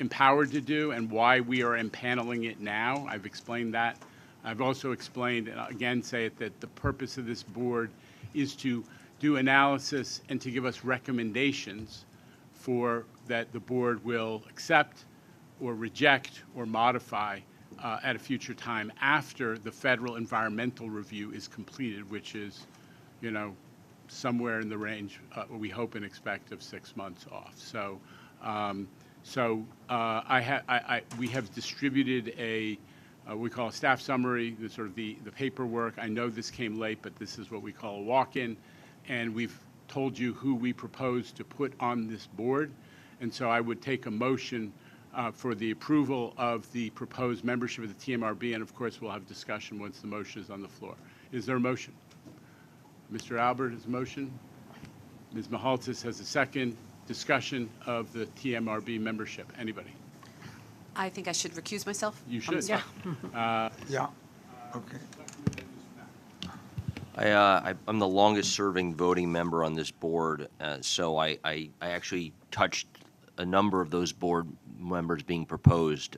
empowered to do and why we are impaneling it now. I've explained that. I've also explained, and again say it, that the purpose of this board is to do analysis and to give us recommendations for that the board will accept or reject or modify at a future time after the federal environmental review is completed, which is, you know, somewhere in the range we hope and expect of 6 months off. So, we have distributed a we call a staff summary, the sort of the paperwork. I know this came late, but this is what we call a walk-in. And we've told you who we propose to put on this board. And so I would take a motion for the approval of the proposed membership of the TMRB, and of course we'll have discussion once the motion is on the floor. Is there a motion? Mr. Albert has a motion. Ms. Mihalcis has a second. Discussion of the TMRB membership. Anybody? I think I should recuse myself. You should. Yeah. Yeah. Okay. I'm the longest serving voting member on this board, so I actually touched a number of those board members being proposed.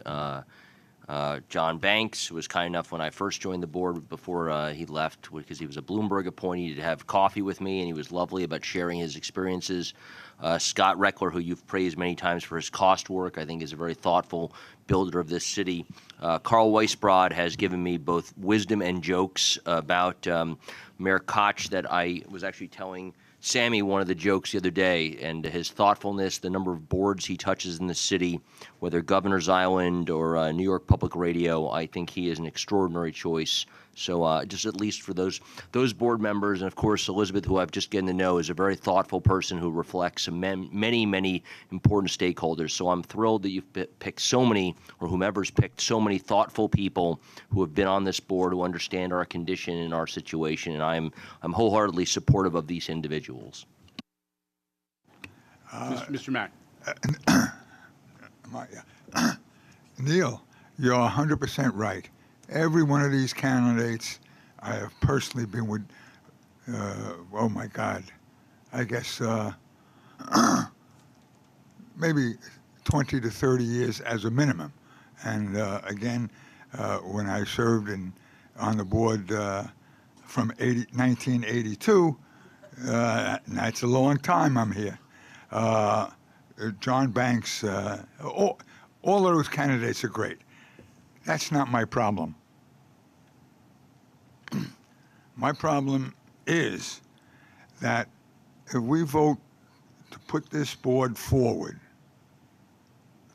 John Banks was kind enough when I first joined the board before he left, because he was a Bloomberg appointee, to have coffee with me, and he was lovely about sharing his experiences. Scott Reckler, who you've praised many times for his cost work, I think is a very thoughtful builder of this city. Carl Weisbrod has given me both wisdom and jokes about Mayor Koch that I was actually telling Sammy one of the jokes the other day, and his thoughtfulness, the number of boards he touches in the city, whether Governor's Island or New York Public Radio, I think he is an extraordinary choice. So just at least for those board members, and of course Elizabeth, who I've just gotten to know, is a very thoughtful person who reflects many important stakeholders. So I'm thrilled that you've picked so many, or whomever's picked so many thoughtful people who have been on this board, who understand our condition and our situation, and I'm wholeheartedly supportive of these individuals. Mr. Mack. Neil, you're 100% right. Every one of these candidates I have personally been with, oh my God, I guess maybe 20 to 30 years as a minimum. And again, when I served on the board from 1982, that's a long time I'm here. John Banks, all of those candidates are great. That's not my problem. My problem is that if we vote to put this board forward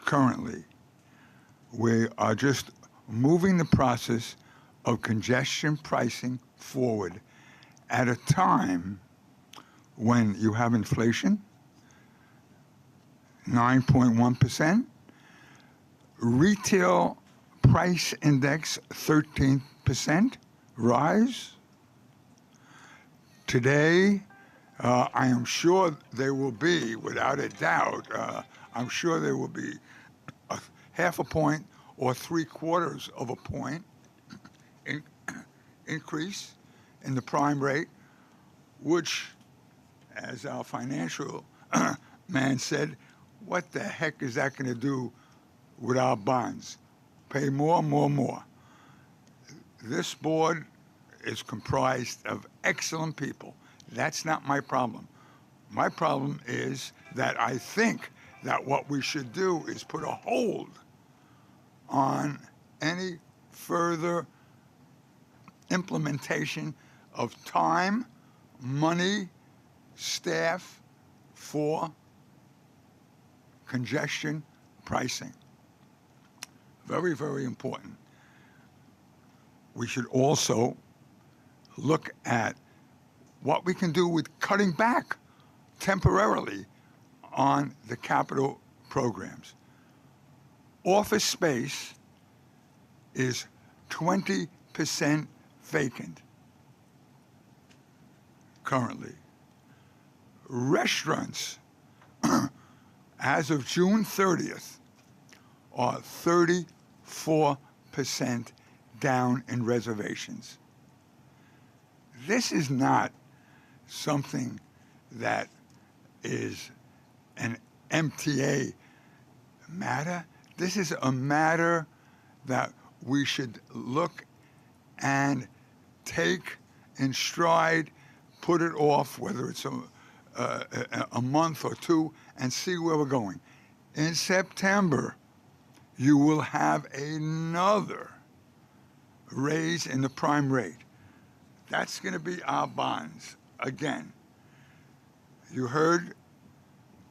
currently, we are just moving the process of congestion pricing forward at a time when you have inflation, 9.1%, retail price index 13% rise. Today, I am sure there will be, without a doubt, I'm sure there will be a half a point or 3/4 of a point increase in the prime rate, which, as our financial man said, what the heck is that going to do with our bonds? Pay more. This board is comprised of excellent people. That's not my problem. My problem is that I think that what we should do is put a hold on any further implementation of time, money, staff for congestion pricing. Very, very important. We should also look at what we can do with cutting back temporarily on the capital programs. Office space is 20% vacant currently. Restaurants, as of June 30th, are 34% down in reservations. This is not something that is an MTA matter. This is a matter that we should look and take in stride, put it off, whether it's a month or two, and see where we're going. In September, you will have another raise in the prime rate. That's going to be our bonds again. You heard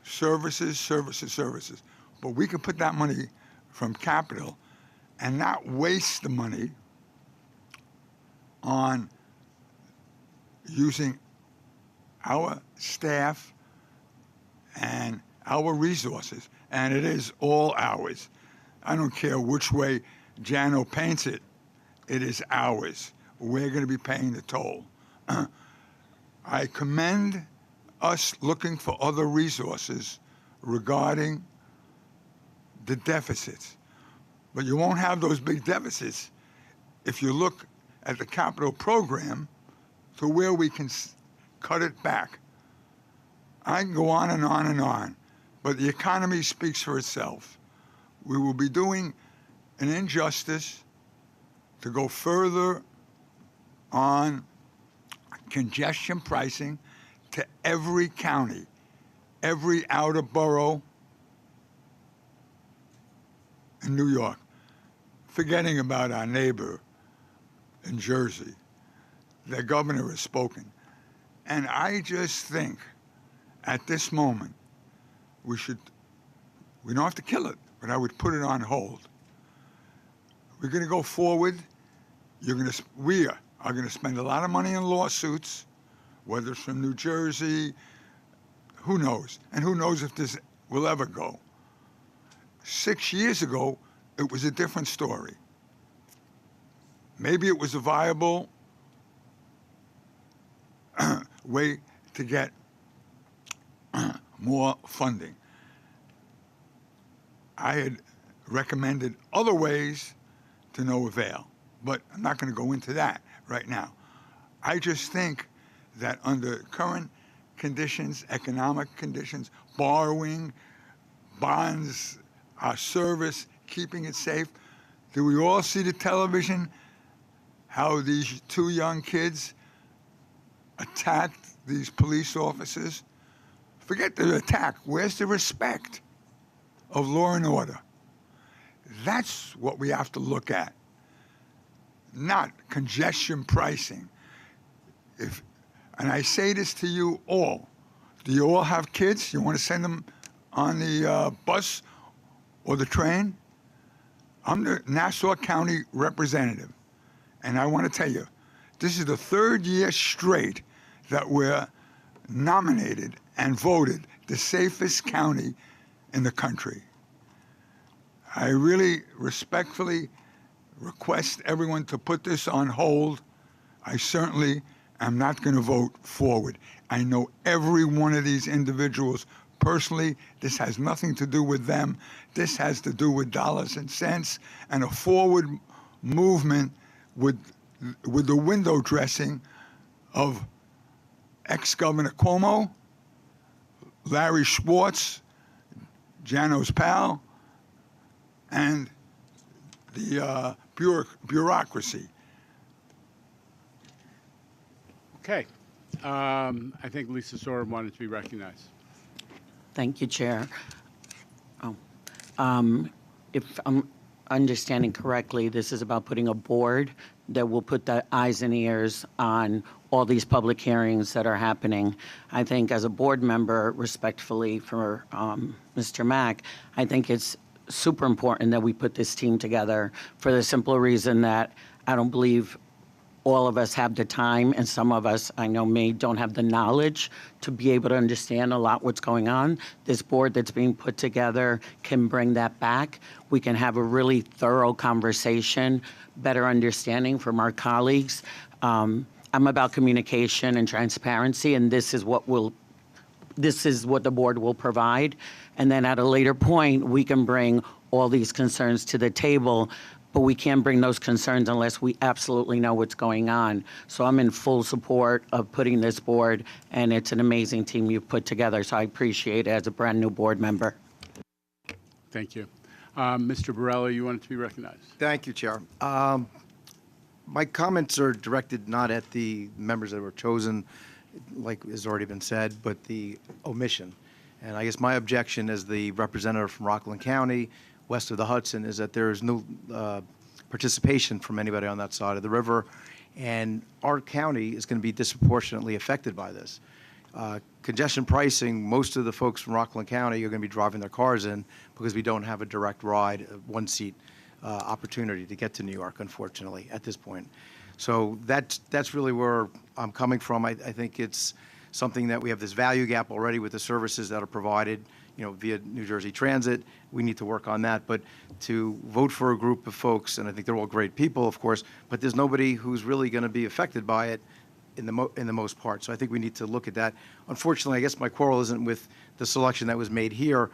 services, but we can put that money from capital and not waste the money on using our staff and our resources, and it is all ours. I don't care which way Jano paints it, it is ours. We're going to be paying the toll. I commend us looking for other resources regarding the deficits. But you won't have those big deficits if you look at the capital program to where we can cut it back. I can go on and on and on, but the economy speaks for itself. We will be doing an injustice to go further on congestion pricing to every county, every outer borough in New York, forgetting about our neighbor in Jersey. Their governor has spoken. And I just think at this moment, we don't have to kill it, but I would put it on hold. We're going to go forward. We are going to spend a lot of money in lawsuits, whether it's from New Jersey, who knows? And who knows if this will ever go. 6 years ago, it was a different story. Maybe it was a viable way to get more funding. I had recommended other ways to no avail, but I'm not going to go into that right now. I just think that under current conditions, economic conditions, borrowing, bonds, our service, keeping it safe, do we all see the television, how these two young kids attacked these police officers? Forget the attack. Where's the respect of law and order? That's what we have to look at, not congestion pricing. And I say this to you all. Do you all have kids? You want to send them on the bus or the train? I'm the Nassau County representative, and I want to tell you, this is the third year straight that we're nominated and voted the safest county in the country. I really respectfully request everyone to put this on hold. I certainly am not going to vote forward. I know every one of these individuals personally. This has nothing to do with them. This has to do with dollars and cents and a forward movement with the window dressing of ex-Governor Cuomo, Larry Schwartz, Jano's pal, and the bureaucracy. Okay. I think Lisa Sorum wanted to be recognized. Thank you, Chair. If I'm understanding correctly, this is about putting a board that will put the eyes and ears on all these public hearings that are happening. I think as a board member, respectfully for Mr. Mack, I think it's super important that we put this team together for the simple reason that I don't believe all of us have the time, and some of us, I know me, don't have the knowledge to be able to understand a lot what's going on. This board that's being put together can bring that back. We can have a really thorough conversation, better understanding from our colleagues. I'm about communication and transparency, and this is what the board will provide. And then at a later point, we can bring all these concerns to the table, but we can't bring those concerns unless we absolutely know what's going on. So I'm in full support of putting this board, and it's an amazing team you've put together, so I appreciate it as a brand new board member. Thank you. Mr. Borelli, you wanted to be recognized. Thank you, Chair. My comments are directed not at the members that were chosen, like has already been said, but the omission. And I guess my objection as the representative from Rockland County, west of the Hudson, is that there is no participation from anybody on that side of the river, and our county is going to be disproportionately affected by this. Congestion pricing, most of the folks from Rockland County are going to be driving their cars in because we don't have a direct ride, one-seat opportunity to get to New York, unfortunately, at this point. So that's really where I'm coming from. I think it's something that we have this value gap already with the services that are provided, via New Jersey Transit. We need to work on that. But to vote for a group of folks, and I think they're all great people, of course, but there's nobody who's really going to be affected by it in the most part. So I think we need to look at that. Unfortunately, I guess my quarrel isn't with the selection that was made here.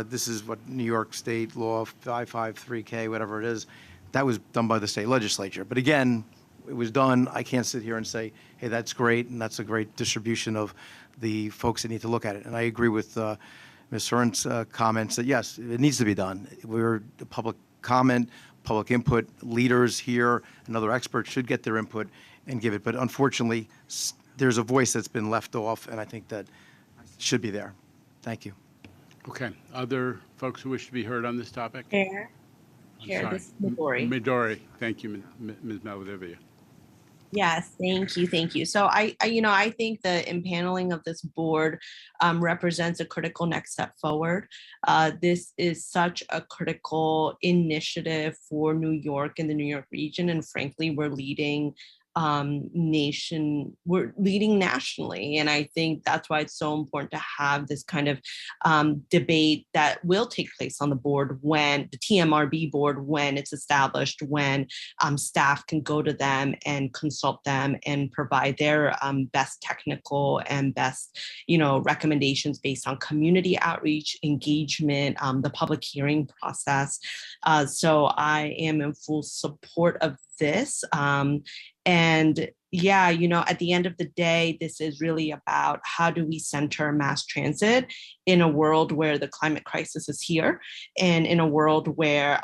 This is what New York State Law 553K, whatever it is, that was done by the state legislature. But again, it was done. I can't sit here and say, hey, that's great, and that's a great distribution of the folks that need to look at it. And I agree with Ms. Soren's comments that, yes, it needs to be done. We're the public comment, public input, leaders here and other experts should get their input and give it. But unfortunately, there's a voice that's been left off, and I think that should be there. Thank you. Okay. Other folks who wish to be heard on this topic? Chair, this is Midori. Midori. Thank you, Ms. Malavivia. Yes, thank you, thank you. So I think the impaneling of this board represents a critical next step forward. This is such a critical initiative for New York and the New York region, and frankly, we're leading nationally, and I think that's why it's so important to have this kind of debate that will take place on the board, when the TMRB board, when it's established, when staff can go to them and consult them and provide their best technical and best recommendations based on community outreach, engagement, the public hearing process. So I am in full support of this. And yeah, at the end of the day, this is really about how do we center mass transit in a world where the climate crisis is here, and in a world where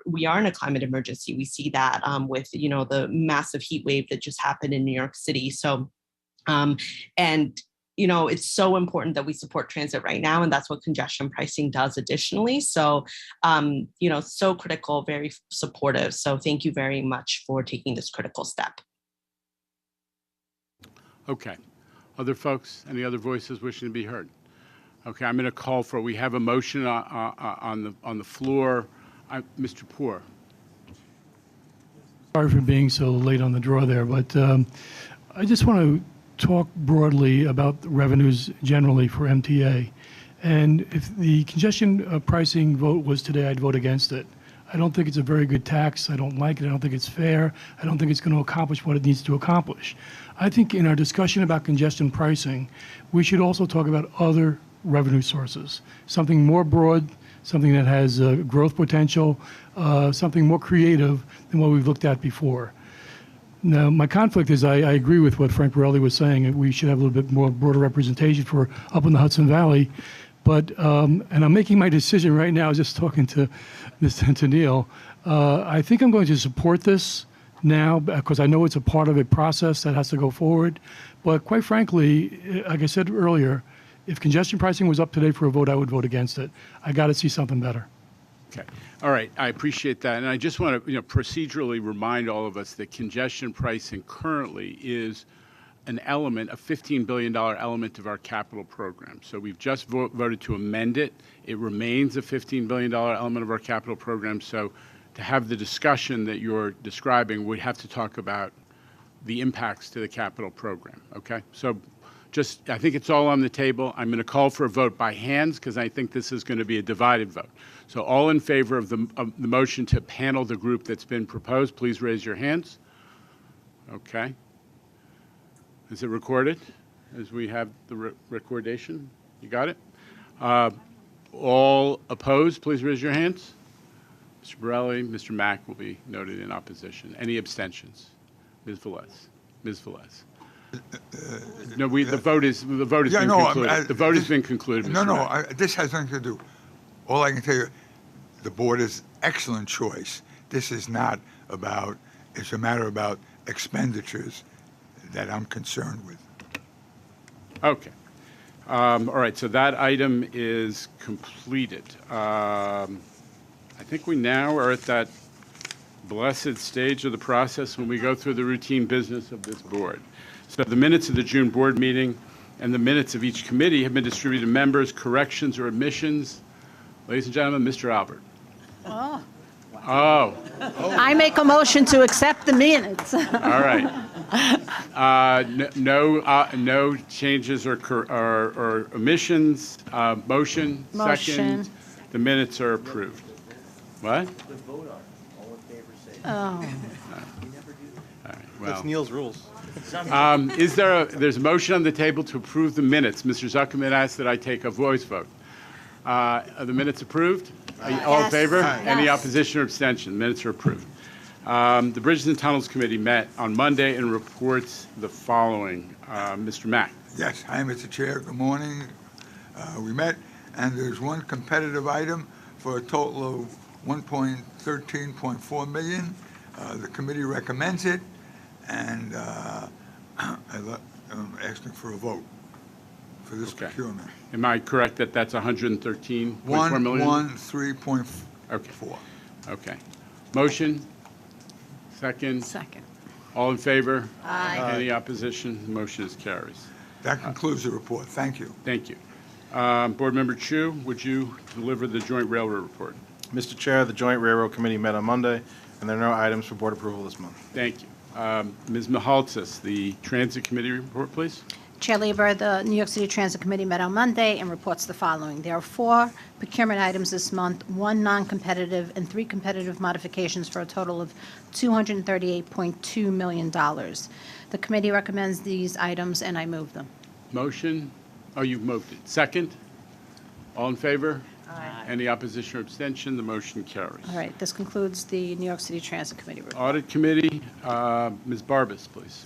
we are in a climate emergency. We see that with, the massive heat wave that just happened in New York City. So, it's so important that we support transit right now, and that's what congestion pricing does additionally. So, so critical, very supportive. So thank you very much for taking this critical step. Okay. Other folks, any other voices wishing to be heard? Okay, I'm going to call for, we have a motion on the floor. Mr. Poor. Sorry for being so late on the draw there, but I just want to talk broadly about revenues generally for MTA. And if the congestion pricing vote was today, I'd vote against it. I don't think it's a very good tax. I don't like it. I don't think it's fair. I don't think it's going to accomplish what it needs to accomplish. I think in our discussion about congestion pricing, we should also talk about other revenue sources, something more broad, something that has growth potential, something more creative than what we've looked at before. Now, my conflict is I agree with what Frank Borelli was saying. We should have a little bit more broader representation for up in the Hudson Valley. But, and I'm making my decision right now, just talking to Mr. Neal. I think I'm going to support this now because I know it's a part of a process that has to go forward. But quite frankly, like I said earlier, if congestion pricing was up today for a vote, I would vote against it. I got to see something better. Okay. All right. I appreciate that. And I just want to, procedurally remind all of us that congestion pricing currently is an element, a $15 billion element of our capital program. So we've just voted to amend it. It remains a $15 billion element of our capital program. So to have the discussion that you're describing, we'd have to talk about the impacts to the capital program. Okay? So I think it's all on the table. I'm going to call for a vote by hands because I think this is going to be a divided vote. So all in favor of the motion to panel the group that's been proposed, please raise your hands. Okay. Is it recorded as we have the recordation? You got it? All opposed, please raise your hands. Mr. Borelli, Mr. Mack will be noted in opposition. Any abstentions? Ms. Velez. Ms. Velez. No, the vote has been concluded. The vote has been concluded. Mr. This has nothing to do. All I can tell you, the board is excellent choice. This is not about, it's a matter about expenditures that I'm concerned with. Okay. All right, so that item is completed. I think we now are at that blessed stage of the process when we go through the routine business of this board. So the minutes of the June board meeting and the minutes of each committee have been distributed to members. Corrections or omissions? Ladies and gentlemen, Mr. Albert. Oh. Oh. I make a motion to accept the minutes. All right. No changes or omissions. Motion. Second. The minutes are approved. What? The vote on it. All in favor, say. Oh. We never do that. All right. Well. That's Neil's rules. There's a motion on the table to approve the minutes. Mr. Zuckerman asked that I take a voice vote. Are the minutes approved? All in favor? Yes. Any opposition or abstention? Minutes are approved. The Bridges and Tunnels Committee met on Monday and reports the following. Mr. Mack. Yes, hi, Mr. Chair. Good morning. We met, and there's one competitive item for a total of $1.13.4 million. The committee recommends it, and I'm asking for a vote for this procurement. Am I correct that that's $113.4 million? 113.4. Okay. Okay. Motion? Second? Second. All in favor? Aye. Any opposition? The motion is carries. That concludes the report. Thank you. Thank you. Board Member Chu, would you deliver the joint railroad report? Mr. Chair, the Joint Railroad Committee met on Monday, and there are no items for board approval this month. Thank you. Ms. Mihaltzis, the Transit Committee report, please. Chair Lieber, the New York City Transit Committee met on Monday and reports the following. There are 4 procurement items this month, 1 non-competitive and 3 competitive modifications for a total of $238.2 million. The committee recommends these items, and I move them. Motion? Oh, you've moved it. Second? All in favor? Aye. Any opposition or abstention? The motion carries. All right, this concludes the New York City Transit Committee report. Audit Committee, Ms. Barbas, please.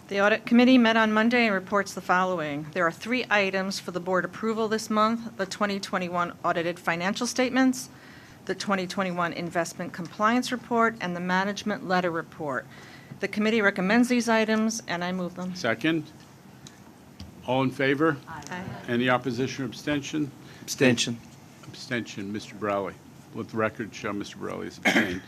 The Audit Committee met on Monday and reports the following. There are 3 items for the board approval this month: the 2021 audited financial statements, the 2021 investment compliance report, and the management letter report. The committee recommends these items, and I move them. Second? All in favor? Aye. Any opposition or abstention? Abstention. Abstention, Mr. Browley. Let the record show Mr. Browley is abstained.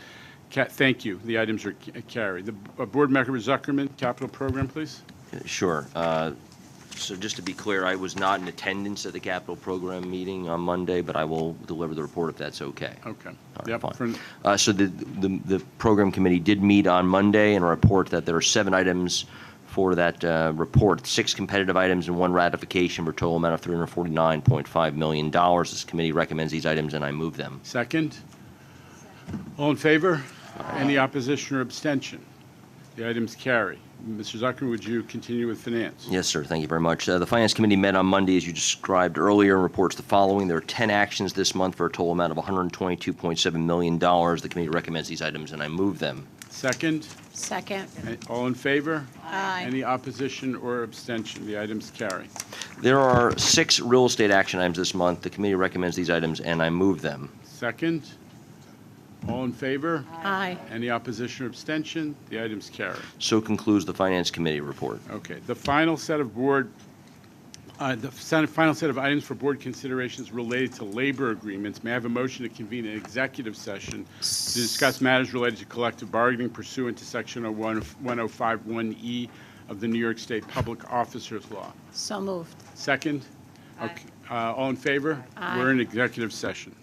Thank you. The items are carried. The Board Member Zuckerman, Capital Program, please. Sure. So just to be clear, I was not in attendance at the capital program meeting on Monday, but I will deliver the report if that's okay. Okay. All right, Yep, fine. So the program committee did meet on Monday and report that there are 7 items for that report, 6 competitive items and 1 ratification for a total amount of $349.5 million. This committee recommends these items, and I move them. Second? All in favor? Any opposition or abstention? The items carry. Mr. Zuckerman, would you continue with finance? Yes, sir. Thank you very much. The Finance Committee met on Monday, as you described earlier, and reports the following. There are 10 actions this month for a total amount of $122.7 million. The committee recommends these items, and I move them. Second? Second. All in favor? Aye. Any opposition or abstention? The items carry. There are 6 real estate action items this month. The committee recommends these items, and I move them. Second? All in favor? Aye. Any opposition or abstention? The items carry. So concludes the Finance Committee report. Okay. The final set of final set of items for board considerations related to labor agreements. May I have a motion to convene an executive session to discuss matters related to collective bargaining pursuant to Section 1051E of the New York State Public Officers Law? So moved. Second? Okay. All in favor? Aye. We're in executive session.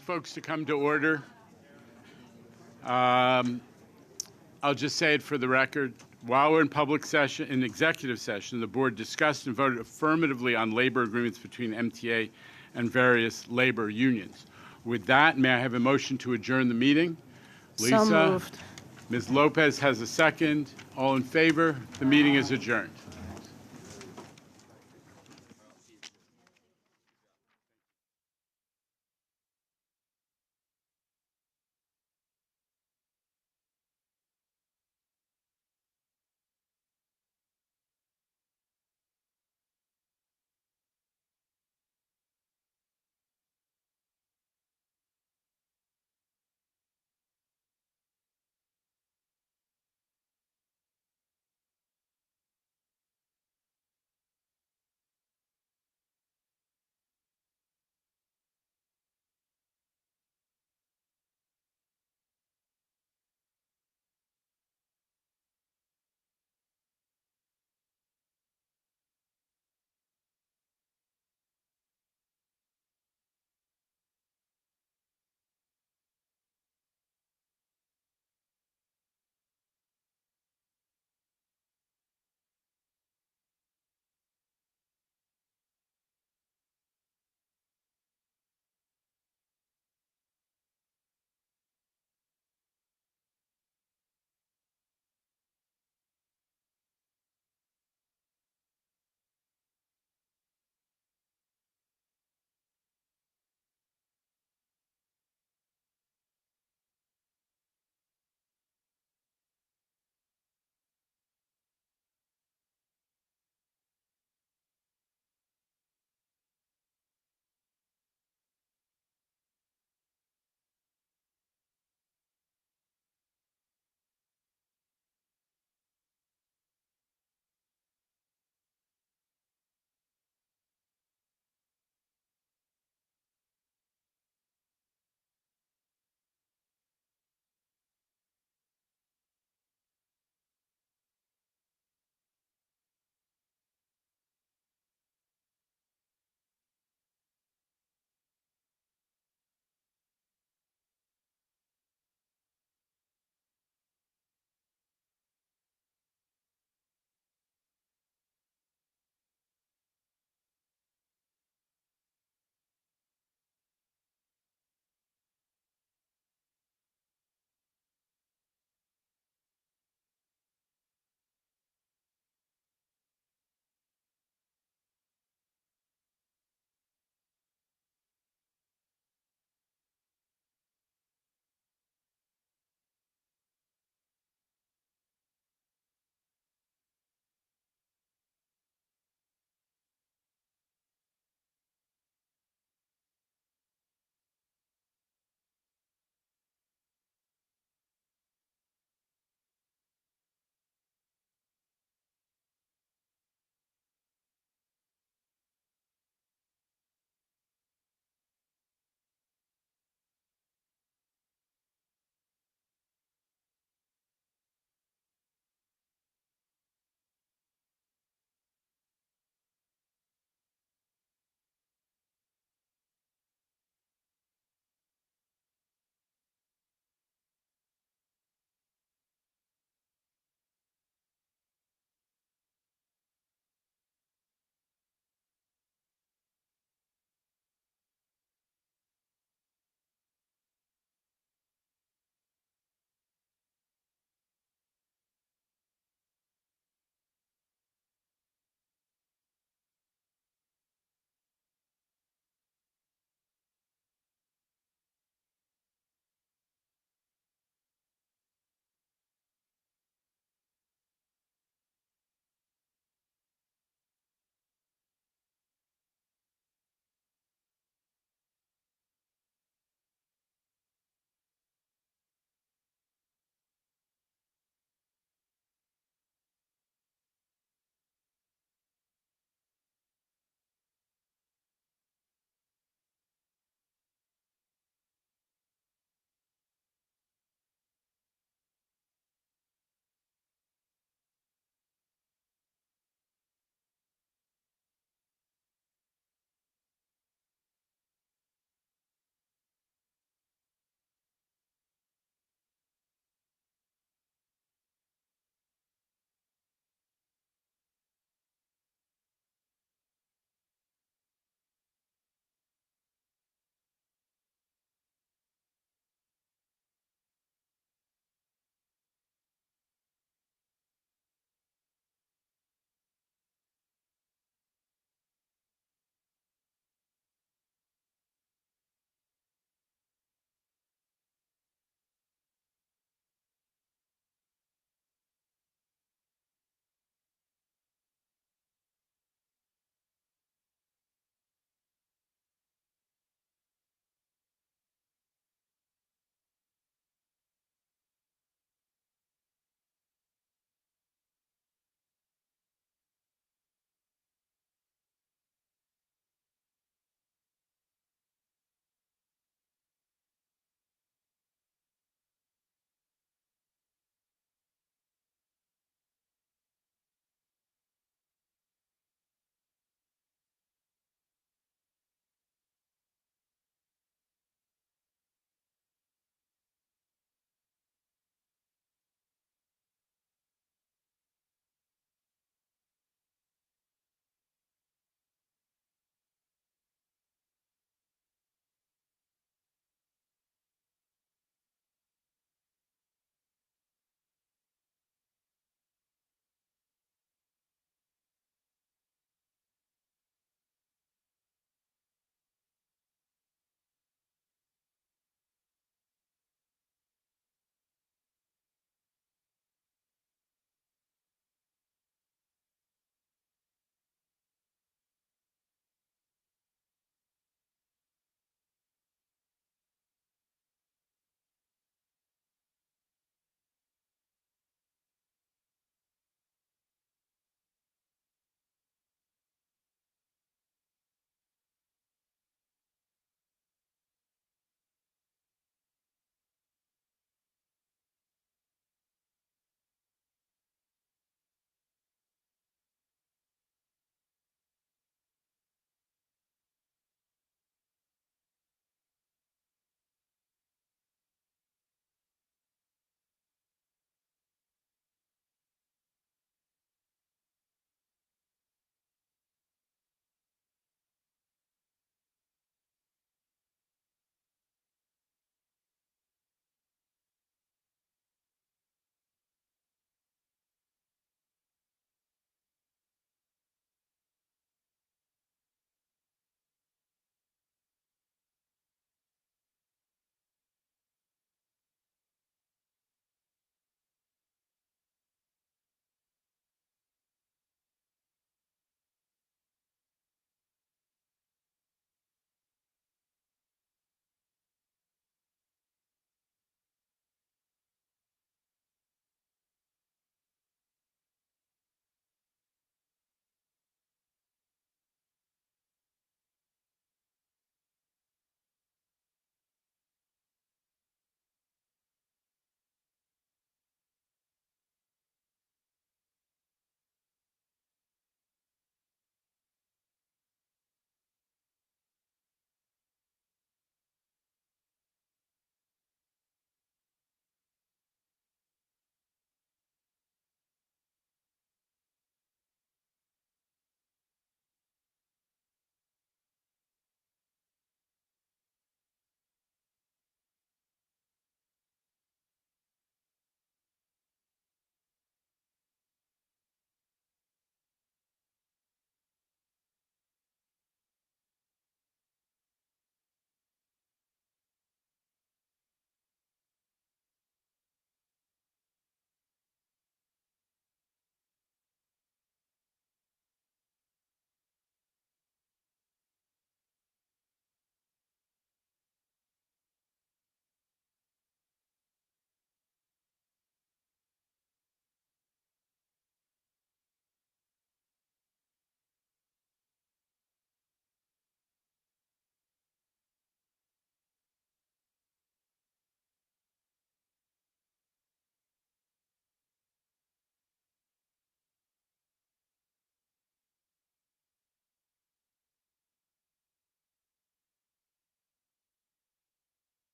Folks to come to order. I'll just say it for the record. While we're in public session, in executive session, the board discussed and voted affirmatively on labor agreements between MTA and various labor unions. With that, may I have a motion to adjourn the meeting? So moved. Ms. Lopez has a second. All in favor? The meeting is adjourned.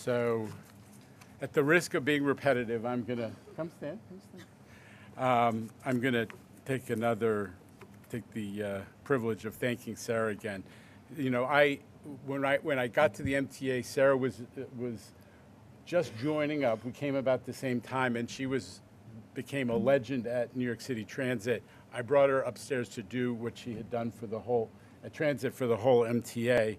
So at the risk of being repetitive, I'm going to, come stand. I'm going to take the privilege of thanking Sarah again. You know, when I got to the MTA, Sarah was just joining up. We came about the same time, and she became a legend at New York City Transit. I brought her upstairs to do what she had done for the whole Transit for the whole MTA,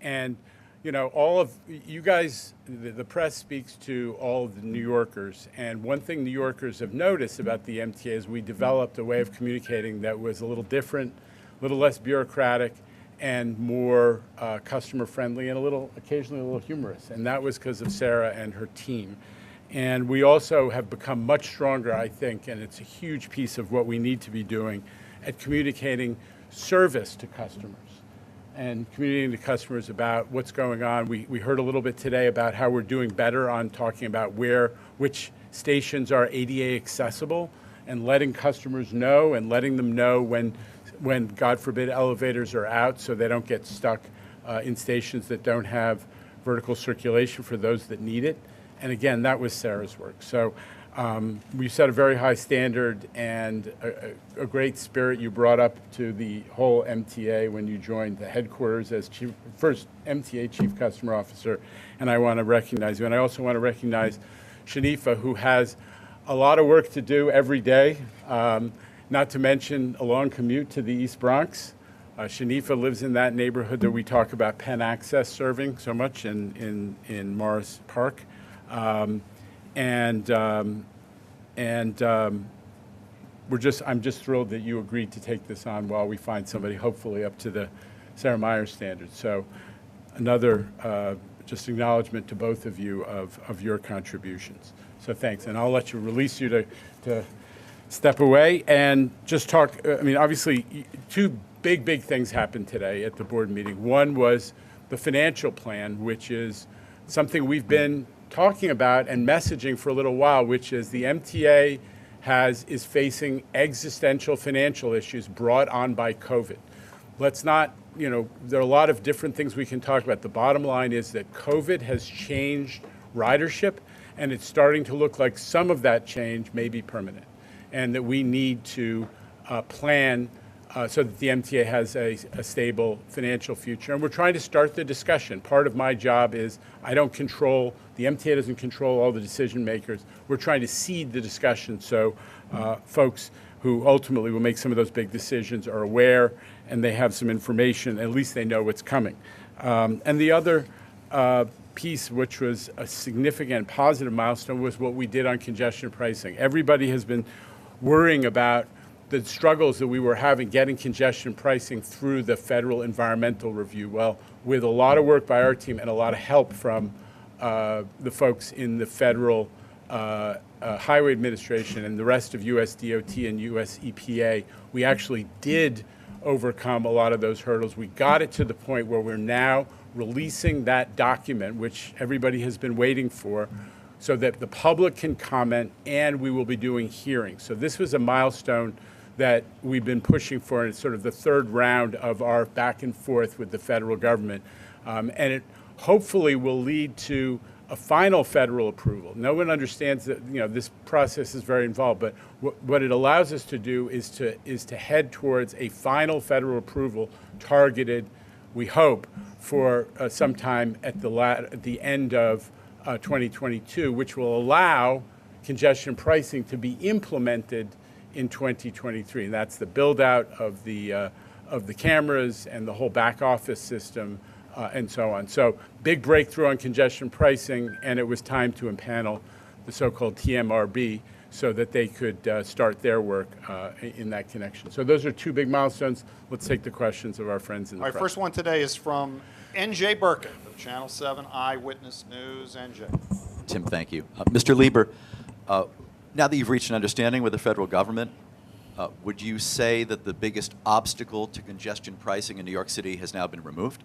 and you know, all of you guys, the press speaks to all of the New Yorkers, and one thing New Yorkers have noticed about the MTA is we developed a way of communicating that was a little different, a little less bureaucratic, and more customer friendly, and occasionally a little humorous. And that was because of Sarah and her team. And we also have become much stronger, I think, and it's a huge piece of what we need to be doing at communicating service to customers and communicating to customers about what's going on. We heard a little bit today about how we're doing better on talking about which stations are ADA accessible, and letting customers know and letting them know when God forbid, elevators are out, so they don't get stuck in stations that don't have vertical circulation for those that need it. And again, that was Sarah's work. So we set a very high standard and a great spirit you brought up to the whole MTA when you joined the headquarters as first MTA Chief Customer Officer. And I want to recognize you. And I also want to recognize Shanifa, who has a lot of work to do every day, not to mention a long commute to the East Bronx. Shanifa lives in that neighborhood that we talk about Penn Access serving so much in Morris Park. I'm just thrilled that you agreed to take this on while we find somebody hopefully up to the Sarah Myers standards. So another just acknowledgement to both of you of your contributions. So thanks, and I'll let you release you to step away and just talk. I mean, obviously, two big things happened today at the board meeting. One was the financial plan, which is something we've been talking about and messaging for a little while, which is the MTA is facing existential financial issues brought on by COVID. Let's not, you know, there are a lot of different things we can talk about. The bottom line is that COVID has changed ridership, and it's starting to look like some of that change may be permanent, and that we need to plan so that the MTA has a stable financial future. And we're trying to start the discussion. Part of my job is the MTA doesn't control all the decision makers. We're trying to seed the discussion so folks who ultimately will make some of those big decisions are aware and they have some information, at least they know what's coming. And the other piece, which was a significant positive milestone, was what we did on congestion pricing. Everybody has been worrying about the struggles that we were having getting congestion pricing through the federal environmental review. Well, with a lot of work by our team and a lot of help from the folks in the federal Highway Administration and the rest of US DOT and US EPA, we actually did overcome a lot of those hurdles. We got it to the point where we're now releasing that document, which everybody has been waiting for, so that the public can comment, and we will be doing hearings. So this was a milestone that we've been pushing for, and it's sort of the third round of our back and forth with the federal government. And it hopefully will lead to a final federal approval. No one understands that, you know, this process is very involved, but what it allows us to do is to head towards a final federal approval targeted, we hope, for sometime at the end of 2022, which will allow congestion pricing to be implemented in 2023. And that's the build out of the cameras and the whole back office system and so on. So big breakthrough on congestion pricing, and it was time to impanel the so-called TMRB so that they could start their work in that connection. So those are two big milestones. Let's take the questions of our friends in the press. All right, first one today is from NJ Burkett of Channel 7 Eyewitness News. NJ. Tim, thank you. Mr. Lieber, now that you've reached an understanding with the federal government, would you say that the biggest obstacle to congestion pricing in New York City has now been removed?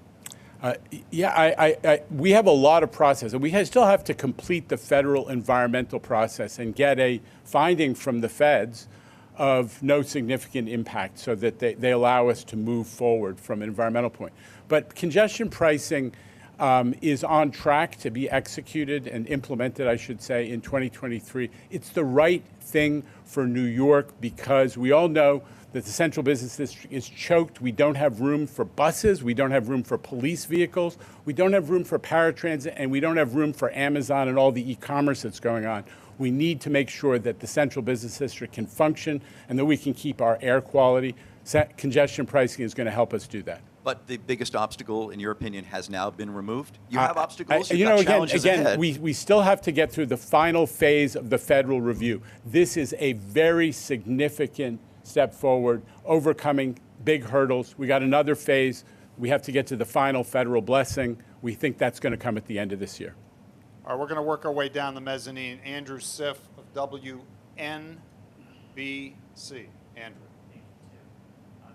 Yeah, we have a lot of process, and we still have to complete the federal environmental process and get a finding from the feds of no significant impact so that they allow us to move forward from an environmental point. But congestion pricing, is on track to be executed and implemented, I should say, in 2023. It's the right thing for New York because we all know that the central business district is choked. We don't have room for buses. We don't have room for police vehicles. We don't have room for paratransit, and we don't have room for Amazon and all the e-commerce that's going on. We need to make sure that the central business district can function and that we can keep our air quality. Congestion pricing is going to help us do that. But the biggest obstacle, in your opinion, has now been removed? You have obstacles, you've got again, challenges ahead. we still have to get through the final phase of the federal review. This is a very significant step forward, overcoming big hurdles. We got another phase. We have to get to the final federal blessing. We think that's going to come at the end of this year. All right, we're going to work our way down the mezzanine. Andrew Siff of WNBC. Andrew.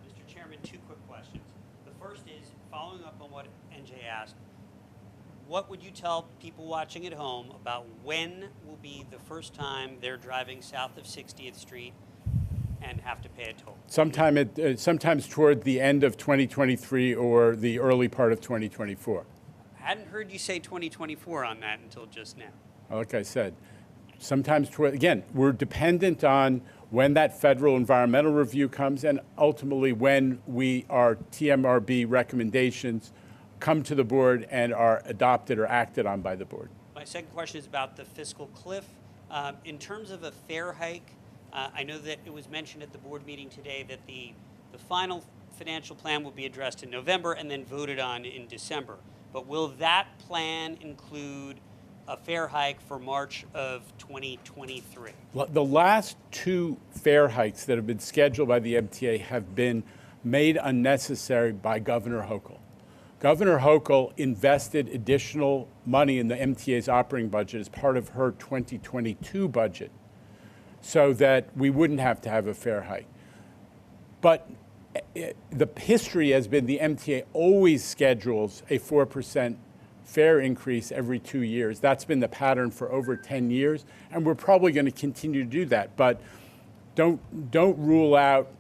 Mr. Chairman, two quick questions. The first is, following up on what NJ asked, what would you tell people watching at home about when will be the first time they're driving south of 60th Street and have to pay a toll? Sometimes toward the end of 2023 or the early part of 2024. I hadn't heard you say 2024 on that until just now. Like I said, sometimes toward, again, we're dependent on when that federal environmental review comes and ultimately when our TMRB recommendations come to the board and are adopted or acted on by the board. My second question is about the fiscal cliff. In terms of a fare hike, I know that it was mentioned at the board meeting today that the final financial plan will be addressed in November and then voted on in December. But will that plan include a fare hike for March of 2023? Well, the last two fare hikes that have been scheduled by the MTA have been made unnecessary by Governor Hochul. Governor Hochul invested additional money in the MTA's operating budget as part of her 2022 budget so that we wouldn't have to have a fare hike. But the history has been the MTA always schedules a 4% fare increase every 2 years. That's been the pattern for over 10 years, and we're probably going to continue to do that. But don't rule out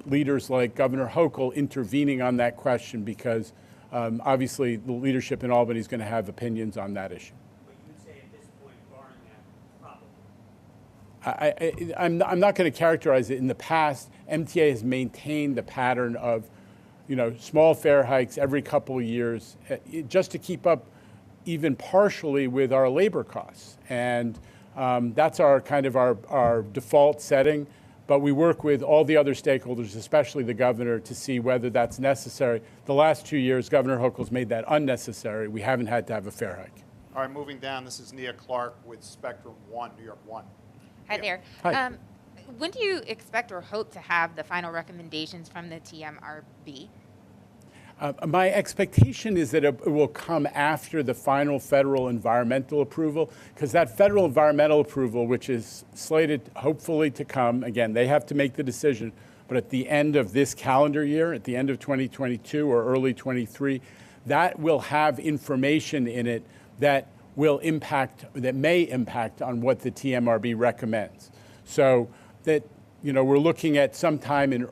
leaders like Governor Hochul intervening on that question because obviously the leadership in Albany is going to have opinions on that issue. But you would say at this point, barring that, probably. I'm not going to characterize it. In the past, MTA has maintained the pattern of, small fare hikes every couple of years, just to keep up even partially with our labor costs. And that's our default setting. But we work with all the other stakeholders, especially the governor, to see whether that's necessary. The last 2 years, Governor Hochul's made that unnecessary. We haven't had to have a fare hike. All right, moving down, this is Nia Clark with Spectrum One, New York One. Hi there. Hi. When do you expect or hope to have the final recommendations from the TMRB? My expectation is that it will come after the final federal environmental approval, because that federal environmental approval, which is slated hopefully to come, again, they have to make the decision, but at the end of this calendar year, at the end of 2022 or early 23, that will have information in it that may impact on what the TMRB recommends. So that, we're looking at sometime in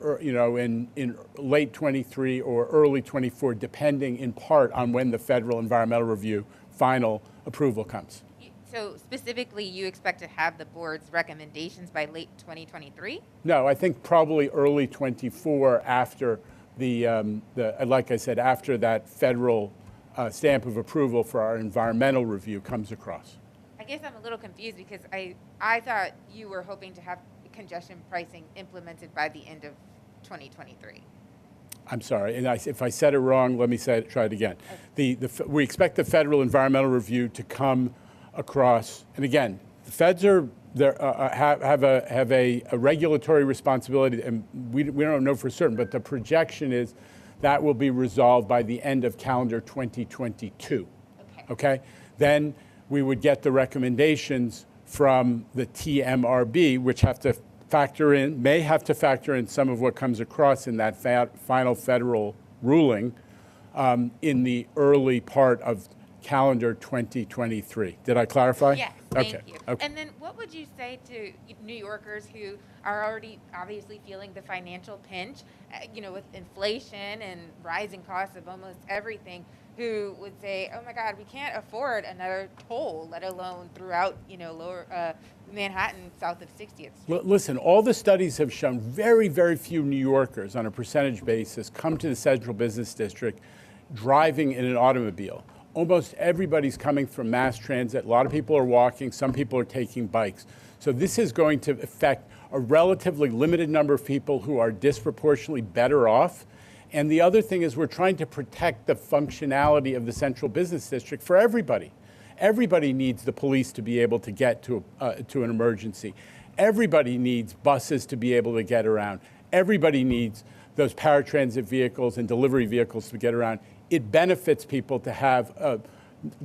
late 23 or early 24, depending in part on when the federal environmental review final approval comes. So specifically, you expect to have the board's recommendations by late 2023? No, I think probably early 24 after like I said, after that federal stamp of approval for our environmental review comes across. I guess I'm a little confused because I thought you were hoping to have congestion pricing implemented by the end of 2023. I'm sorry, and if I said it wrong, let me try it again. We expect the federal environmental review to come across, and again, the feds have a regulatory responsibility, and we don't know for certain, but the projection is that will be resolved by the end of calendar 2022. Okay? Then we would get the recommendations from the TMRB, which may have to factor in some of what comes across in that final federal ruling in the early part of calendar 2023. Did I clarify? Yes, thank you. Okay. And then what would you say to New Yorkers who are already obviously feeling the financial pinch, with inflation and rising costs of almost everything? who would say, oh my God, we can't afford another toll, let alone throughout, lower Manhattan, south of 60th Street. Listen, all the studies have shown very, very few New Yorkers on a percentage basis come to the Central Business District driving in an automobile. Almost everybody's coming from mass transit. A lot of people are walking. Some people are taking bikes. So this is going to affect a relatively limited number of people who are disproportionately better off. And the other thing is we're trying to protect the functionality of the Central Business District for everybody. Everybody needs the police to be able to get to an emergency. Everybody needs buses to be able to get around. Everybody needs those paratransit vehicles and delivery vehicles to get around. It benefits people to have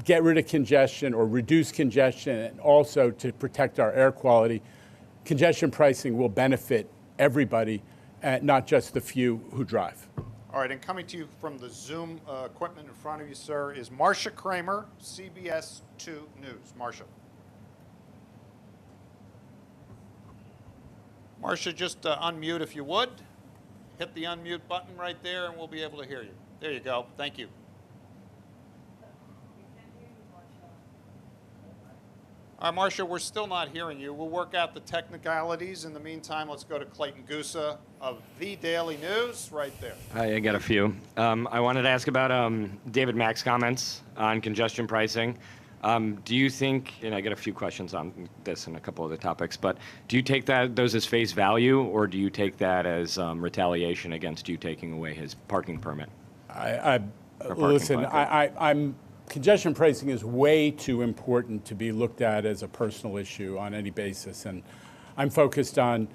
get rid of congestion or reduce congestion, and also to protect our air quality. Congestion pricing will benefit everybody, not just the few who drive. All right, and coming to you from the Zoom equipment in front of you, sir, is Marcia Kramer, CBS 2 News. Marcia. Marcia, just unmute if you would. Hit the unmute button right there, and we'll be able to hear you. There you go. Thank you. All right, Marcia, we're still not hearing you. We'll work out the technicalities. In the meantime, let's go to Clayton Gusa of The Daily News, right there. I got a few. I wanted to ask about David Mack's comments on congestion pricing. Do you think, and I got a few questions on this and a couple other topics, but do you take those as face value, or do you take that as retaliation against you taking away his parking permit? Listen, congestion pricing is way too important to be looked at as a personal issue on any basis, and I'm focused on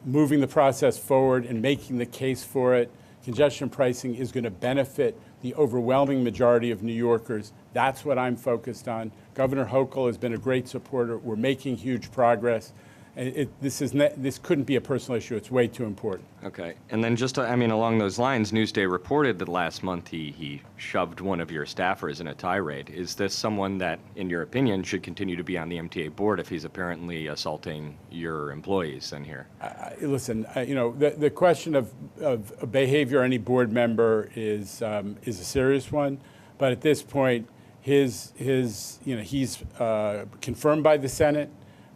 moving the process forward and making the case for it. Congestion pricing is going to benefit the overwhelming majority of New Yorkers. That's what I'm focused on. Governor Hochul has been a great supporter. We're making huge progress. This couldn't be a personal issue. It's way too important. Okay. And then just, along those lines, Newsday reported that last month he shoved one of your staffers in a tirade. Is this someone that, in your opinion, should continue to be on the MTA board if he's apparently assaulting your employees in here? Listen, the question of behavior of any board member is a serious one. But at this point, he's confirmed by the Senate.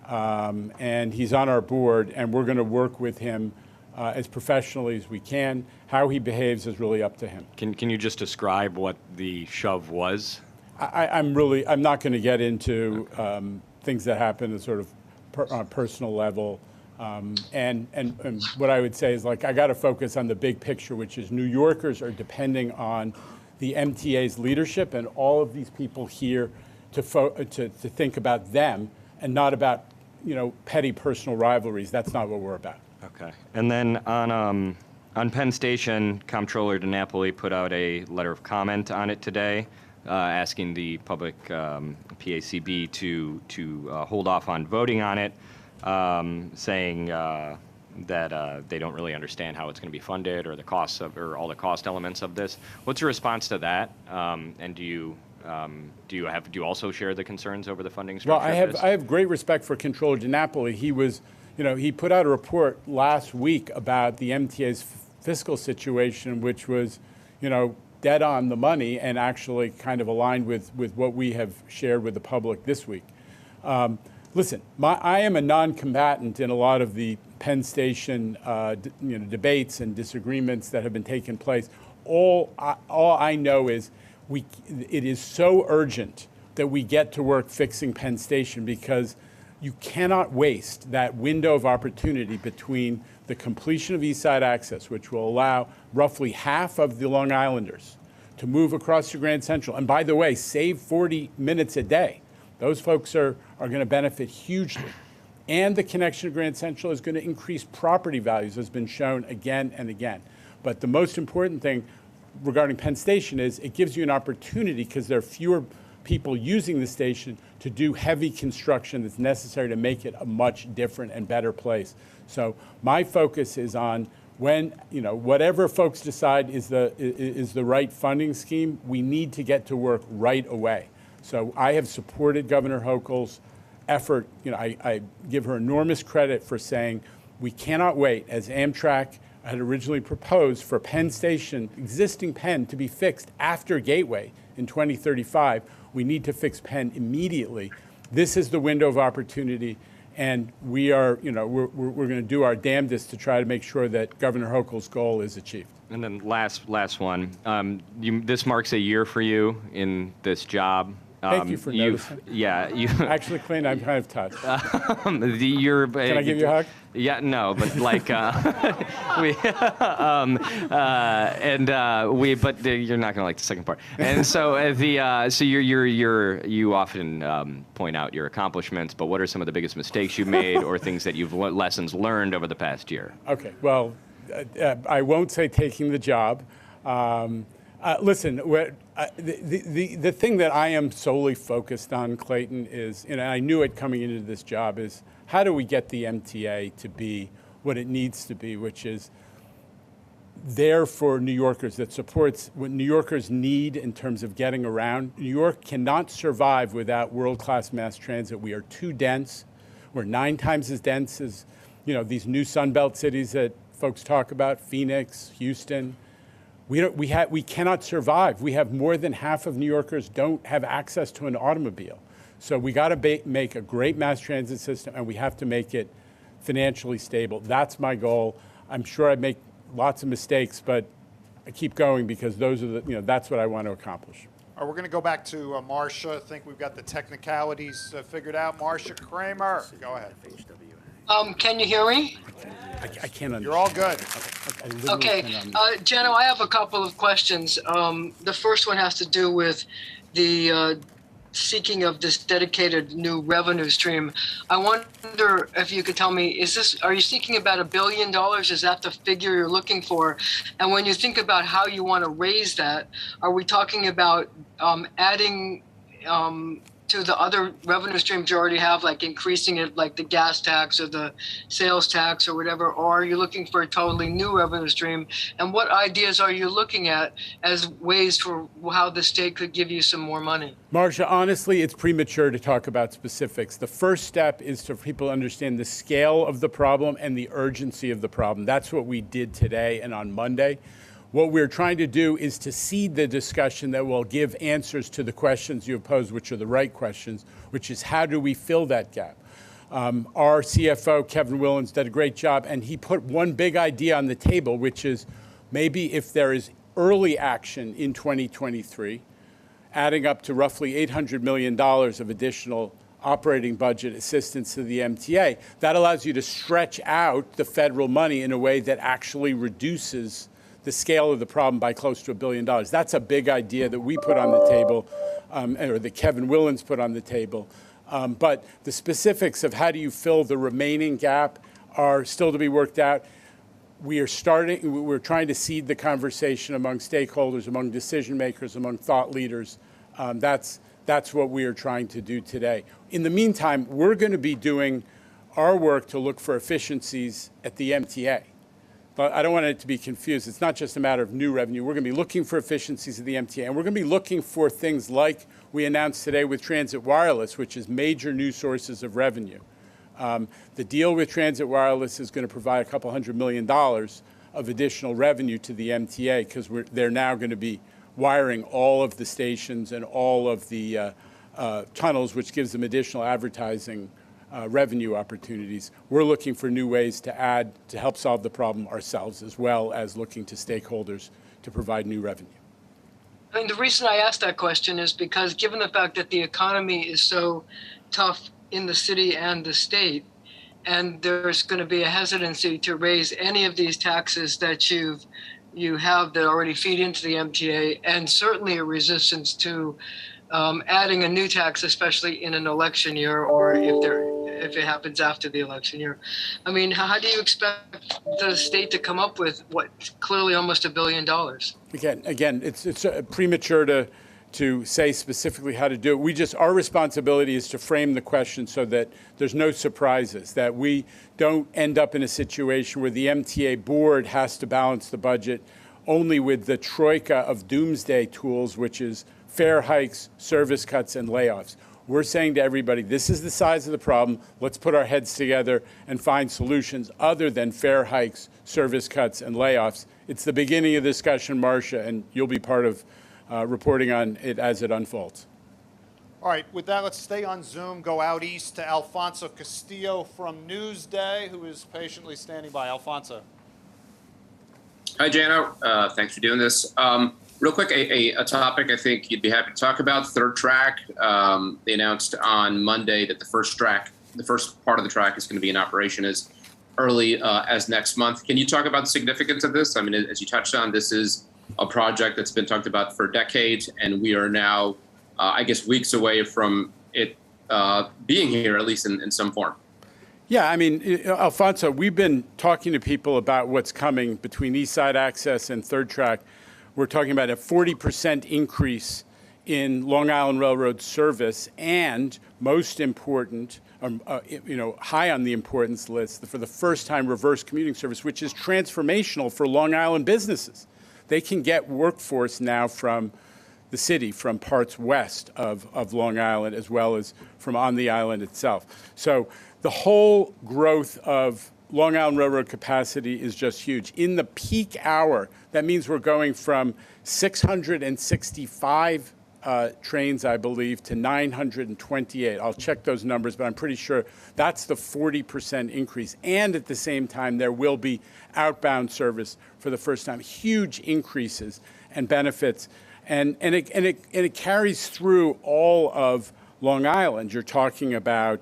And he's on our board, and we're going to work with him as professionally as we can. How he behaves is really up to him. Can you just describe what the shove was? I'm not going to get into things that happen at sort of on a personal level. And what I would say is, I got to focus on the big picture, which is New Yorkers are depending on the MTA's leadership and all of these people here to think about them and not about petty personal rivalries. That's not what we're about. Okay. And then on Penn Station, Comptroller DiNapoli put out a letter of comment on it today, asking the public PACB to hold off on voting on it, saying that they don't really understand how it's going to be funded or the costs or all the cost elements of this. What's your response to that? And do you also share the concerns over the funding structure? Well, I have great respect for Comptroller DiNapoli. He put out a report last week about the MTA's fiscal situation, which was, dead on the money and actually kind of aligned with what we have shared with the public this week. Listen, I am a non-combatant in a lot of the Penn Station debates and disagreements that have been taking place. All I know is it is so urgent that we get to work fixing Penn Station, because you cannot waste that window of opportunity between the completion of East Side Access, which will allow roughly half of the Long Islanders to move across to Grand Central. And by the way, save 40 minutes a day. Those folks are going to benefit hugely. And the connection to Grand Central is going to increase property values, as has been shown again and again. But the most important thing regarding Penn Station is it gives you an opportunity, because there are fewer people using the station, to do heavy construction that's necessary to make it a much different and better place. So my focus is on whatever folks decide is the right funding scheme, we need to get to work right away. So I have supported Governor Hochul's effort. I give her enormous credit for saying we cannot wait, as Amtrak I had originally proposed for Penn Station, existing Penn, to be fixed after Gateway in 2035. We need to fix Penn immediately. This is the window of opportunity, and we are, we're going to do our damnedest to try to make sure that Governor Hochul's goal is achieved. And then last one. This marks a year for you in this job. Thank you for noticing. Yeah, you Actually, Clint, I'm kind of touched. Can Can I give you a hug? Yeah, no, but like you're not gonna like the second part. And so you often point out your accomplishments, but what are some of the biggest mistakes you made or things that you've lessons learned over the past year? Okay, well, I won't say taking the job. Listen, the thing that I am solely focused on, Clayton, is, and I knew it coming into this job, is how do we get the MTA to be what it needs to be, which is there for New Yorkers, that supports what New Yorkers need in terms of getting around. New York cannot survive without world-class mass transit. We are too dense. We're 9 times as dense as, these new Sunbelt cities that folks talk about, Phoenix, Houston. We cannot survive. We have more than half of New Yorkers don't have access to an automobile. So we got to make a great mass transit system, and we have to make it financially stable. That's my goal. I'm sure I make lots of mistakes, but I keep going because those are that's what I want to accomplish. All right, we're going to go back to Marcia. I think we've got the technicalities figured out. Marcia Kramer, go ahead. Can you hear me? I can't understand. You're all good. Okay. Jenna, I have a couple of questions. The first one has to do with the seeking of this dedicated new revenue stream. I wonder if you could tell me, are you seeking about $1 billion? Is that the figure you're looking for? And when you think about how you want to raise that, are we talking about adding to the other revenue streams you already have, like increasing it, like the gas tax or the sales tax or whatever, or are you looking for a totally new revenue stream? And what ideas are you looking at as ways for how the state could give you some more money? Marcia, honestly, it's premature to talk about specifics. The first step is for people to understand the scale of the problem and the urgency of the problem. That's what we did today and on Monday. What we're trying to do is to seed the discussion that will give answers to the questions you have posed, which are the right questions, which is how do we fill that gap? Our CFO, Kevin Willens, did a great job, and he put one big idea on the table, which is maybe if there is early action in 2023, adding up to roughly $800 million of additional operating budget assistance to the MTA, that allows you to stretch out the federal money in a way that actually reduces the scale of the problem by close to $1 billion. That's a big idea that we put on the table, or that Kevin Willens put on the table. But the specifics of how do you fill the remaining gap are still to be worked out. We're trying to seed the conversation among stakeholders, among decision makers, among thought leaders. That's what we are trying to do today. In the meantime, we're going to be doing our work to look for efficiencies at the MTA. But I don't want it to be confused. It's not just a matter of new revenue. We're going to be looking for efficiencies at the MTA, and we're going to be looking for things like we announced today with Transit Wireless, which is major new sources of revenue. The deal with Transit Wireless is going to provide a couple $100 million of additional revenue to the MTA because they're now going to be wiring all of the stations and all of the tunnels, which gives them additional advertising revenue opportunities. We're looking for new ways to add to help solve the problem ourselves, as well as looking to stakeholders to provide new revenue. I mean, the reason I asked that question is because given the fact that the economy is so tough in the city and the state, and there's going to be a hesitancy to raise any of these taxes that you have that already feed into the MTA, and certainly a resistance to adding a new tax, especially in an election year, or if it happens after the election year. I mean, how do you expect the state to come up with what clearly almost $1 billion? Again, it's premature to say specifically how to do it. Our responsibility is to frame the question so that there's no surprises, that we don't end up in a situation where the MTA board has to balance the budget only with the troika of doomsday tools, which is fare hikes, service cuts, and layoffs. We're saying to everybody, this is the size of the problem. Let's put our heads together and find solutions other than fare hikes, service cuts, and layoffs. It's the beginning of the discussion, Marcia, and you'll be part of reporting on it as it unfolds. All right, with that, let's stay on Zoom, go out east to Alfonso Castillo from Newsday, who is patiently standing by. Alfonso. Hi, Jano. Thanks for doing this. Real quick, a topic I think you'd be happy to talk about, third track. They announced on Monday that the first part of the track is going to be in operation as early as next month. Can you talk about the significance of this? I mean, as you touched on, this is a project that's been talked about for decades, and we are now, I guess, weeks away from it being here, at least in some form. Yeah, I mean, Alfonso, we've been talking to people about what's coming between East Side Access and Third Track. We're talking about a 40% increase in Long Island Railroad service, and most important, high on the importance list, for the first time, reverse commuting service, which is transformational for Long Island businesses. They can get workforce now from the city, from parts west of Long Island, as well as from on the island itself. So the whole growth of Long Island Railroad capacity is just huge. In the peak hour, that means we're going from 665 trains, I believe, to 928. I'll check those numbers, but I'm pretty sure that's the 40% increase. And at the same time, there will be outbound service for the first time. Huge increases and benefits. And it carries through all of Long Island. You're talking about,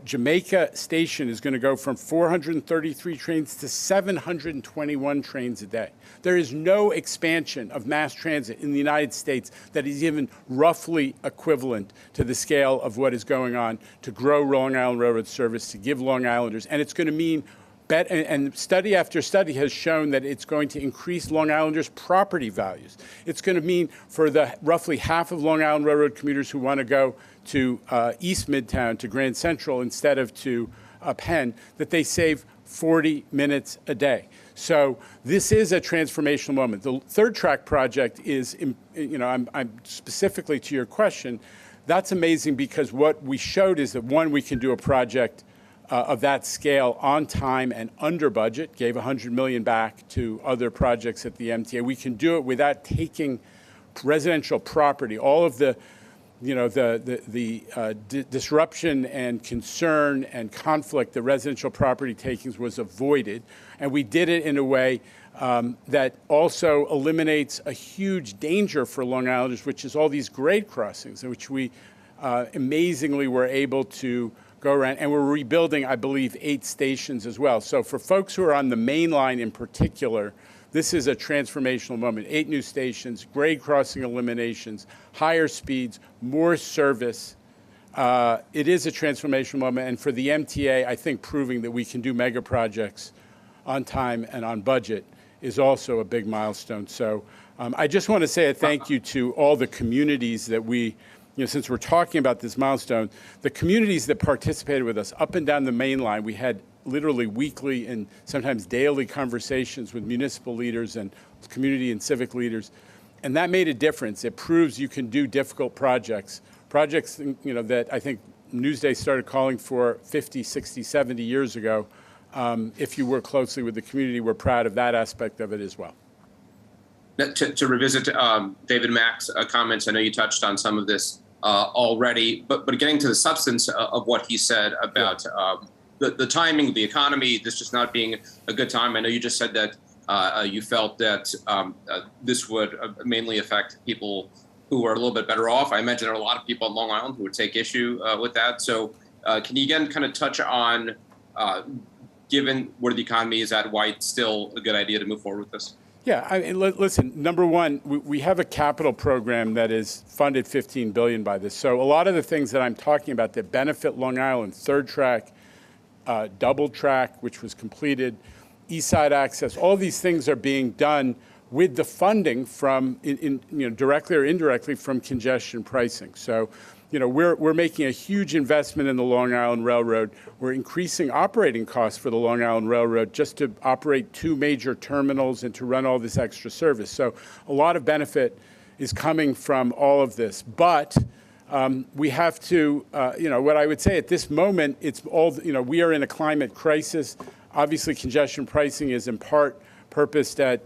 Jamaica Station is going to go from 433 trains to 721 trains a day. There is no expansion of mass transit in the United States that is even roughly equivalent to the scale of what is going on to grow Long Island Railroad service, to give Long Islanders, and it's going to mean and study after study has shown that it's going to increase Long Islanders' property values. It's going to mean for the roughly half of Long Island Railroad commuters who want to go to East Midtown, to Grand Central, instead of to Penn, that they save 40 minutes a day. So this is a transformational moment. The third track project is, I'm specifically to your question, that's amazing because what we showed is that, one, we can do a project of that scale on time and under budget, gave $100 million back to other projects at the MTA. We can do it without taking residential property. All of the disruption and concern and conflict, the residential property takings was avoided. And we did it in a way that also eliminates a huge danger for Long Islanders, which is all these grade crossings, in which we amazingly were able to go around, and we're rebuilding, I believe, 8 stations as well. So for folks who are on the main line in particular, this is a transformational moment. 8 new stations, grade crossing eliminations, higher speeds, more service. It is a transformational moment, and for the MTA, I think proving that we can do mega projects on time and on budget is also a big milestone. So I just want to say a thank you to all the communities that we, since we're talking about this milestone, the communities that participated with us up and down the main line. We had literally weekly and sometimes daily conversations with municipal leaders and community and civic leaders, and that made a difference. It proves you can do difficult projects that I think Newsday started calling for 50, 60, 70 years ago. If you work closely with the community, we're proud of that aspect of it as well. To revisit David Mack's comments, I know you touched on some of this already, but getting to the substance of what he said about the timing of the economy, this just not being a good time. I know you just said that you felt that this would mainly affect people who are a little bit better off. I imagine there are a lot of people on Long Island who would take issue with that. So can you again kind of touch on, given where the economy is at, why it's still a good idea to move forward with this? Yeah, listen, number one, we have a capital program that is funded $15 billion by this. So a lot of the things that I'm talking about that benefit Long Island, third track, double track, which was completed, East Side Access, all these things are being done with the funding from, directly or indirectly from congestion pricing. So, we're making a huge investment in the Long Island Railroad. We're increasing operating costs for the Long Island Railroad just to operate 2 major terminals and to run all this extra service. So a lot of benefit is coming from all of this. But we have to, what I would say at this moment, it's all, we are in a climate crisis. Obviously, congestion pricing is in part purposed at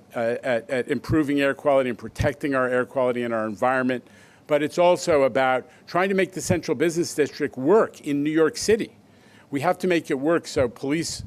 improving air quality and protecting our air quality and our environment. But it's also about trying to make the central business district work in New York City. We have to make it work so police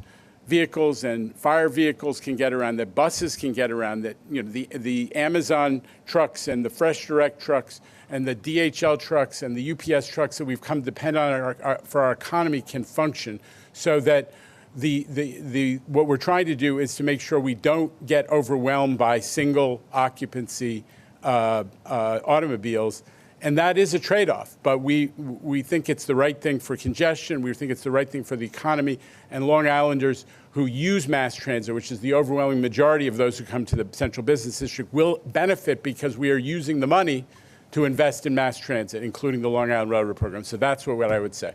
vehicles and fire vehicles can get around, that buses can get around, that the Amazon trucks and the Fresh Direct trucks and the DHL trucks and the UPS trucks that we've come to depend on for our economy can function, so that what we're trying to do is to make sure we don't get overwhelmed by single occupancy automobiles. And that is a trade-off, but we think it's the right thing for congestion. We think it's the right thing for the economy. And Long Islanders who use mass transit, which is the overwhelming majority of those who come to the central business district, will benefit because we are using the money to invest in mass transit, including the Long Island Railroad program. So that's what I would say.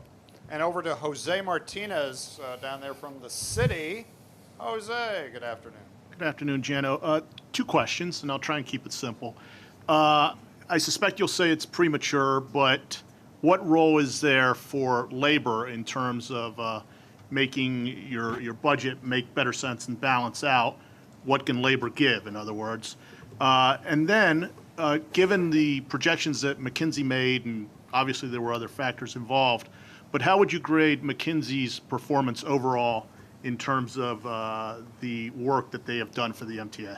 And over to Jose Martinez down there from the city. Jose, good afternoon. Good afternoon, Jano. Two questions, and I'll try and keep it simple. I suspect you'll say it's premature, but what role is there for labor in terms of making your budget make better sense and balance out? What can labor give, in other words? And then, given the projections that McKinsey made, and obviously there were other factors involved, but how would you grade McKinsey's performance overall in terms of the work that they have done for the MTA?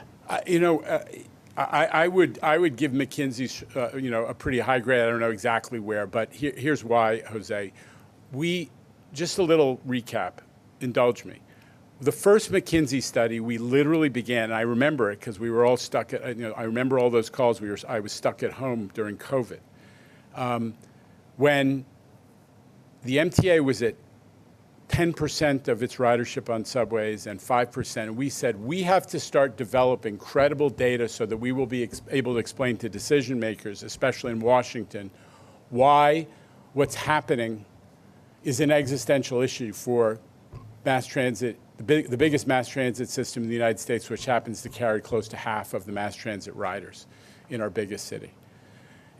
I would give McKinsey's a pretty high grade. I don't know exactly where, but here's why, Jose. Just a little recap. Indulge me. The first McKinsey study, we literally began, and I remember it because we were all stuck at, I remember all those calls. I was stuck at home during COVID. When the MTA was at 10% of its ridership on subways and 5%, and we said we have to start developing credible data so that we will be able to explain to decision makers, especially in Washington, why what's happening is an existential issue for mass transit, the biggest mass transit system in the United States, which happens to carry close to half of the mass transit riders in our biggest city.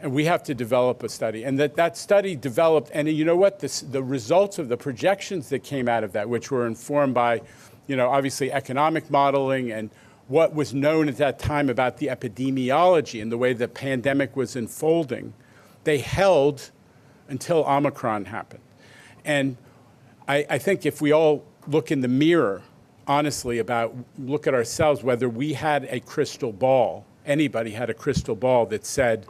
And we have to develop a study. And that study developed, and you know what? The results of the projections that came out of that, which were informed by, obviously economic modeling and what was known at that time about the epidemiology and the way the pandemic was unfolding, they held until Omicron happened. And I think if we all look in the mirror, honestly, look at ourselves, whether we had a crystal ball, anybody had a crystal ball that said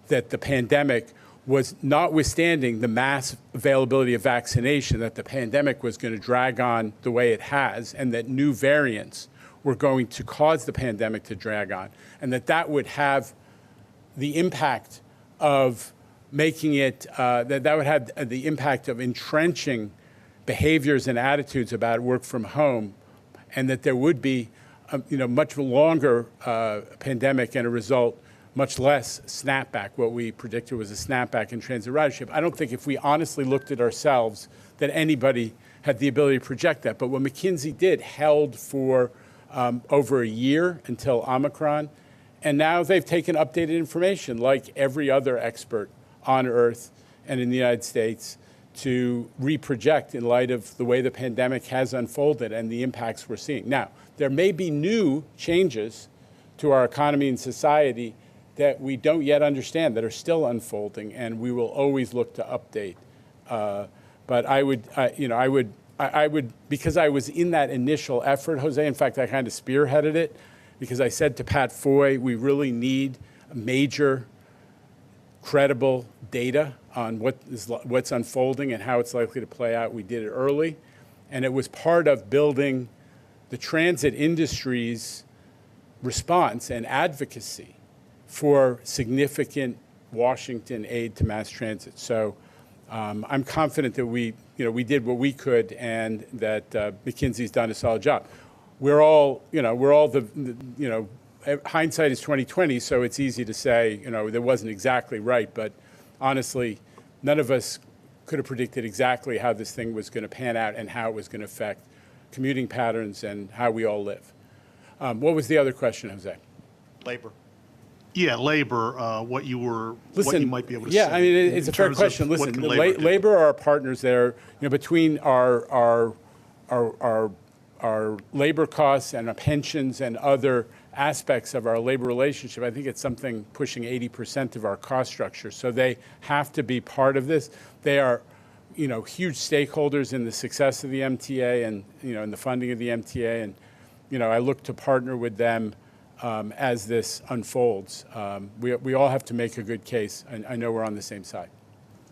that the pandemic was, notwithstanding the mass availability of vaccination, that the pandemic was going to drag on the way it has, and that new variants were going to cause the pandemic to drag on, and that would have the impact of making it, that would have the impact of entrenching behaviors and attitudes about work from home, and that there would be much longer pandemic and a result, much less snapback. What we predicted was a snapback in transit ridership. I don't think if we honestly looked at ourselves that anybody had the ability to project that. But what McKinsey did held for over a year until Omicron. And now they've taken updated information, like every other expert on Earth and in the United States, to reproject in light of the way the pandemic has unfolded and the impacts we're seeing. Now, there may be new changes to our economy and society that we don't yet understand, that are still unfolding, and we will always look to update. But I would, because I was in that initial effort, Jose, in fact, I kind of spearheaded it, because I said to Pat Foy, we really need major, credible data on what's unfolding and how it's likely to play out. We did it early, and it was part of building the transit industry's response and advocacy for significant Washington aid to mass transit. So I'm confident that we did what we could, and that McKinsey's done a solid job. We're all hindsight is 20/20, so it's easy to say, that wasn't exactly right. But honestly, none of us could have predicted exactly how this thing was going to pan out and how it was going to affect commuting patterns and how we all live. What was the other question, Jose? Labor. Yeah, labor, what you might be able to say. Yeah, I mean, it's in a fair terms of question. what Listen, can labor do? labor are our partners there. Between our labor costs and our pensions and other aspects of our labor relationship, I think it's something pushing 80% of our cost structure. So they have to be part of this. They are, huge stakeholders in the success of the MTA and, in the funding of the MTA. And, I look to partner with them as this unfolds. We all have to make a good case, and I know we're on the same side.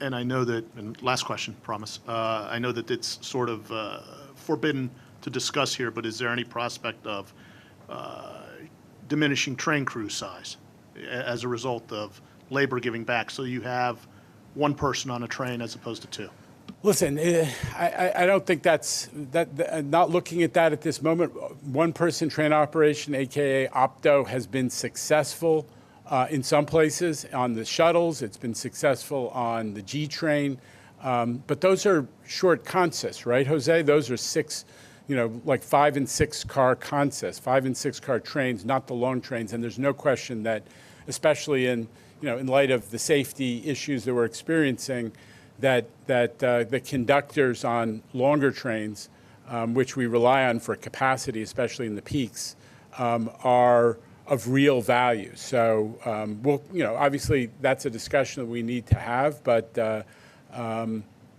And I know that, and last question, promise. I know that it's sort of forbidden to discuss here, but is there any prospect of diminishing train crew size as a result of labor giving back, so you have one person on a train as opposed to two? Listen, I don't think that's not looking at that at this moment. One-person train operation, AKA Opto, has been successful in some places on the shuttles. It's been successful on the G train, but those are short consists, right, Jose? Those are six, like 5 and 6 car consists, 5 and 6 car trains, not the long trains. And there's no question that, especially in light of the safety issues that we're experiencing, that the conductors on longer trains, which we rely on for capacity, especially in the peaks, are of real value. So, obviously that's a discussion that we need to have, but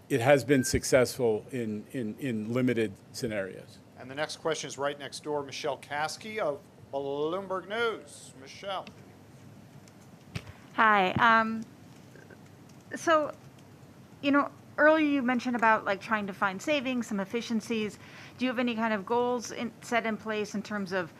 it has been successful in limited scenarios. And the next question is right next door, Michelle Kasky of Bloomberg News. Michelle. Hi. So, earlier you mentioned about trying to find savings, some efficiencies. Do you have any kind of goals set in place in terms of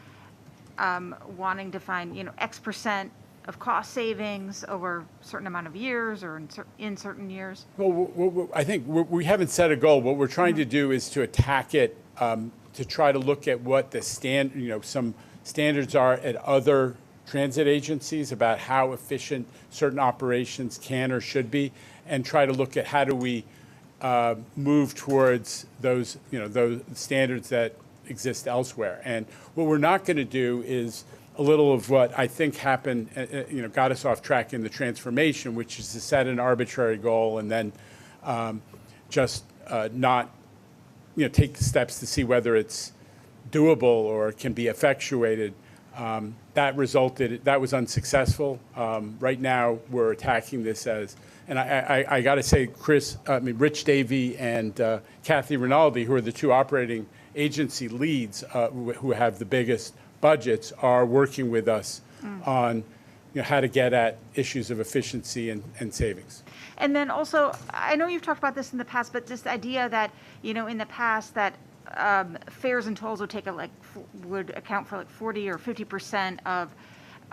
wanting to find, X percent of cost savings over a certain amount of years or in certain years? Well, I think we haven't set a goal. What we're trying to do is to attack it, to try to look at what the some standards are at other transit agencies about how efficient certain operations can or should be, and try to look at how do we move towards those, those standards that exist elsewhere. And what we're not going to do is a little of what I think happened, got us off track in the transformation, which is to set an arbitrary goal and then just not, take the steps to see whether it's doable or can be effectuated. That was unsuccessful. Right now, we're attacking this as, and I got to say, Rich Davey and Kathy Rinaldi, who are the two operating agency leads who have the biggest budgets, are working with us on how to get at issues of efficiency and savings. And then also, I know you've talked about this in the past, but this idea that, in the past that fares and tolls would account for 40 or 50%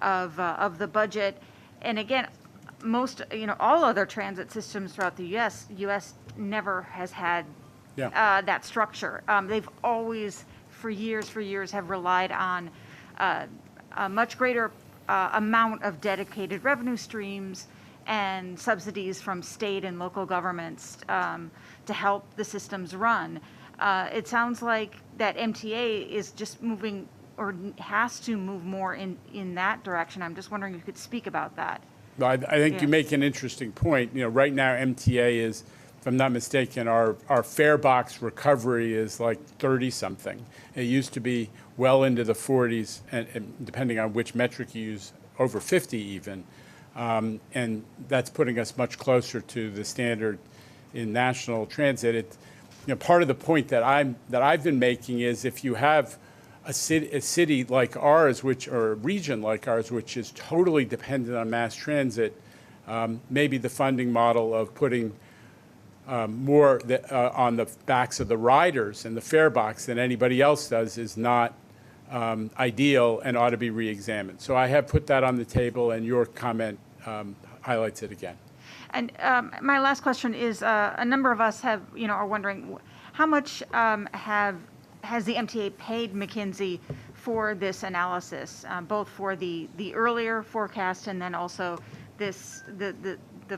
of the budget. And again, most, all other transit systems throughout the U.S. never has had that structure. They've always, for years, have relied on a much greater amount of dedicated revenue streams and subsidies from state and local governments to help the systems run. It sounds like that MTA is just moving or has to move more in that direction. I'm just wondering if you could speak about that. Well, I think you make an interesting point. Right now, MTA is, if I'm not mistaken, our fare box recovery is like 30-something. It used to be well into the 40s, and depending on which metric you use, over 50 even. And that's putting us much closer to the standard in national transit. Part of the point that I've been making is if you have a city like ours, or a region like ours, which is totally dependent on mass transit, maybe the funding model of putting more on the backs of the riders and the fare box than anybody else does is not ideal and ought to be re-examined. So I have put that on the table, and your comment highlights it again. And my last question is, a number of us are wondering how much has the MTA paid McKinsey for this analysis, both for the earlier forecast and then also the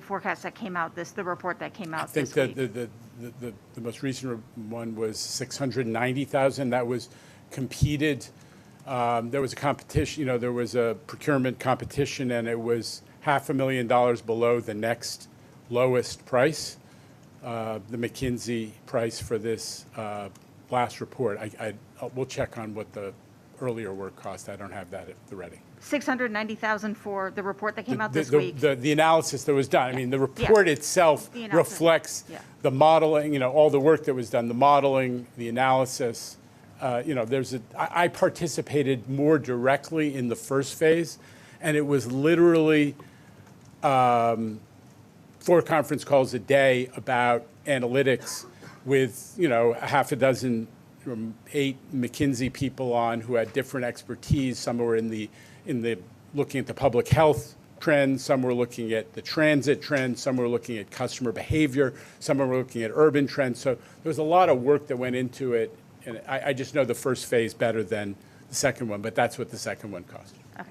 forecast that came out, the report that came out this week? I think the most recent one was $690,000. That was competed There was a competition, there was a procurement competition, and it was $500,000 below the next lowest price, the McKinsey price for this last report. We'll check on what the earlier work cost. I don't have that at the ready. 690,000 for the report that came out this week. The analysis that was done. I mean, the report itself The analysis. reflects the modeling, all the work that was done, the modeling, the analysis. I participated more directly in the first phase, and it was literally 4 conference calls a day about analytics with, half a dozen, 8 McKinsey people on who had different expertise. Some were in the looking at the public health trends, some were looking at the transit trends, some were looking at customer behavior, some were looking at urban trends. So there was a lot of work that went into it, and I just know the first phase better than the second one, but that's what the second one cost. Yeah,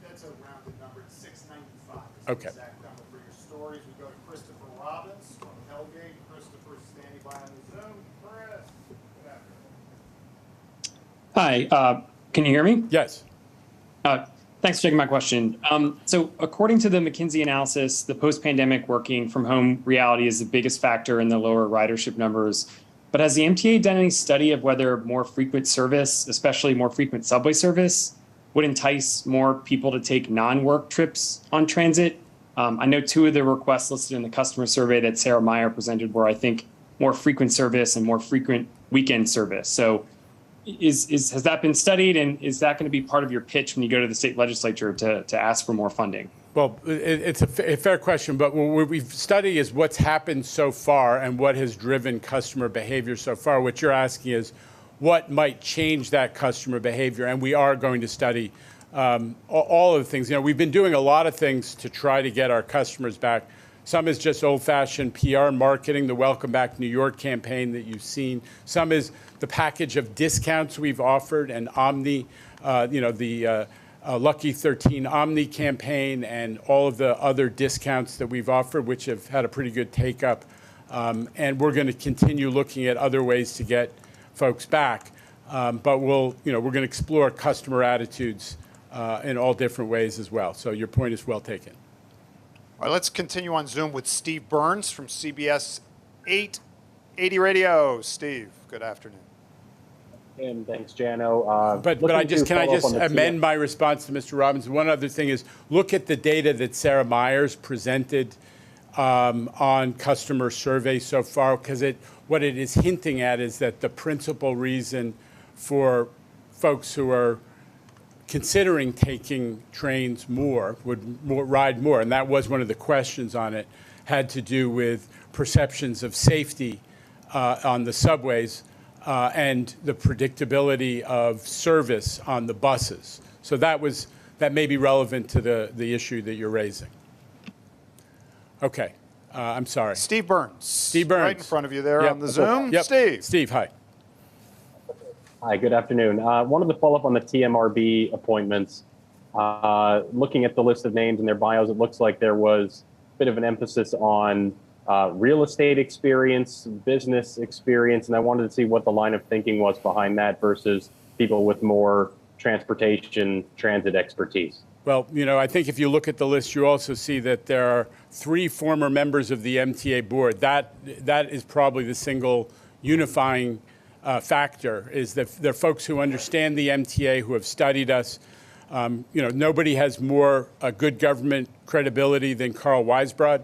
that's a rounded number. It's 695. Okay. Exact number for your stories. We go to Christopher Robbins from Hellgate. Christopher's standing by on the Zoom. Chris, good afternoon. Hi, can you hear me? Yes. Thanks for taking my question. So according to the McKinsey analysis, the post-pandemic working from home reality is the biggest factor in the lower ridership numbers. But has the MTA done any study of whether more frequent service, especially more frequent subway service, would entice more people to take non-work trips on transit? I know 2 of the requests listed in the customer survey that Sarah Meyer presented were, I think, more frequent service and more frequent weekend service. So has that been studied, and is that going to be part of your pitch when you go to the state legislature to ask for more funding? Well, it's a fair question, but what we've studied is what's happened so far and what has driven customer behavior so far. What you're asking is what might change that customer behavior, and we are going to study all of the things. We've been doing a lot of things to try to get our customers back. Some is just old-fashioned PR marketing, the Welcome Back New York campaign that you've seen. Some is the package of discounts we've offered, and Omni, the Lucky 13 Omni campaign, and all of the other discounts that we've offered, which have had a pretty good take-up. And we're going to continue looking at other ways to get folks back. But we're going to explore customer attitudes in all different ways as well. So your point is well taken. All right, let's continue on Zoom with Steve Burns from CBS 880 Radio. Steve, good afternoon. And thanks, Jano. But can I just amend my response to Mr. Robbins? One other thing is look at the data that Sarah Myers presented on customer surveys so far, because what it is hinting at is that the principal reason for folks who are considering taking trains would ride more, and that was one of the questions on it, had to do with perceptions of safety on the subways and the predictability of service on the buses. So that may be relevant to the issue that you're raising. Okay, I'm sorry. Steve Burns. Steve Burns. Right in front of you there on the Zoom. Yep. Steve. Steve, hi. Hi, good afternoon. Wanted to follow up on the TMRB appointments. Looking at the list of names and their bios, it looks like there was a bit of an emphasis on real estate experience, business experience, and I wanted to see what the line of thinking was behind that versus people with more transportation, transit expertise. Well, I think if you look at the list, you also see that there are 3 former members of the MTA board. That is probably the single unifying factor, is that they're folks who understand the MTA, who have studied us. Nobody has more good government credibility than Carl Weisbrod,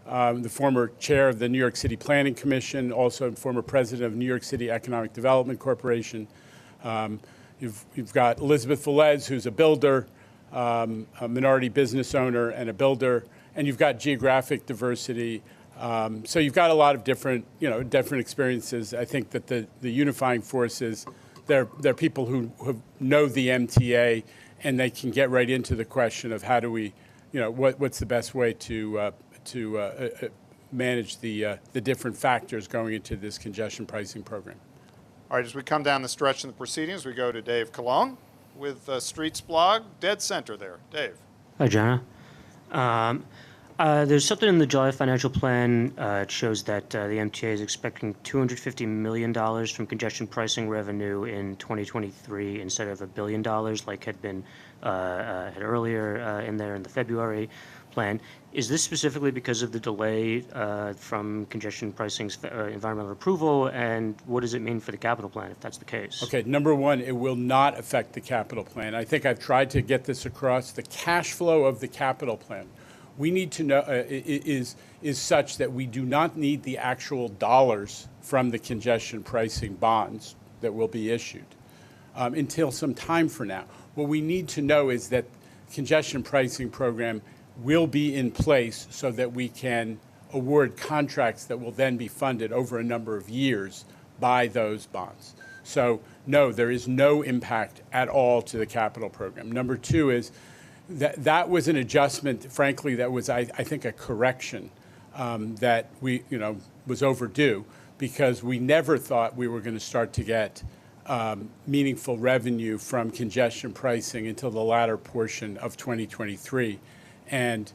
the former chair of the New York City Planning Commission, also former president of New York City Economic Development Corporation. You've got Elizabeth Velez, who's a builder, a minority business owner and a builder, and you've got geographic diversity. So you've got a lot of different experiences. I think that the unifying force is they're people who know the MTA, and they can get right into the question of how do we, what's the best way to manage the different factors going into this congestion pricing program. All right, as we come down the stretch in the proceedings, we go to Dave Colon with Streets Blog, dead center there. Dave. Hi, Jenna. There's something in the July financial plan. It shows that the MTA is expecting $250 million from congestion pricing revenue in 2023 instead of $1 billion like had been had earlier in there in the February plan. Is this specifically because of the delay from congestion pricing's environmental approval, and what does it mean for the capital plan if that's the case? Okay, number one, it will not affect the capital plan. I think I've tried to get this across. The cash flow of the capital plan, we need to know, is such that we do not need the actual dollars from the congestion pricing bonds that will be issued until some time from now. What we need to know is that congestion pricing program will be in place so that we can award contracts that will then be funded over a number of years by those bonds. So no, there is no impact at all to the capital program. Number two is that was an adjustment, frankly, that was, I think, a correction that was overdue, because we never thought we were going to start to get meaningful revenue from congestion pricing until the latter portion of 2023. And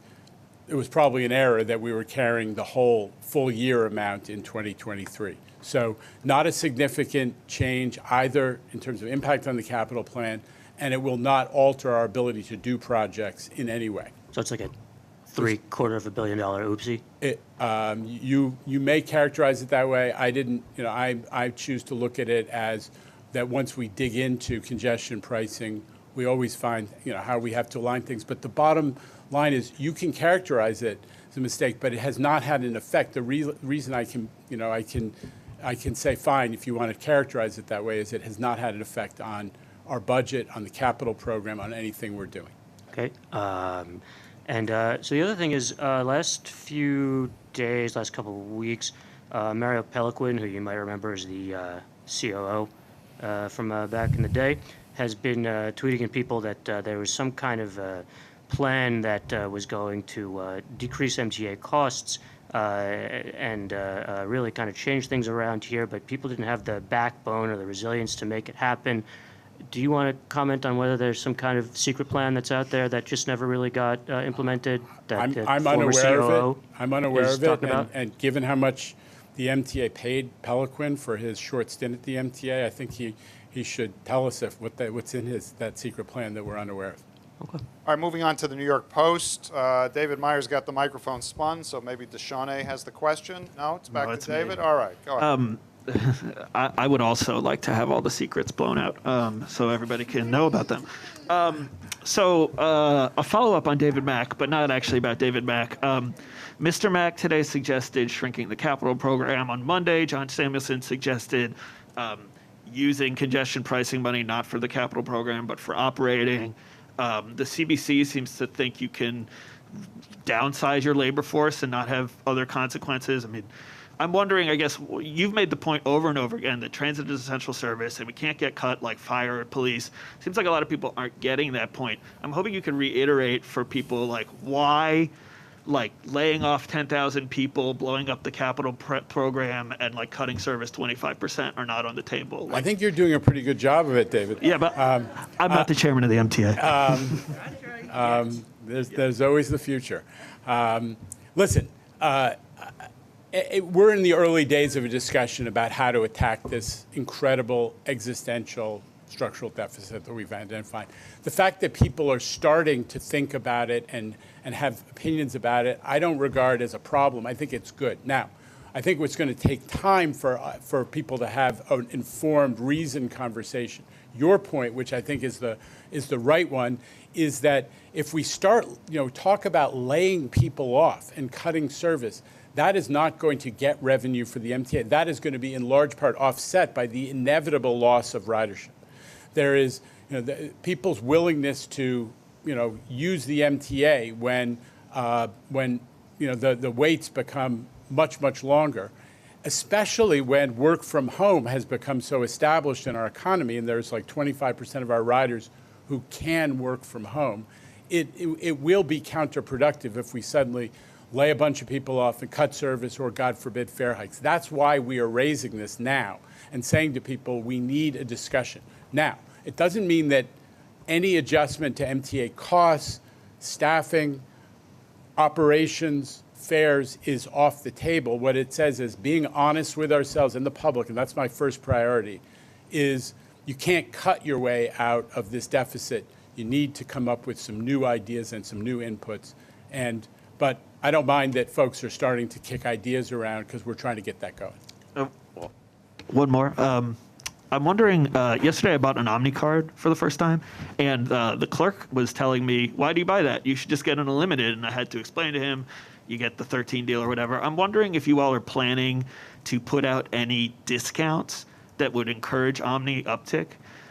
it was probably an error that we were carrying the whole full year amount in 2023. So not a significant change either in terms of impact on the capital plan, and it will not alter our ability to do projects in any way. So it's like a $750 million oopsie? You may characterize it that way. I didn't, I choose to look at it as that once we dig into congestion pricing, we always find, how we have to align things. But the bottom line is you can characterize it as a mistake, but it has not had an effect. The reason I can, I can say, fine, if you want to characterize it that way, is it has not had an effect on our budget, on the capital program, on anything we're doing. Okay. So the other thing is, last few days, last couple of weeks, Mario Peliquin, who you might remember as the COO from back in the day, has been tweeting at people that there was some kind of plan that was going to decrease MTA costs and really kind of change things around here, but people didn't have the backbone or the resilience to make it happen. Do you want to comment on whether there's some kind of secret plan that's out there that just never really got implemented? That I'm former unaware COO of it. I'm unaware is of it, talking about? and given how much the MTA paid Peliquin for his short stint at the MTA, I think he should tell us what's in that secret plan that we're unaware of. All right, moving on to the New York Post. David Meyer's got the microphone spun, so maybe Deshawnay has the question. No, it's back to David. All right, go ahead. I would also like to have all the secrets blown out so everybody can know about them. So a follow-up on David Mack, but not actually about David Mack. Mr. Mack today suggested shrinking the capital program. On Monday, John Samuelson suggested using congestion pricing money not for the capital program but for operating. The CBC seems to think you can downsize your labor force and not have other consequences. I mean, I'm wondering, I guess, you've made the point over and over again that transit is essential service and we can't get cut like fire or police. Seems like a lot of people aren't getting that point. I'm hoping you can reiterate for people, like, why, like, laying off 10,000 people, blowing up the capital program, and, like, cutting service 25% are not on the table. I think you're doing a pretty good job of it, David. Yeah, but I'm not the chairman of the MTA. There's always the future. Listen, we're in the early days of a discussion about how to attack this incredible existential structural deficit that we've identified. The fact that people are starting to think about it and have opinions about it, I don't regard as a problem. I think it's good. Now, I think it's going to take time for people to have an informed, reasoned conversation. Your point, which I think is the right one, is that if we start, talk about laying people off and cutting service, that is not going to get revenue for the MTA. That is going to be in large part offset by the inevitable loss of ridership. There is, people's willingness to, use the MTA when the waits become much, much longer, especially when work from home has become so established in our economy, and there's like 25% of our riders who can work from home. It will be counterproductive if we suddenly lay a bunch of people off and cut service or, God forbid, fare hikes. That's why we are raising this now and saying to people we need a discussion. Now, it doesn't mean that any adjustment to MTA costs, staffing, operations, fares is off the table. What it says is being honest with ourselves and the public, and that's my first priority, is you can't cut your way out of this deficit. You need to come up with some new ideas and some new inputs. But I don't mind that folks are starting to kick ideas around because we're trying to get that going. One more. I'm wondering, yesterday I bought an Omni card for the first time, and the clerk was telling me, why do you buy that? You should just get an unlimited. And I had to explain to him, you get the 13 deal or whatever. I'm wondering if you all are planning to put out any discounts that would encourage Omni uptick.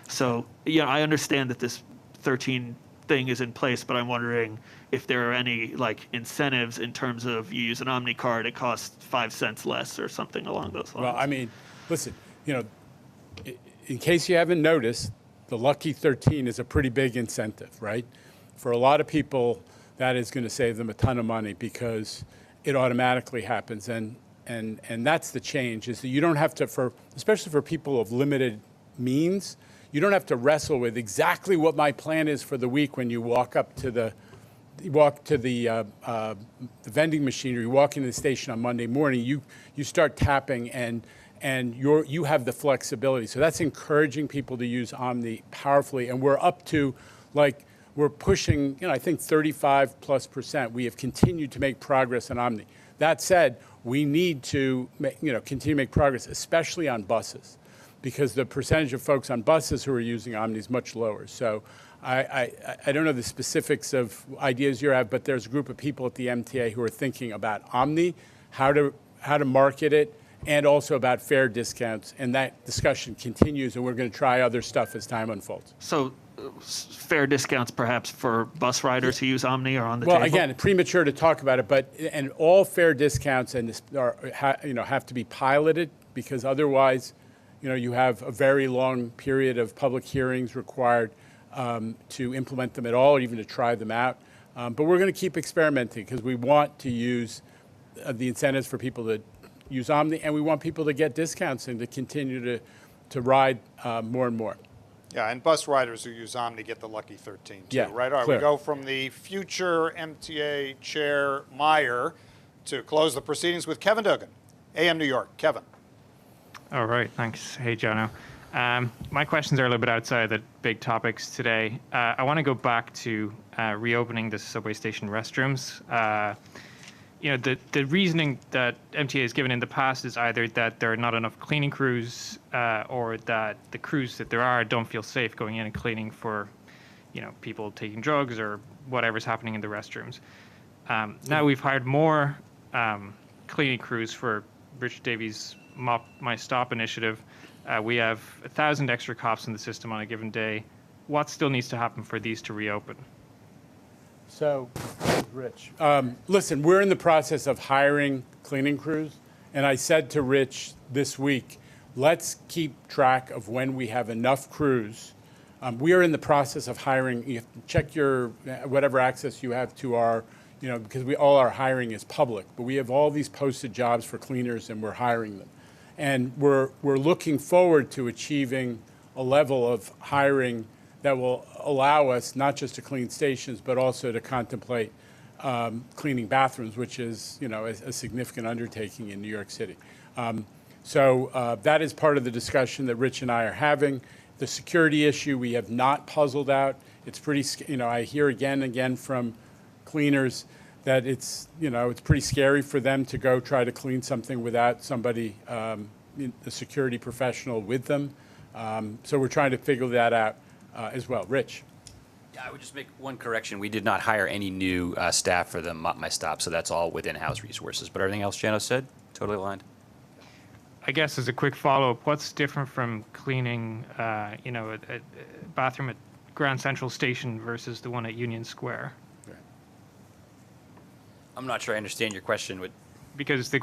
So, I understand that this 13 thing is in place, but I'm wondering if there are any incentives in terms of you use an Omni card, it costs 5 cents less or something along those lines. Well, I mean, listen, in case you haven't noticed, the Lucky 13 is a pretty big incentive, right? For a lot of people, that is going to save them a ton of money because it automatically happens. And that's the change, is that you don't have to, especially for people of limited means, you don't have to wrestle with exactly what my plan is for the week when you walk up to the vending machine or you walk into the station on Monday morning. You start tapping and you have the flexibility. So that's encouraging people to use Omni powerfully. And we're up to we're pushing, I think 35+%. We have continued to make progress on Omni. That said, we need to continue to make progress, especially on buses, because the percentage of folks on buses who are using Omni is much lower. So I don't know the specifics of ideas you have, but there's a group of people at the MTA who are thinking about Omni, how to market it, and also about fare discounts. And that discussion continues, and we're going to try other stuff as time unfolds. So fare discounts perhaps for bus riders who use Omni are on the table? Well, again, premature to talk about it, and all fare discounts have to be piloted, because otherwise, you have a very long period of public hearings required to implement them at all, or even to try them out. But we're going to keep experimenting because we want to use the incentives for people to use Omni, and we want people to get discounts and to continue to ride more and more. Yeah, and bus riders who use Omni get the Lucky 13 too, Yeah, right? All right, clear. we go from the future MTA Chair Meyer to close the proceedings with Kevin Duggan, AM New York. Kevin. All right, thanks. Hey, Jono. My questions are a little bit outside the big topics today. I want to go back to reopening the subway station restrooms. The reasoning that MTA has given in the past is either that there are not enough cleaning crews or that the crews that there are don't feel safe going in and cleaning for, people taking drugs or whatever's happening in the restrooms. Now we've hired more cleaning crews for Richard Davies' Mop My Stop initiative. We have 1,000 extra cops in the system on a given day. What still needs to happen for these to reopen? So, Rich, listen, we're in the process of hiring cleaning crews, and I said to Rich this week, let's keep track of when we have enough crews. We are in the process of hiring. You have to check your whatever access you have to our, because all our hiring is public, but we have all these posted jobs for cleaners, and we're hiring them. And we're looking forward to achieving a level of hiring that will allow us not just to clean stations, but also to contemplate cleaning bathrooms, which is, a significant undertaking in New York City. So that is part of the discussion that Rich and I are having. The security issue we have not puzzled out. It's pretty, I hear again and again from cleaners that it's pretty scary for them to go try to clean something without somebody, a security professional with them. So we're trying to figure that out as well. Rich. Yeah, I would just make one correction. We did not hire any new staff for the Mop My Stop, so that's all within house resources. But everything else Jano said, totally aligned. I guess as a quick follow-up, what's different from cleaning, a bathroom at Grand Central Station versus the one at Union Square? I'm not sure I understand your question. Because the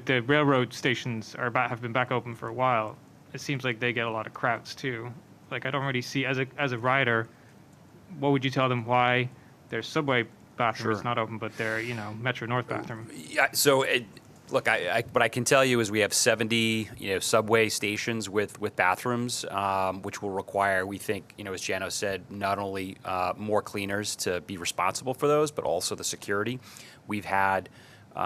the railroad stations have been back open for a while. It seems like they get a lot of crowds too. I don't really see as a rider, what would you tell them why their subway bathroom is not open, but their Metro North bathroom? Yeah, so Look, what I can tell you is we have 70, subway stations with bathrooms, which will require, we think, as Jano said, not only more cleaners to be responsible for those, but also the security. We've had,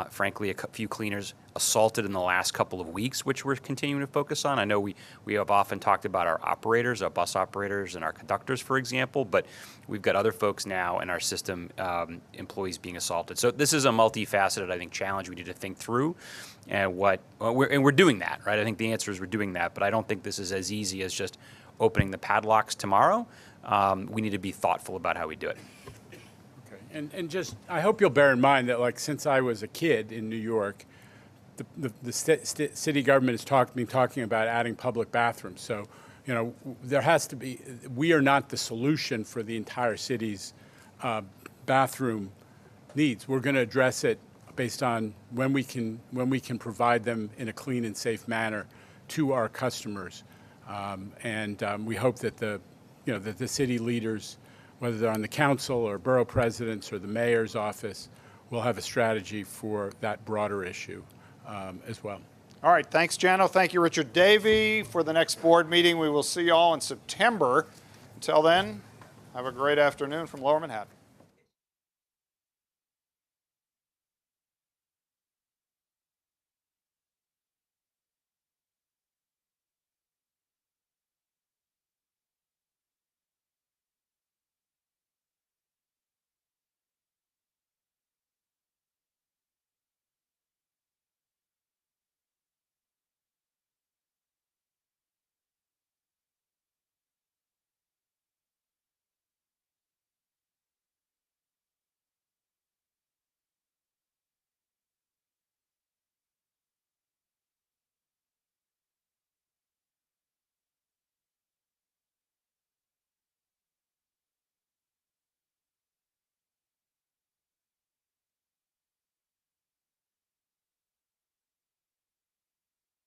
frankly, a few cleaners assaulted in the last couple of weeks, which we're continuing to focus on. I know we have often talked about our operators, our bus operators and our conductors, for example, but we've got other folks now in our system, employees being assaulted. So this is a multifaceted, I think, challenge we need to think through, and we're doing that, right? I think the answer is we're doing that, but I don't think this is as easy as just opening the padlocks tomorrow. We need to be thoughtful about how we do it. And just, I hope you'll bear in mind that, like, since I was a kid in New York, the city government has been talking about adding public bathrooms. So, there has to be, we are not the solution for the entire city's bathroom needs. We're going to address it based on when we can provide them in a clean and safe manner to our customers. We hope that that the city leaders, whether they're on the council or borough presidents or the mayor's office, will have a strategy for that broader issue as well. All right, thanks, Jano. Thank you, Richard Davey. For the next board meeting, we will see you all in September. Until then, have a great afternoon from Lower Manhattan.